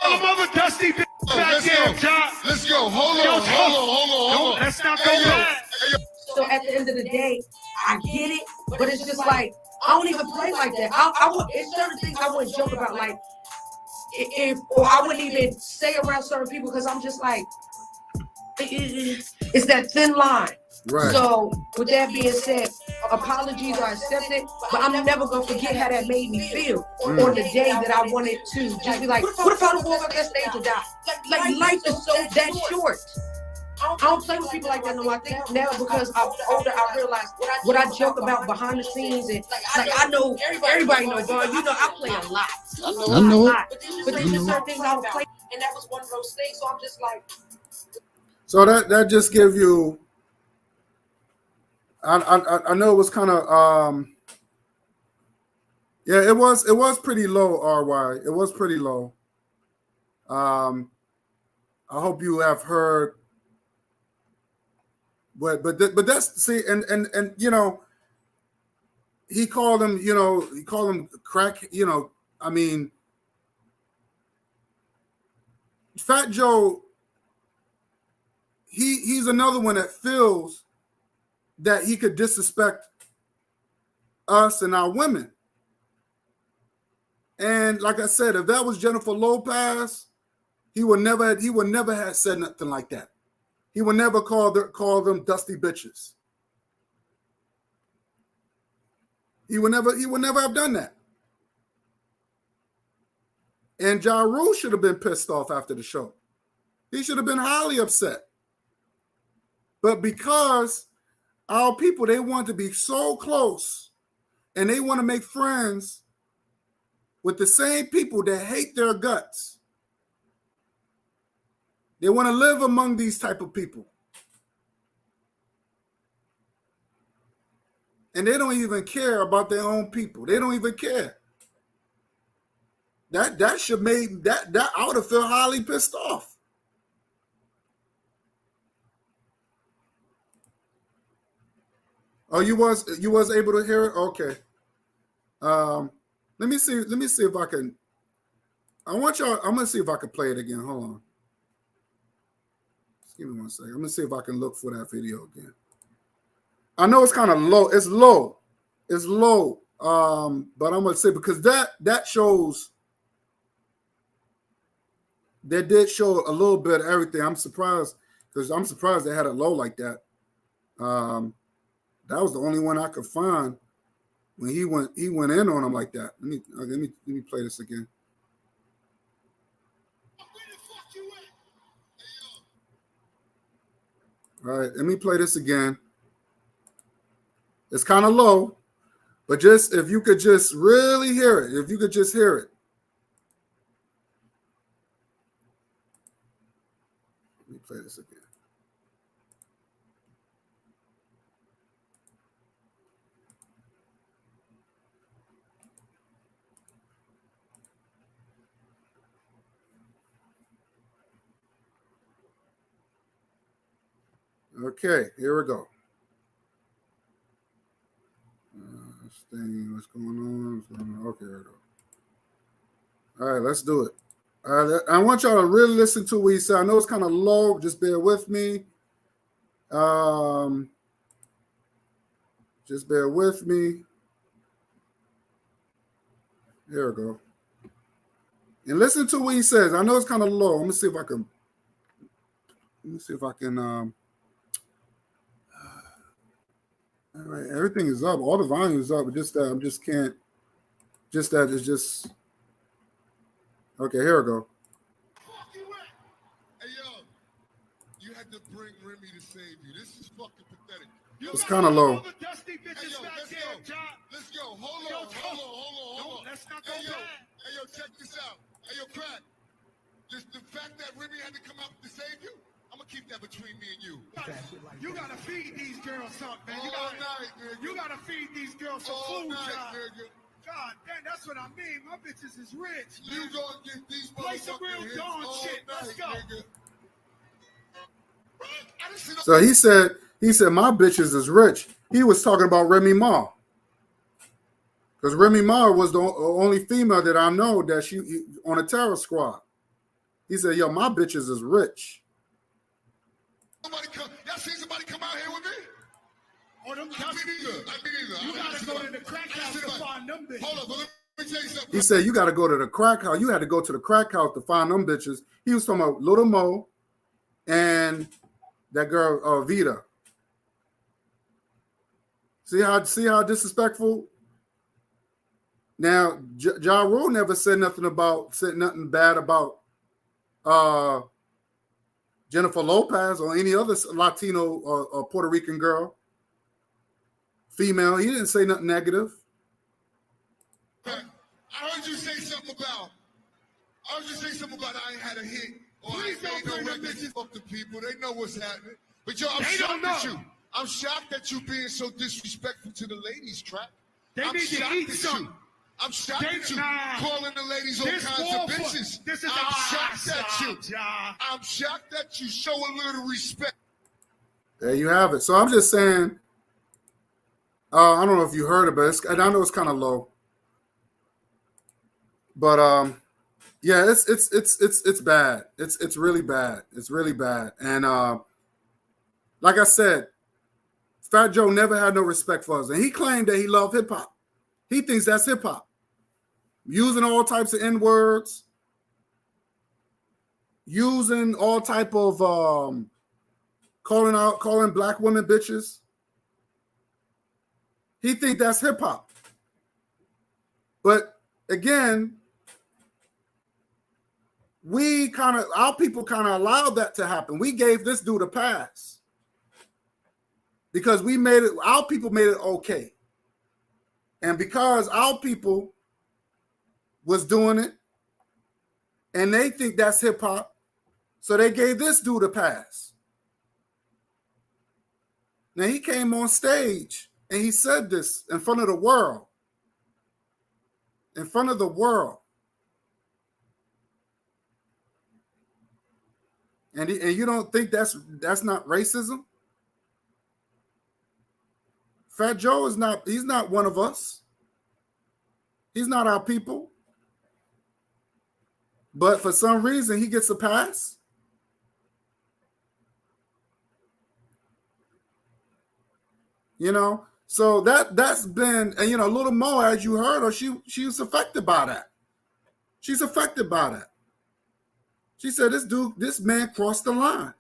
All the other dusty bitches out there, John. Let's go. Hold on. Let's not go back. So at the end of the day, I get it, but it's just like I don't even play like that. I would. It's certain things I wouldn't joke about, like or I wouldn't even say around certain people because I'm just like, it's that thin line. Right. So with that being said, apologies are accepted, but I'm never gonna forget how that made me feel on the day that I wanted to just be like, what if I don't walk up that stage and die? Like life is so that short. I don't play with people like that no more. I think now because I'm older, I realize what I joke about behind the scenes, and like I know everybody knows, bro. You know, I play a lot. I know it. But there's just certain things I don't play, and that was one of those things. So I'm just like. So that just give you. I know it was kind of yeah, it was pretty low, RY. It was pretty low. I hope you have heard. But that's see, and you know, he called him crack, I mean, Fat Joe, he's another one that feels that he could disrespect us and our women. And like I said, if that was Jennifer Lopez, he would never have said nothing like that. He would never call them dusty bitches. He would never have done that. And Ja Rule should have been pissed off after the show. He should have been highly upset. But because our people, they want to be so close and they want to make friends with the same people that hate their guts. They want to live among these type of people. And they don't even care about their own people. They don't even care. That should make that I would have felt highly pissed off. Oh, you was able to hear it? Okay. Let me see if I can I want y'all. I'm gonna see if I can play it again. Hold on. Just give me 1 second. I'm gonna see if I can look for that video again. I know it's kind of low. It's low. It's low. But I'm gonna say because that shows. They did show a little bit of everything. I'm surprised because I'm surprised they had it low like that. That was the only one I could find when he went in on him like that. Let me play this again. All right, let me play this again. It's kind of low, but just if you could just really hear it, if you could just hear it. Let me play this again. Okay, here we go. What's going on? Okay, here we go. All right, let's do it. All right, I want y'all to really listen to what he said. I know it's kind of low. Just bear with me. Just bear with me. Here we go. And listen to what he says. I know it's kind of low. Let me see if I can. All right, everything is up. All the volume is up. Just that I just can't. Just that it's just. Okay, here we go. Hey yo, you had to bring Remy to save you. This is fucking pathetic. It's kind of low. Hey yo, let's go. Hold on. Let's not go back. Hey yo, check this out. Hey yo, Crack. Just the fact that Remy had to come out to save you, I'm gonna keep that between me and you. You gotta feed these girls something, man. All night, nigga. You gotta feed these girls some All food, night, John. nigga. God damn, that's what I mean. My bitches is rich. You gonna get these Play some real motherfucking hits dawn all shit. Let's night, go. nigga. I just see So he said my bitches is rich. He was talking about Remy Ma. Because Remy Ma was the only female that I know that she on a terror squad. He said, yo, my bitches is rich. Y'all seen somebody come out here with me? Or them I mean, either. You gotta go to the crack house to find them bitches. Hold on, let me tell you something. He said, you got to go to the crack house. You had to go to the crack house to find them bitches. He was talking about Little Mo and that girl, Vita. See how disrespectful? Now, Ja Rule never said nothing bad about Jennifer Lopez or any other Latino or Puerto Rican girl, female. He didn't say nothing negative. I heard you say something about I ain't had a hit or I ain't made no records. Fuck the people. They know what's happening. But yo, I'm shocked at you. I'm shocked that you being so disrespectful to the ladies, Trap. They need to eat something. I'm shocked at you calling the ladies all kinds of bitches. I'm shocked at you. I'm shocked that you show a little respect. There you have it. So I'm just saying, I don't know if you heard it, but I know it's kind of low. But yeah, it's bad. It's really bad. It's really bad. And like I said, Fat Joe never had no respect for us, and he claimed that he loved hip hop. He thinks that's hip hop. Using all types of N-words, using all type of calling black women bitches. He think that's hip hop. But again, our people kind of allowed that to happen. We gave this dude a pass because our people made it okay. And because our people was doing it and they think that's hip hop, so they gave this dude a pass. Now he came on stage and he said this in front of the world. In front of the world. And you don't think that's not racism? Fat Joe he's not one of us. He's not our people. but for some reason he gets a pass. You know, so that's been, and you know, Little Mo, as you heard her, she was affected by that. She's affected by that. She said, this man crossed the line.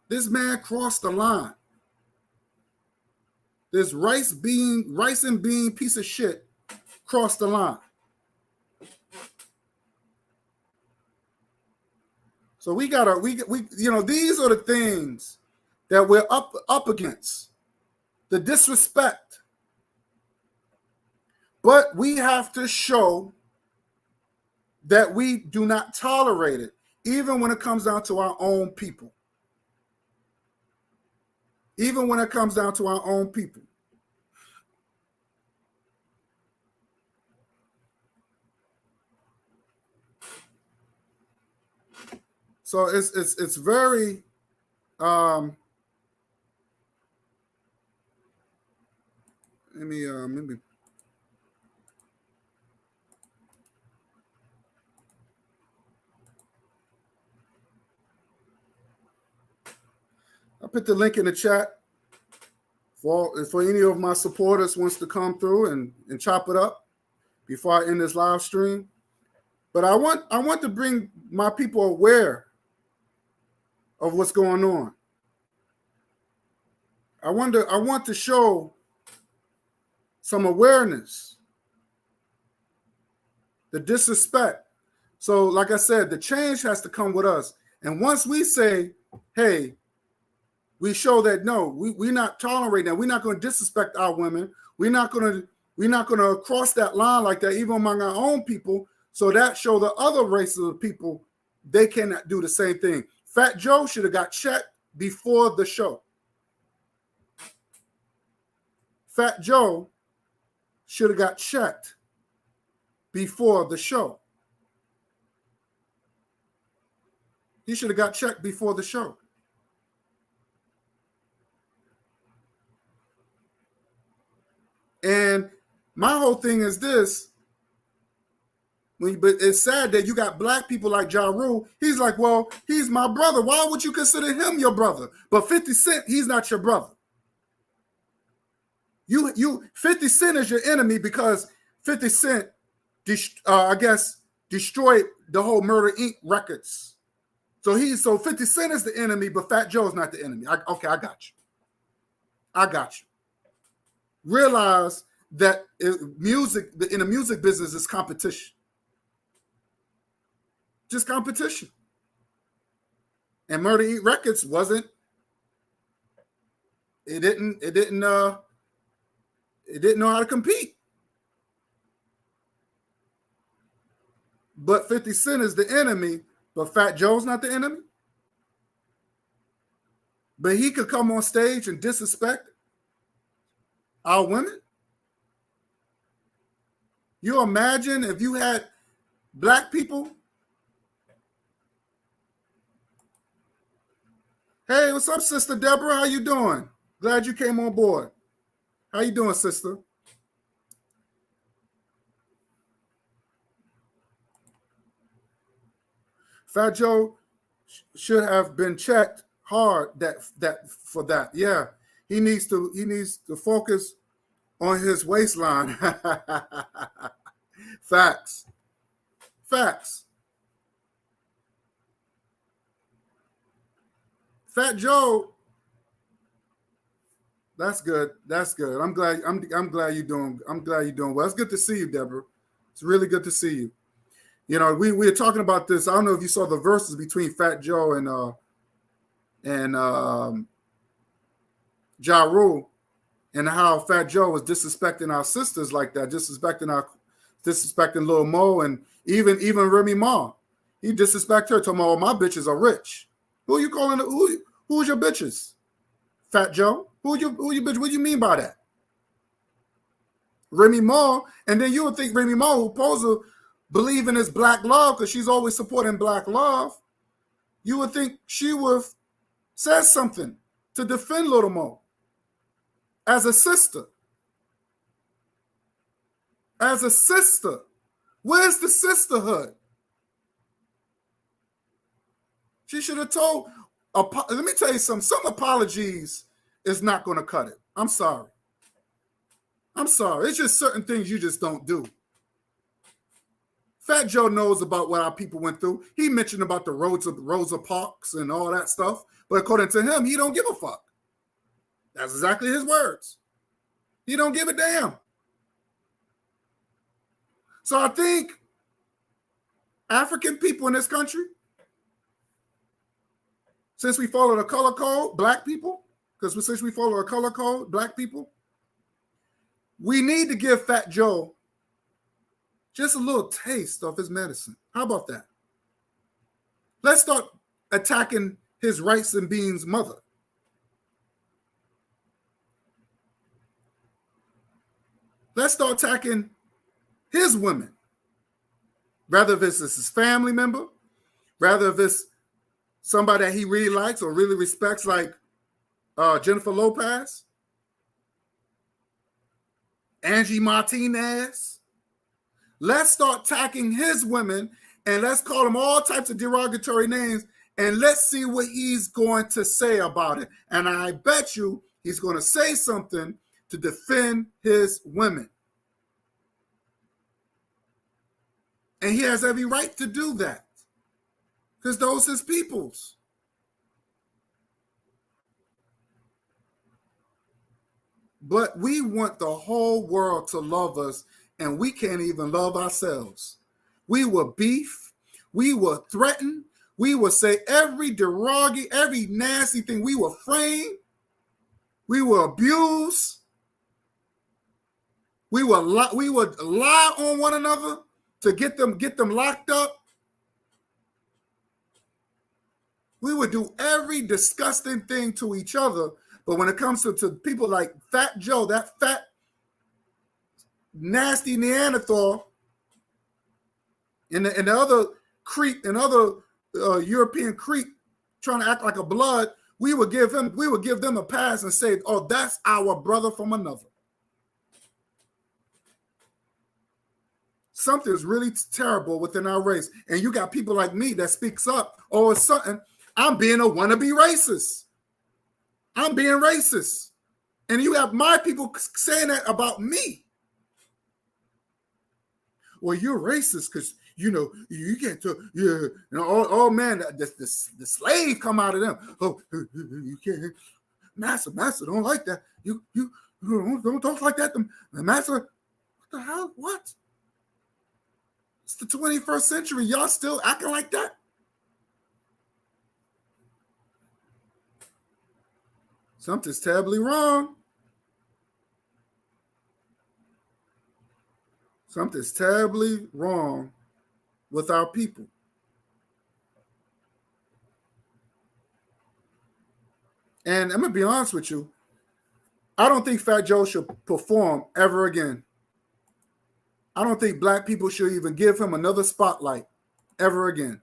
This man crossed the line. This rice and bean piece of shit crossed the line. So we you know, these are the things that we're up against. The disrespect. But we have to show that we do not tolerate it, even when it comes down to our own people. Even when it comes down to our own people. So it's very let me I'll put the link in the chat for any of my supporters wants to come through and chop it up before I end this live stream. But I want to bring my people aware of what's going on. I want to show some awareness, the disrespect. So, like I said, the change has to come with us. And once we say, hey, we show that no, we're not tolerating that. We're not going to disrespect our women. We're not going to cross that line like that, even among our own people. So that show the other races of people they cannot do the same thing. Fat Joe should have got checked before the show. Fat Joe should have got checked before the show. He should have got checked before the show. And my whole thing is this. But it's sad that you got black people like Ja Rule. He's like, well, he's my brother. Why would you consider him your brother? But 50 Cent, he's not your brother. 50 Cent is your enemy because 50 Cent, I guess, destroyed the whole Murder Inc. records. So 50 Cent is the enemy, but Fat Joe is not the enemy. Okay, I got you. I got you. Realize that in the music business is competition. Just competition. And Murder Inc. Records wasn't. It didn't know how to compete. But 50 Cent is the enemy, but Fat Joe's not the enemy. But he could come on stage and disrespect our women. You imagine if you had black people. Hey, what's up, Sister Deborah? How you doing? Glad you came on board. How you doing, sister? Fat Joe should have been checked hard for that. Yeah, he needs to focus on his waistline. Facts. Fat Joe. That's good. I'm glad you're doing. I'm glad you're doing well. It's good to see you, Deborah. It's really good to see you. You know, we were talking about this. I don't know if you saw the verses between Fat Joe and Ja Rule, and how Fat Joe was disrespecting our sisters like that, disrespecting Lil Mo, and even Remy Ma. He disrespected her, talking about, oh, my bitches are rich. Who are you calling? Who's your bitches? Fat Joe? Who your bitch? What do you mean by that? Remy Ma, and then you would think Remy Ma, who's supposed to believe in this black love because she's always supporting black love, you would think she would say something to defend Lil Mo as a sister. As a sister, Where's the sisterhood? She should have told. Let me tell you something. Some apologies is not going to cut it. I'm sorry. I'm sorry. It's just certain things you just don't do. Fat Joe knows about what our people went through. He mentioned about the Rosa Parks and all that stuff. But according to him, he don't give a fuck. That's exactly his words. He don't give a damn. So I think African people in this country, since we follow the color code, black people, because since we follow a color code, black people, we need to give Fat Joe just a little taste of his medicine. How about that? Let's start attacking his rice and beans mother. Let's start attacking his women. Rather if it's his family member, rather if it's somebody that he really likes or really respects, like Jennifer Lopez, Angie Martinez. Let's start attacking his women and let's call him all types of derogatory names and let's see what he's going to say about it. And I bet you he's going to say something to defend his women. And he has every right to do that because those are his peoples. But we want the whole world to love us, and we can't even love ourselves. We will beef. We will threaten. We will say every derogatory, every nasty thing. We will frame. We will abuse. We would lie on one another to get them locked up. We would do every disgusting thing to each other. But when it comes to people like Fat Joe, that fat, nasty Neanderthal, and the other creep, and other European creep trying to act like a blood, we would give them a pass and say, "Oh, that's our brother from another." Something's really terrible within our race, and you got people like me that speaks up. Oh, it's something. I'm being a wannabe racist. I'm being racist. And you have my people saying that about me. Well, you're racist because, you can't talk. Yeah. Oh man, the slave come out of them. Oh, you can't. Master, don't like that. You don't talk like that. The master, what the hell? What? It's the 21st century. Y'all still acting like that? Something's terribly wrong. Something's terribly wrong with our people. And I'm going to be honest with you. I don't think Fat Joe should perform ever again. I don't think black people should even give him another spotlight ever again.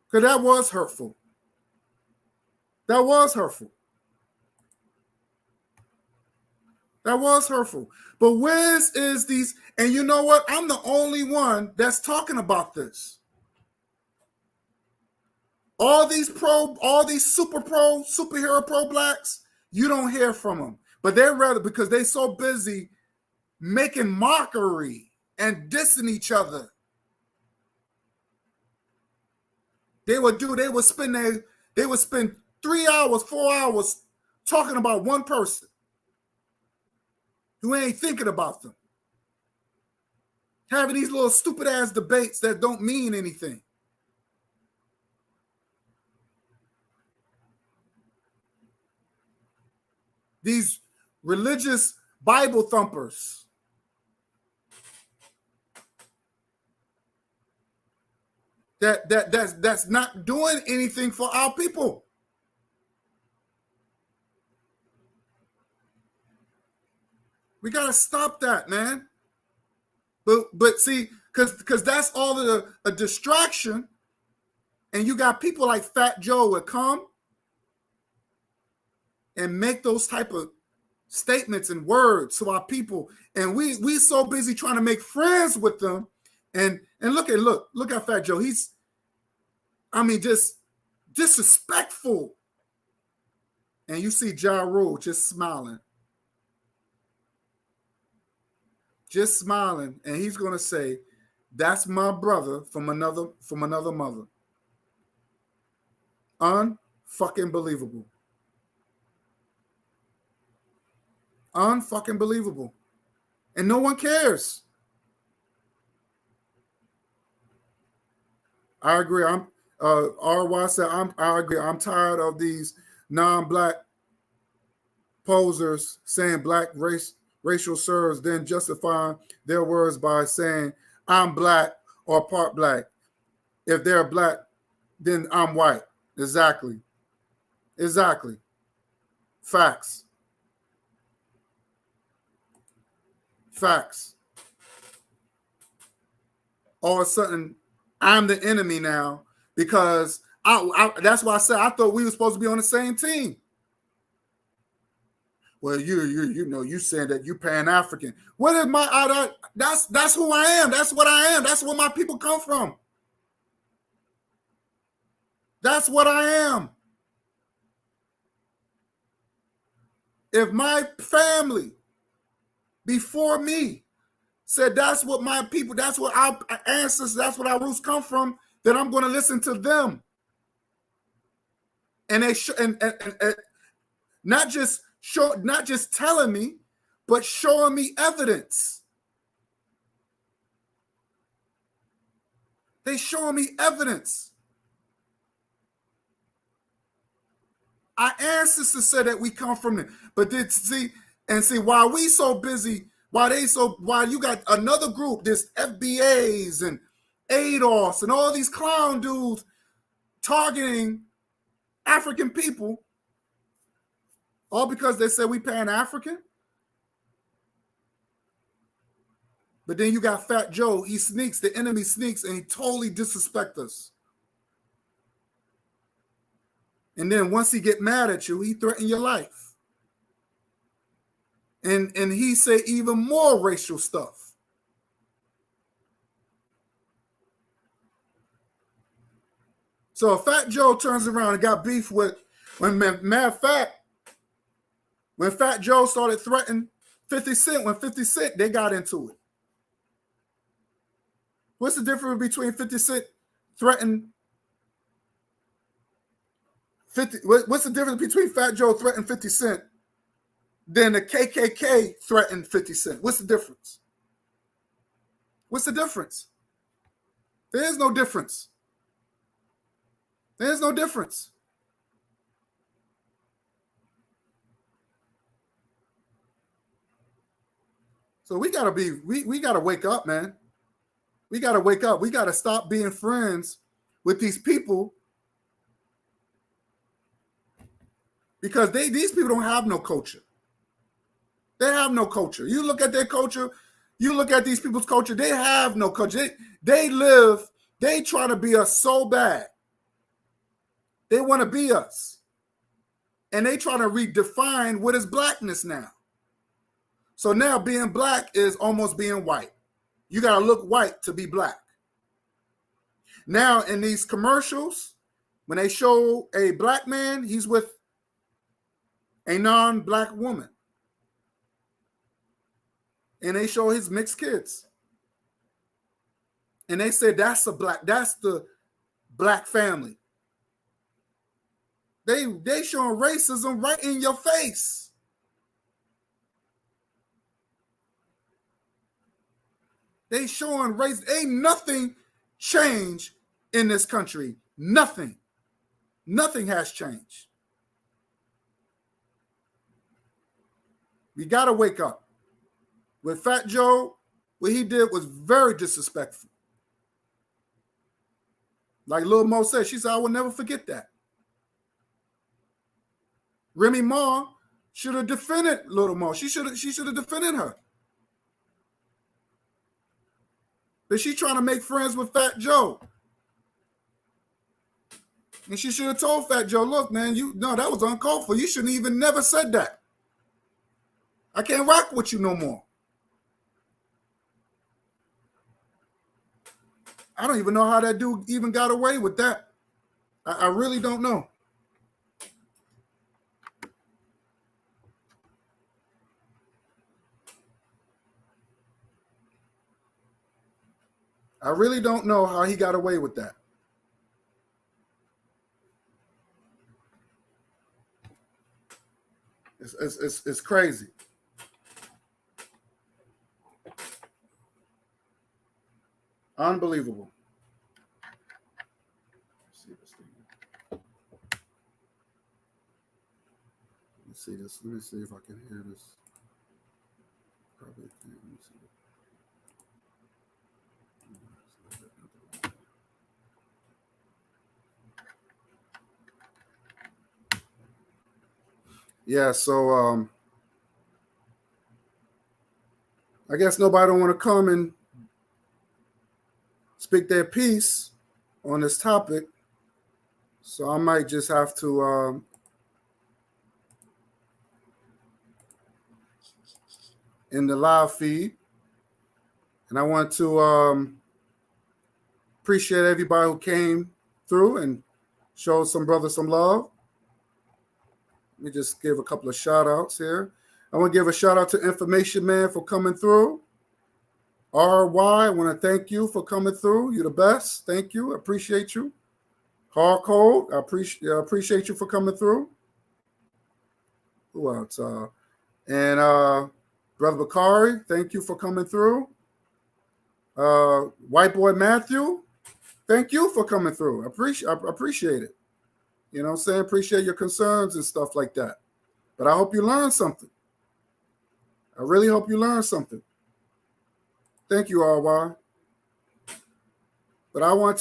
Because that was hurtful. That was hurtful. That was hurtful. But where's is these? And you know what? I'm the only one that's talking about this. All these superhero pro blacks, you don't hear from them. But they're rather, because they're so busy making mockery and dissing each other. They would spend 3 hours, 4 hours talking about one person who ain't thinking about them. Having these little stupid ass debates that don't mean anything. These religious Bible thumpers. That's not doing anything for our people. We gotta stop that, man. But see, because that's all of a distraction, and you got people like Fat Joe would come and make those type of statements and words to our people, and we so busy trying to make friends with them. And look at Fat Joe. He's, I mean, just disrespectful. And you see Ja Rule just smiling. Just smiling, and he's gonna say, "That's my brother from another mother." Unfucking believable. Unfucking believable. And no one cares. I agree. RY said, I agree. I'm tired of these non-black posers saying black racial slurs, then justifying their words by saying I'm black or part black. If they're black, then I'm white. Exactly. Facts. All of a sudden, I'm the enemy now because that's why I said I thought we were supposed to be on the same team. Well, you saying that you Pan-African. What is my that's who I am. That's what I am. That's where my people come from. That's what I am. If my family before me said that's what my people, that's what our ancestors, that's what our roots come from, then I'm going to listen to them. And they and not just telling me, but showing me evidence. They showing me evidence. Our ancestors said that we come from it, but see while we so busy, while you got another group, this FBAs and ADOS and all these clown dudes targeting African people, all because they said we Pan-African. But then you got Fat Joe. He sneaks, the enemy sneaks, and he totally disrespects us. And then once he get mad at you, he threaten your life. And he say even more racial stuff. So if Fat Joe turns around and got beef with, when Fat Joe started threatening 50 Cent, when 50 Cent, they got into it. What's the difference between 50 Cent threatening 50? What's the difference between Fat Joe threatening 50 Cent than the KKK threatened 50 Cent? What's the difference? What's the difference? There is no difference. There's no difference. So we gotta wake up, man. We gotta wake up. We gotta stop being friends with these people because these people don't have no culture. They have no culture. You look at their culture, you look at these people's culture, they have no culture. They try to be us so bad. They want to be us. And they try to redefine what is blackness now. So now being black is almost being white. You got to look white to be black. Now in these commercials, when they show a black man, he's with a non-black woman. And they show his mixed kids. And they say that's the black family. They showing racism right in your face. They showing race. Ain't nothing changed in this country. Nothing. Nothing has changed. We got to wake up. With Fat Joe, what he did was very disrespectful. Like Lil Mo said, she said, I will never forget that. Remy Ma should have defended Lil Mo. She should have defended her. But she's trying to make friends with Fat Joe. And she should have told Fat Joe, look, man, that was uncalled for. You shouldn't even never said that. I can't rock with you no more. I don't even know how that dude even got away with that. I really don't know. I really don't know how he got away with that. It's crazy. Unbelievable. Let's see this. Let me see if I can hear this. Probably can't. Let me see. Yeah, so I guess nobody don't want to come and speak their piece on this topic. So I might just have to in the live feed. And I want to appreciate everybody who came through and showed some brothers some love. Let me just give a couple of shout outs here. I want to give a shout out to Information Man for coming through. RY, I want to thank you for coming through. You're the best. Thank you. I appreciate you. Hard Cold, I appreciate you for coming through. Who else? Brother Bakari, thank you for coming through. White Boy Matthew, thank you for coming through. I appreciate it. You know what I'm saying? Appreciate your concerns and stuff like that. But I hope you learned something. I really hope you learned something. Thank you, RY. But I had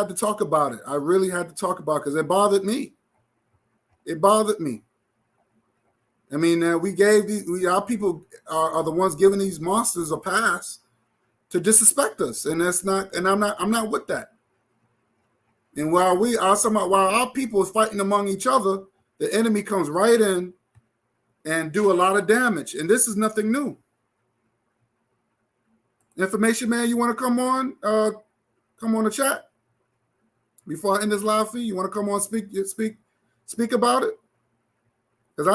to talk about it. I really had to talk about it because it bothered me. It bothered me. I mean, our people are the ones giving these monsters a pass to disrespect us, and I'm not with that. And while our people is fighting among each other, the enemy comes right in and do a lot of damage. And this is nothing new. Information Man, you want to come on the chat before I end this live feed? You want to come on speak about it? Because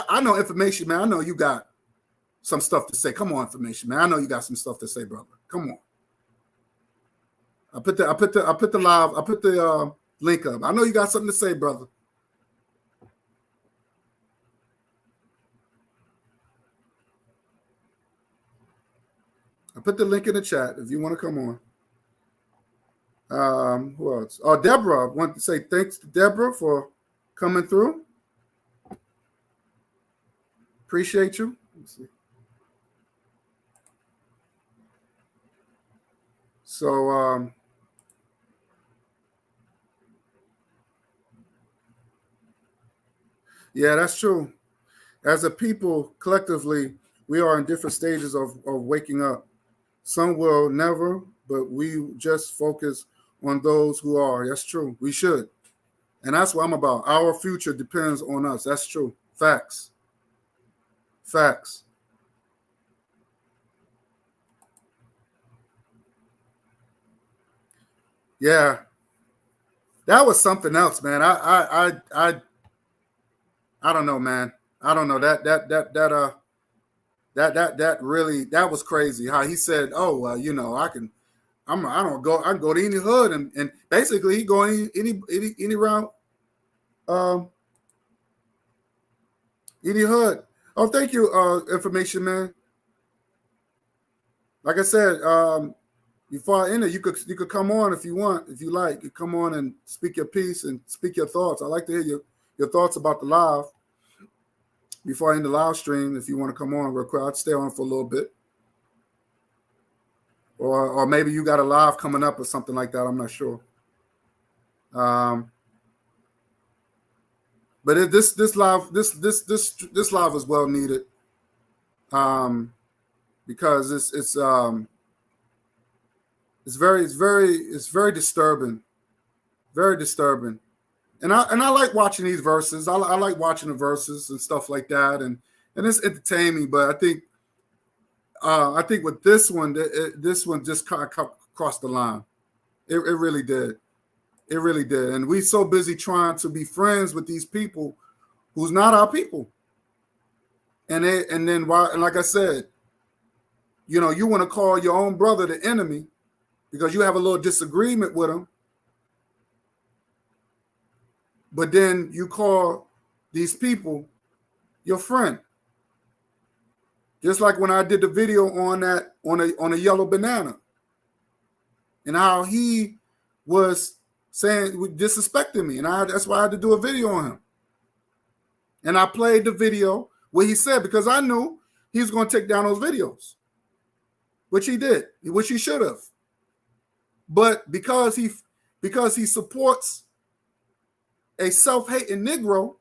I know Information Man. I know you got some stuff to say. Come on, Information Man. I know you got some stuff to say, brother. Come on. I put the link up. I know you got something to say, brother. I put the link in the chat if you want to come on. Who else? Oh, Deborah. I want to say thanks to Deborah for coming through. Appreciate you. Let's see. So, yeah, that's true. As a people, collectively, we are in different stages of waking up. Some will never, but we just focus on those who are. That's true. We should. And that's what I'm about. Our future depends on us. That's true. Facts. Facts. Yeah. That was something else, man. I don't know, man. I don't know. That really, that was crazy. How he said, "Oh, well, you know, I can go to any hood," and basically he go any round, any hood. Oh, thank you, Information Man. Like I said, before I end it, you could come on if you want, if you like. You come on and speak your piece and speak your thoughts. I like to hear your thoughts about the live. Before I end the live stream, if you want to come on real quick, I'd stay on for a little bit. Or maybe you got a live coming up or something like that. I'm not sure. But this live is well needed. Because it's very disturbing. Very disturbing. And I like watching these verses. I like watching the verses and stuff like that. And and it's entertaining, but I think with this one, this one just crossed the line. It really did. It really did. And we so busy trying to be friends with these people who's not our people. And then why? And like I said, you know, you want to call your own brother the enemy because you have a little disagreement with him. But then you call these people your friend. Just like when I did the video on a yellow banana and how he was saying, disrespecting me. And that's why I had to do a video on him. And I played the video where he said, because I knew he was going to take down those videos, which he did, which he should have. But because he supports a self-hating Negro,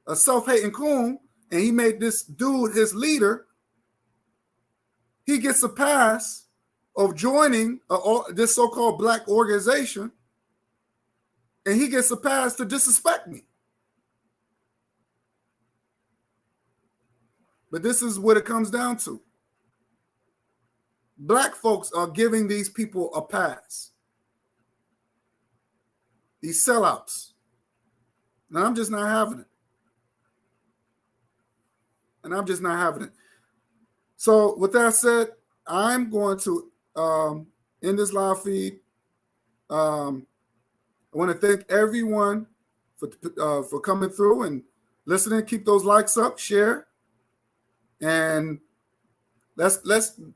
a self-hating coon, and he made this dude his leader, he gets a pass of joining this so-called black organization, and he gets a pass to disrespect me. But this is what it comes down to. Black folks are giving these people a pass. These sellouts. And I'm just not having it. And I'm just not having it. So with that said, I'm going to end this live feed. I want to thank everyone for coming through and listening. Keep those likes up, share. And let's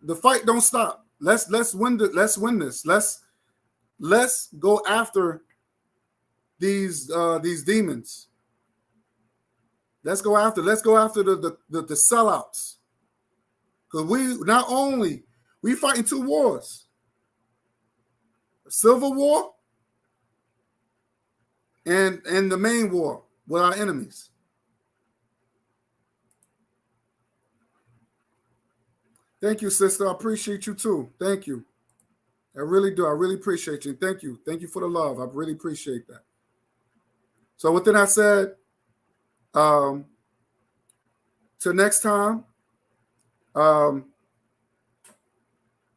the fight don't stop. Let's win this. Let's go after these demons. Let's go after the sellouts. Because we fighting two wars. A civil war and the main war with our enemies. Thank you, sister. I appreciate you too. Thank you. I really do. I really appreciate you. Thank you. Thank you for the love. I really appreciate that. So with that said, till next time,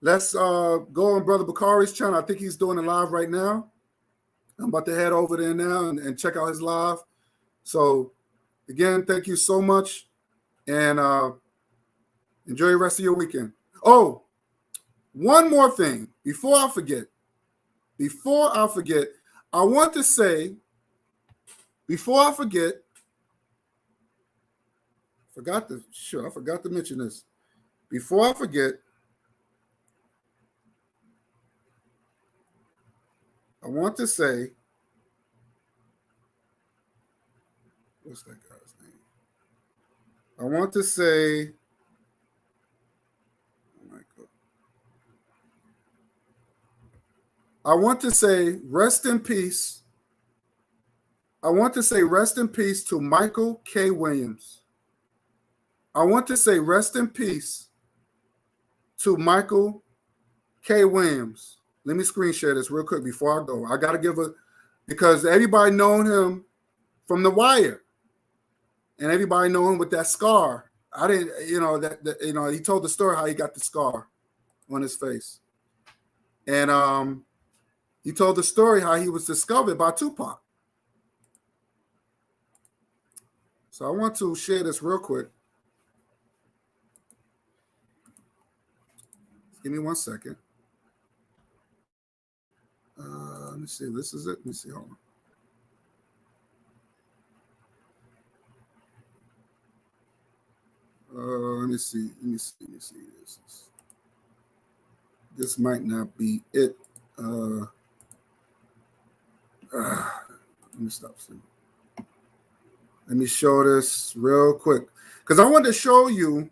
let's go on Brother Bakari's channel. I think he's doing it live right now. I'm about to head over there now and check out his live. So again, thank you so much. And enjoy the rest of your weekend. Oh, one more thing before I forget. I want to say, I forgot to mention this. Before I forget, I want to say, what's that guy's name? I want to say, rest in peace. I want to say rest in peace to Michael K. Williams. I want to say rest in peace to Michael K. Williams. Let me screen share this real quick before I go. I got to because everybody known him from The Wire. And everybody know him with that scar. I didn't, he told the story how he got the scar on his face. And he told the story how he was discovered by Tupac. So I want to share this real quick. Give me 1 second. Let me see. This is it. Let me see. Hold on. Let me see. This might not be it. Let me stop. Let me show this real quick because I want to show you.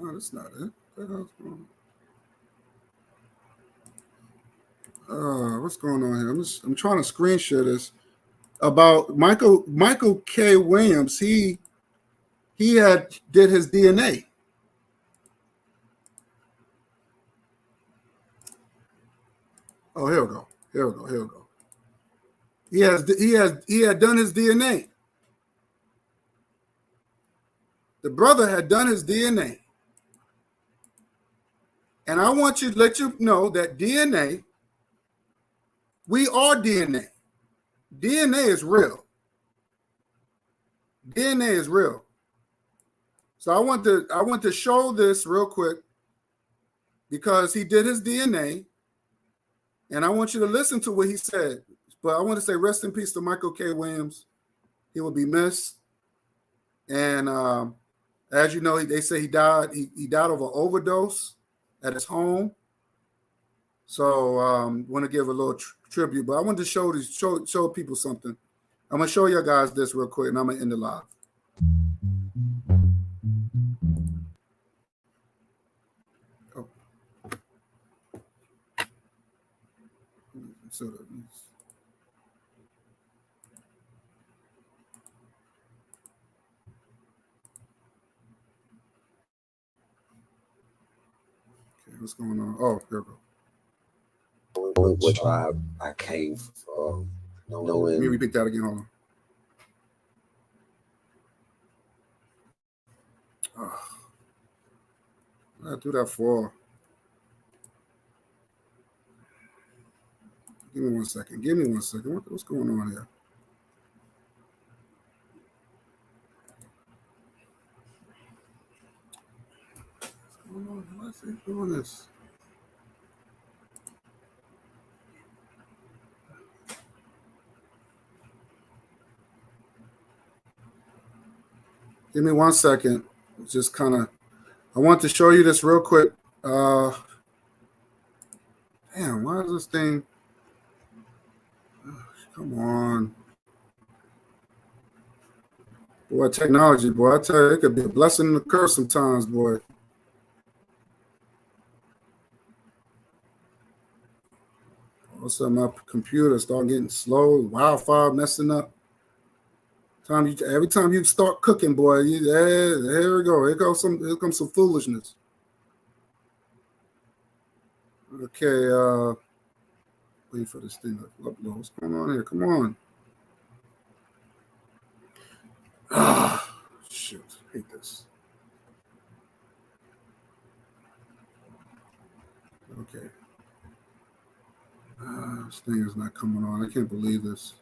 Oh, that's not it. What's going on here? I'm trying to screen share this about Michael K. Williams. He did his DNA. Oh, here we go. Here we go. Here we go. He had done his DNA. The brother had done his DNA. And I want you to let you know that DNA, we are DNA. DNA is real. DNA is real. So I want to show this real quick because he did his DNA, and I want you to listen to what he said. But I want to say rest in peace to Michael K. Williams. He will be missed. And as you know, they say he died. He died of an overdose at his home. So want to give a little tribute. But I want to show people something. I'm gonna show you guys this real quick, and I'm gonna end the live. Oh. So okay, what's going on? Oh, here we go. What tribe I came from. Knowing. Let me repeat that again. Hold on. Oh. I do that for. Give me 1 second. Give me 1 second. What's going on here? What's going on? Why is he doing this? Give me 1 second. Just kind of, I want to show you this real quick. Damn, why is this thing? Come on. Boy, technology, boy. I tell you, it could be a blessing and a curse sometimes, boy. All of a sudden, my computer start getting slow, Wi-Fi messing up. Every time you start cooking, boy, here we go. Here comes some foolishness. Okay, wait for this thing to upload. What's going on here? Come on. Ah, shoot. I hate this. Okay. This thing is not coming on. I can't believe this.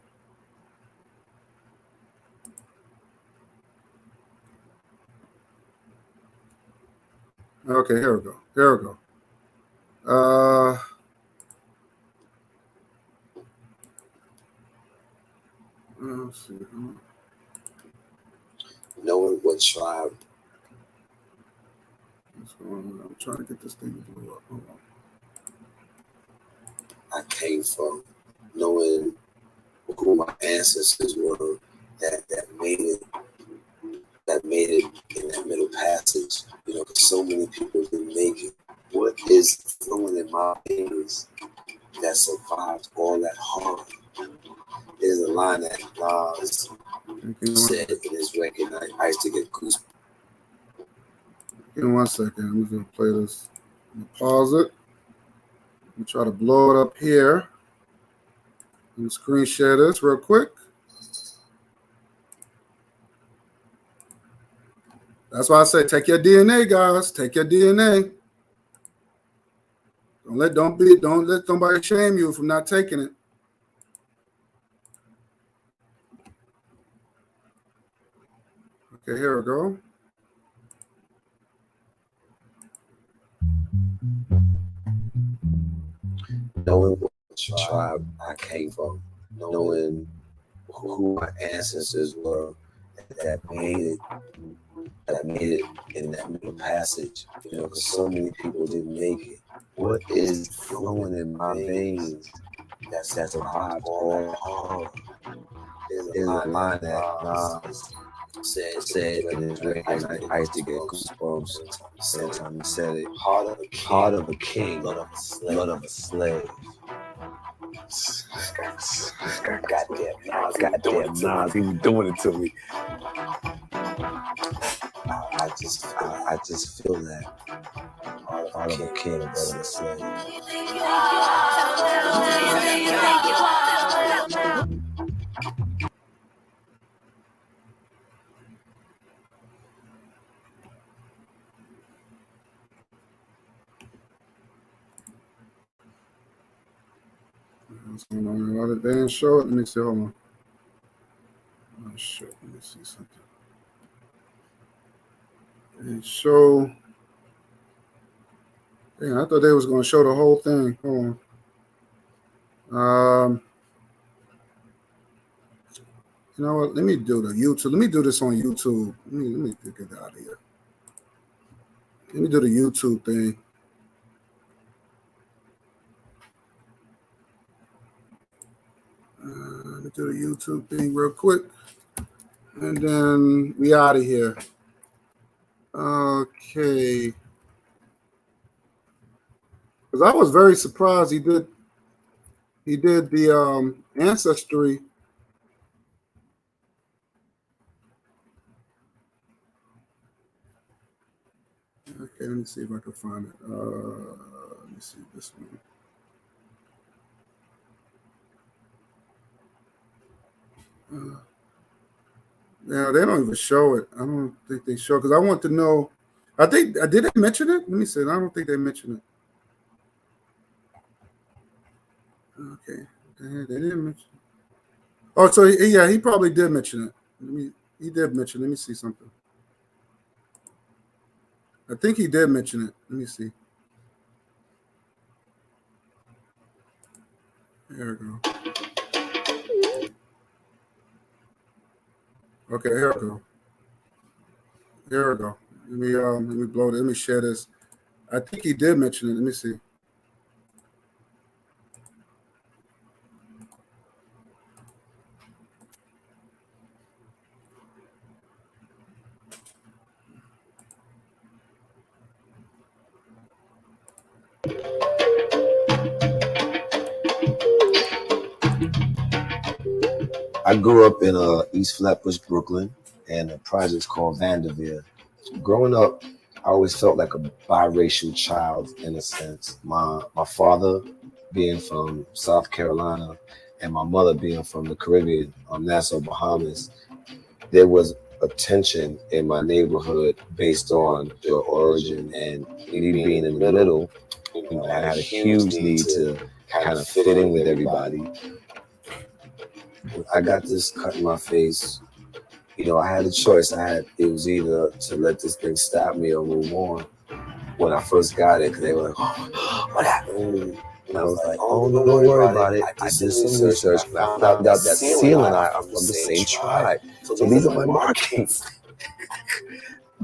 Okay, here we go. Here we go. Let's see. Knowing what tribe. What's going on? I'm trying to get this thing to blow up. Hold on. I came from. Knowing who my ancestors were that made it in that middle passage. You know, so many people didn't make it. What is flowing in my veins that survived all that harm? There's a line that Nas said in his record. I used to get goosebumps. Give me 1 second. I'm just gonna play this. I'm gonna pause it. I'm gonna try to blow it up here. I'm gonna screen share this real quick. That's why I say take your DNA, guys. Take your DNA. Don't let somebody shame you for not taking it. Okay, here we go. Knowing what tribe I came from, knowing who my ancestors were that made it in that middle passage. You know, because so many people didn't make it. What is flowing in my veins that's survived all harm? There's a line that Nas said in his record. I used to get goosebumps every time he said it. Heart of a king, blood of a slave. Goddamn Nas, he was doing it to me. I just feel that Father the king, brother the slave. What's going on? They didn't show it. Let me see. Hold on. Oh, shit. Let me see something. They show. Yeah, I thought they was going to show the whole thing. Hold on. You know what? Let me do the YouTube. Let me do this on YouTube. Let me get out of here. Let me do the YouTube thing. Let me do the YouTube thing real quick. And then we out of here. Okay. Because I was very surprised he did the ancestry. Okay, let me see if I can find it. Let me see this one. Yeah, they don't even show it. I don't think they show, because I want to know. I think did they mention it? Let me see. I don't think they mentioned it. Okay, they didn't mention it. Oh, so he probably did mention it. He did mention it. Let me see something. I think he did mention it. Let me see. There we go. Okay, here we go. Here we go. Let me blow it. Let me share this. I think he did mention it. Let me see. I grew up in East Flatbush, Brooklyn, and the project's called Vanderveer. Growing up, I always felt like a biracial child in a sense. My father being from South Carolina and my mother being from the Caribbean, Nassau, Bahamas. There was a tension in my neighborhood based on their origin, and me being in the middle, I had a huge need to kind of fit in with everybody. I got this cut in my face. I had a choice. It was either to let this thing stop me or move on. When I first got it, because they were like, "Oh, what happened?" And I was like, "Oh, no, don't worry about it." I did some research, and I found out that Seal and I are from the same tribe. So these are my markings.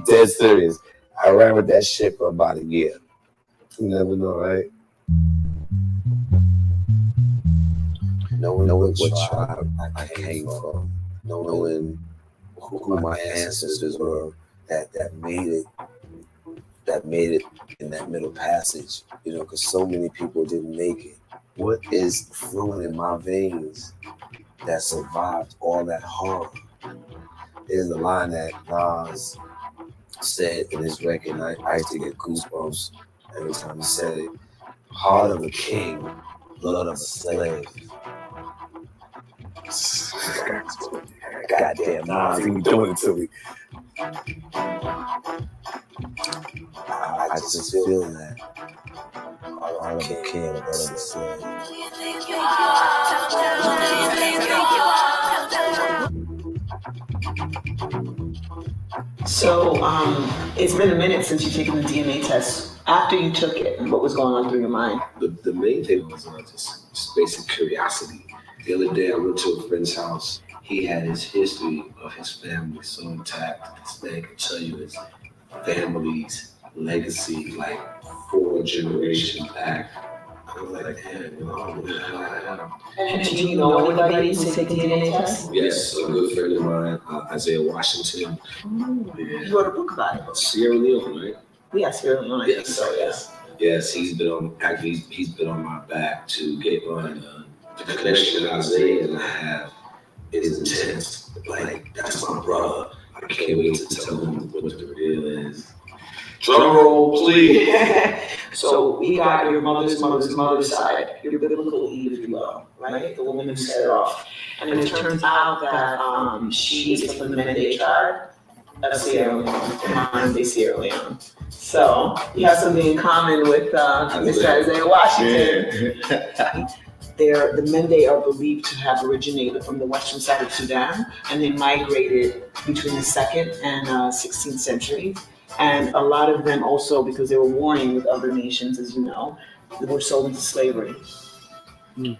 Dead serious. I ran with that shit for about a year. You never know, right? Knowing what tribe I came from, knowing who my ancestors were, that made it in that middle passage, because so many people didn't make it. What is flowing in my veins that survived all that horror? There's a line that Nas said in his record, and I used to get goosebumps every time he said it. Heart of a king, blood of a slave. Goddamn, Nas, he was doing it to me. I just feel that. Heart of a king, blood of a slave. So, it's been a minute since you've taken the DNA test. After you took it, what was going on through your mind? The main thing was just basic curiosity. The other day I went to a friend's house. He had his history of his family so intact. This man could tell you his family's legacy, like 4 generations back. I was like, damn, what the hell I am? And do you know anybody who's taken DNA test? Yes, a good friend of mine, Isaiah Washington. You wrote a book about it. Sierra Leone, right? Yeah, Sierra Leone. Yes, so yes. Yes, he's been on my back to get on. The connection that Isaiah and I have is intense. Like, that's my brother. I can't wait to tell him what the real is. Drum roll, please. So he got your mother's side, your biblical Eve, if you will, right? The woman who set it off. And it turns out that she is from the Mende tribe of Sierra Leone, modern day Sierra Leone. So you have something in common with Mr. Isaiah Washington. The Mende are believed to have originated from the western side of Sudan, and they migrated between the 2nd and 16th century. And a lot of them also, because they were warring with other nations, as you know, they were sold into slavery. You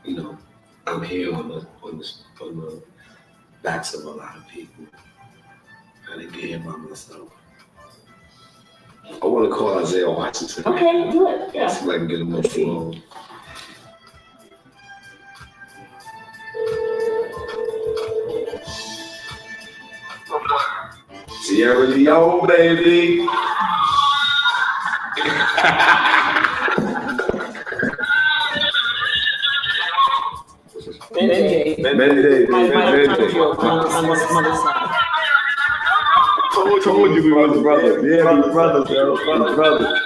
know, I'm here on the backs of a lot of people. I didn't get here by myself. I want to call Isaiah Washington. Okay, do it. Yeah. See if I can get him on the phone. Sierra Leone, baby. Mende. My mother's side. Told you we was brothers. Yeah, we brothers, yo. Brothers.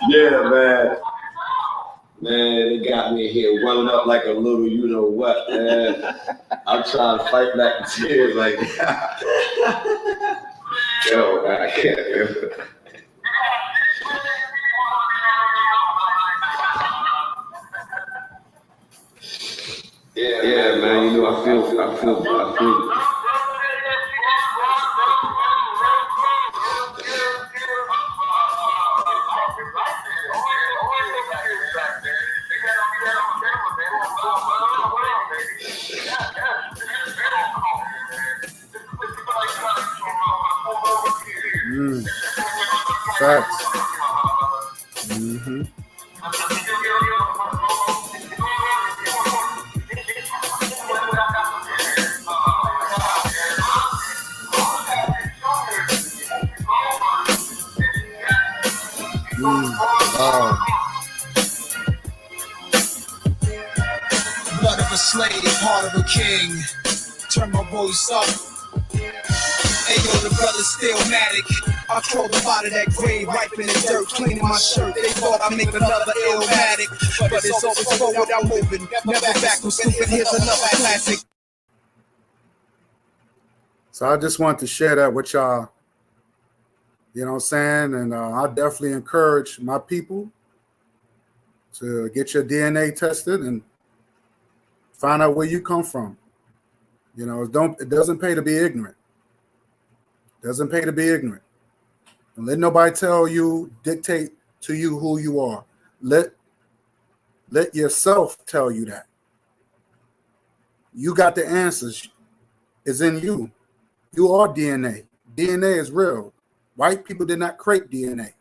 Yeah, man. Man, they got me here running up like a little you know what, man. I'm trying to fight back the tears like yo, man, I can't. Yeah, man, you know, I feel. Facts. Mm-hmm. Blood of a slave, heart of a king. Turn my voice up. Ayo, the brother's still matic. I crawled up out of that grave, wiping the dirt, cleaning my shirt. They thought I'd make another illmatic, but it's always forward I'm moving. Never back from stupid. Here's another classic. So I just want to share that with y'all. You know what I'm saying? And I definitely encourage my people to get your DNA tested and find out where you come from. You know, it doesn't pay to be ignorant. It doesn't pay to be ignorant. And let nobody tell you, dictate to you who you are. Let yourself tell you that. You got the answers. It's in you. You are DNA. DNA is real. White people did not create DNA.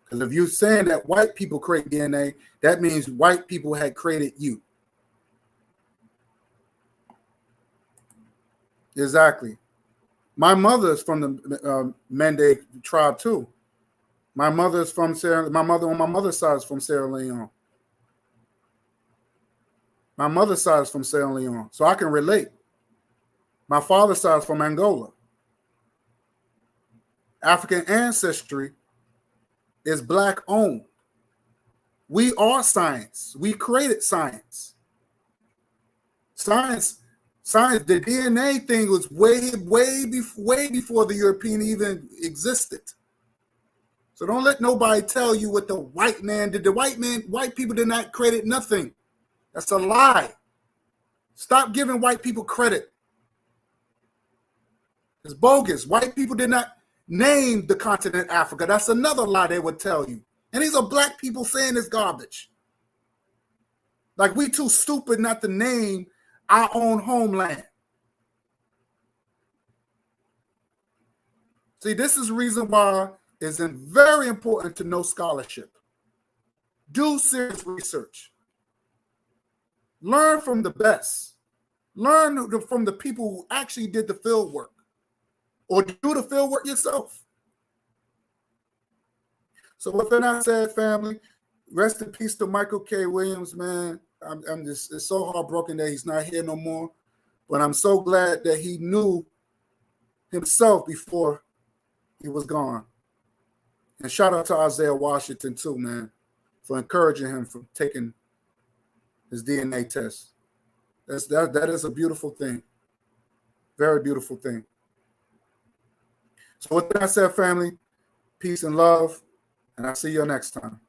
Because if you're saying that white people create DNA, that means white people had created you. Exactly. My mother is from the Mende tribe too. My mother is from my mother on my mother's side is from Sierra Leone. My mother's side is from Sierra Leone, so I can relate. My father's side is from Angola. African ancestry is Black owned. We are science. We created science. Science, the DNA thing was way before the European even existed. So don't let nobody tell you what the white man did. White people did not create nothing. That's a lie. Stop giving white people credit. It's bogus. White people did not name the continent Africa. That's another lie they would tell you. And these are black people saying this garbage. Like we too stupid not to name our own homeland. See, this is the reason why it's very important to know scholarship. Do serious research. Learn from the best. Learn from the people who actually did the field work. Or do the field work yourself. So with that said, family, rest in peace to Michael K. Williams, man. I'm just, it's so heartbroken that he's not here no more. But I'm so glad that he knew himself before he was gone. And shout out to Isaiah Washington too, man, for encouraging him from taking his DNA test. That is a beautiful thing. Very beautiful thing. So with that said, family, peace and love, and I'll see you next time.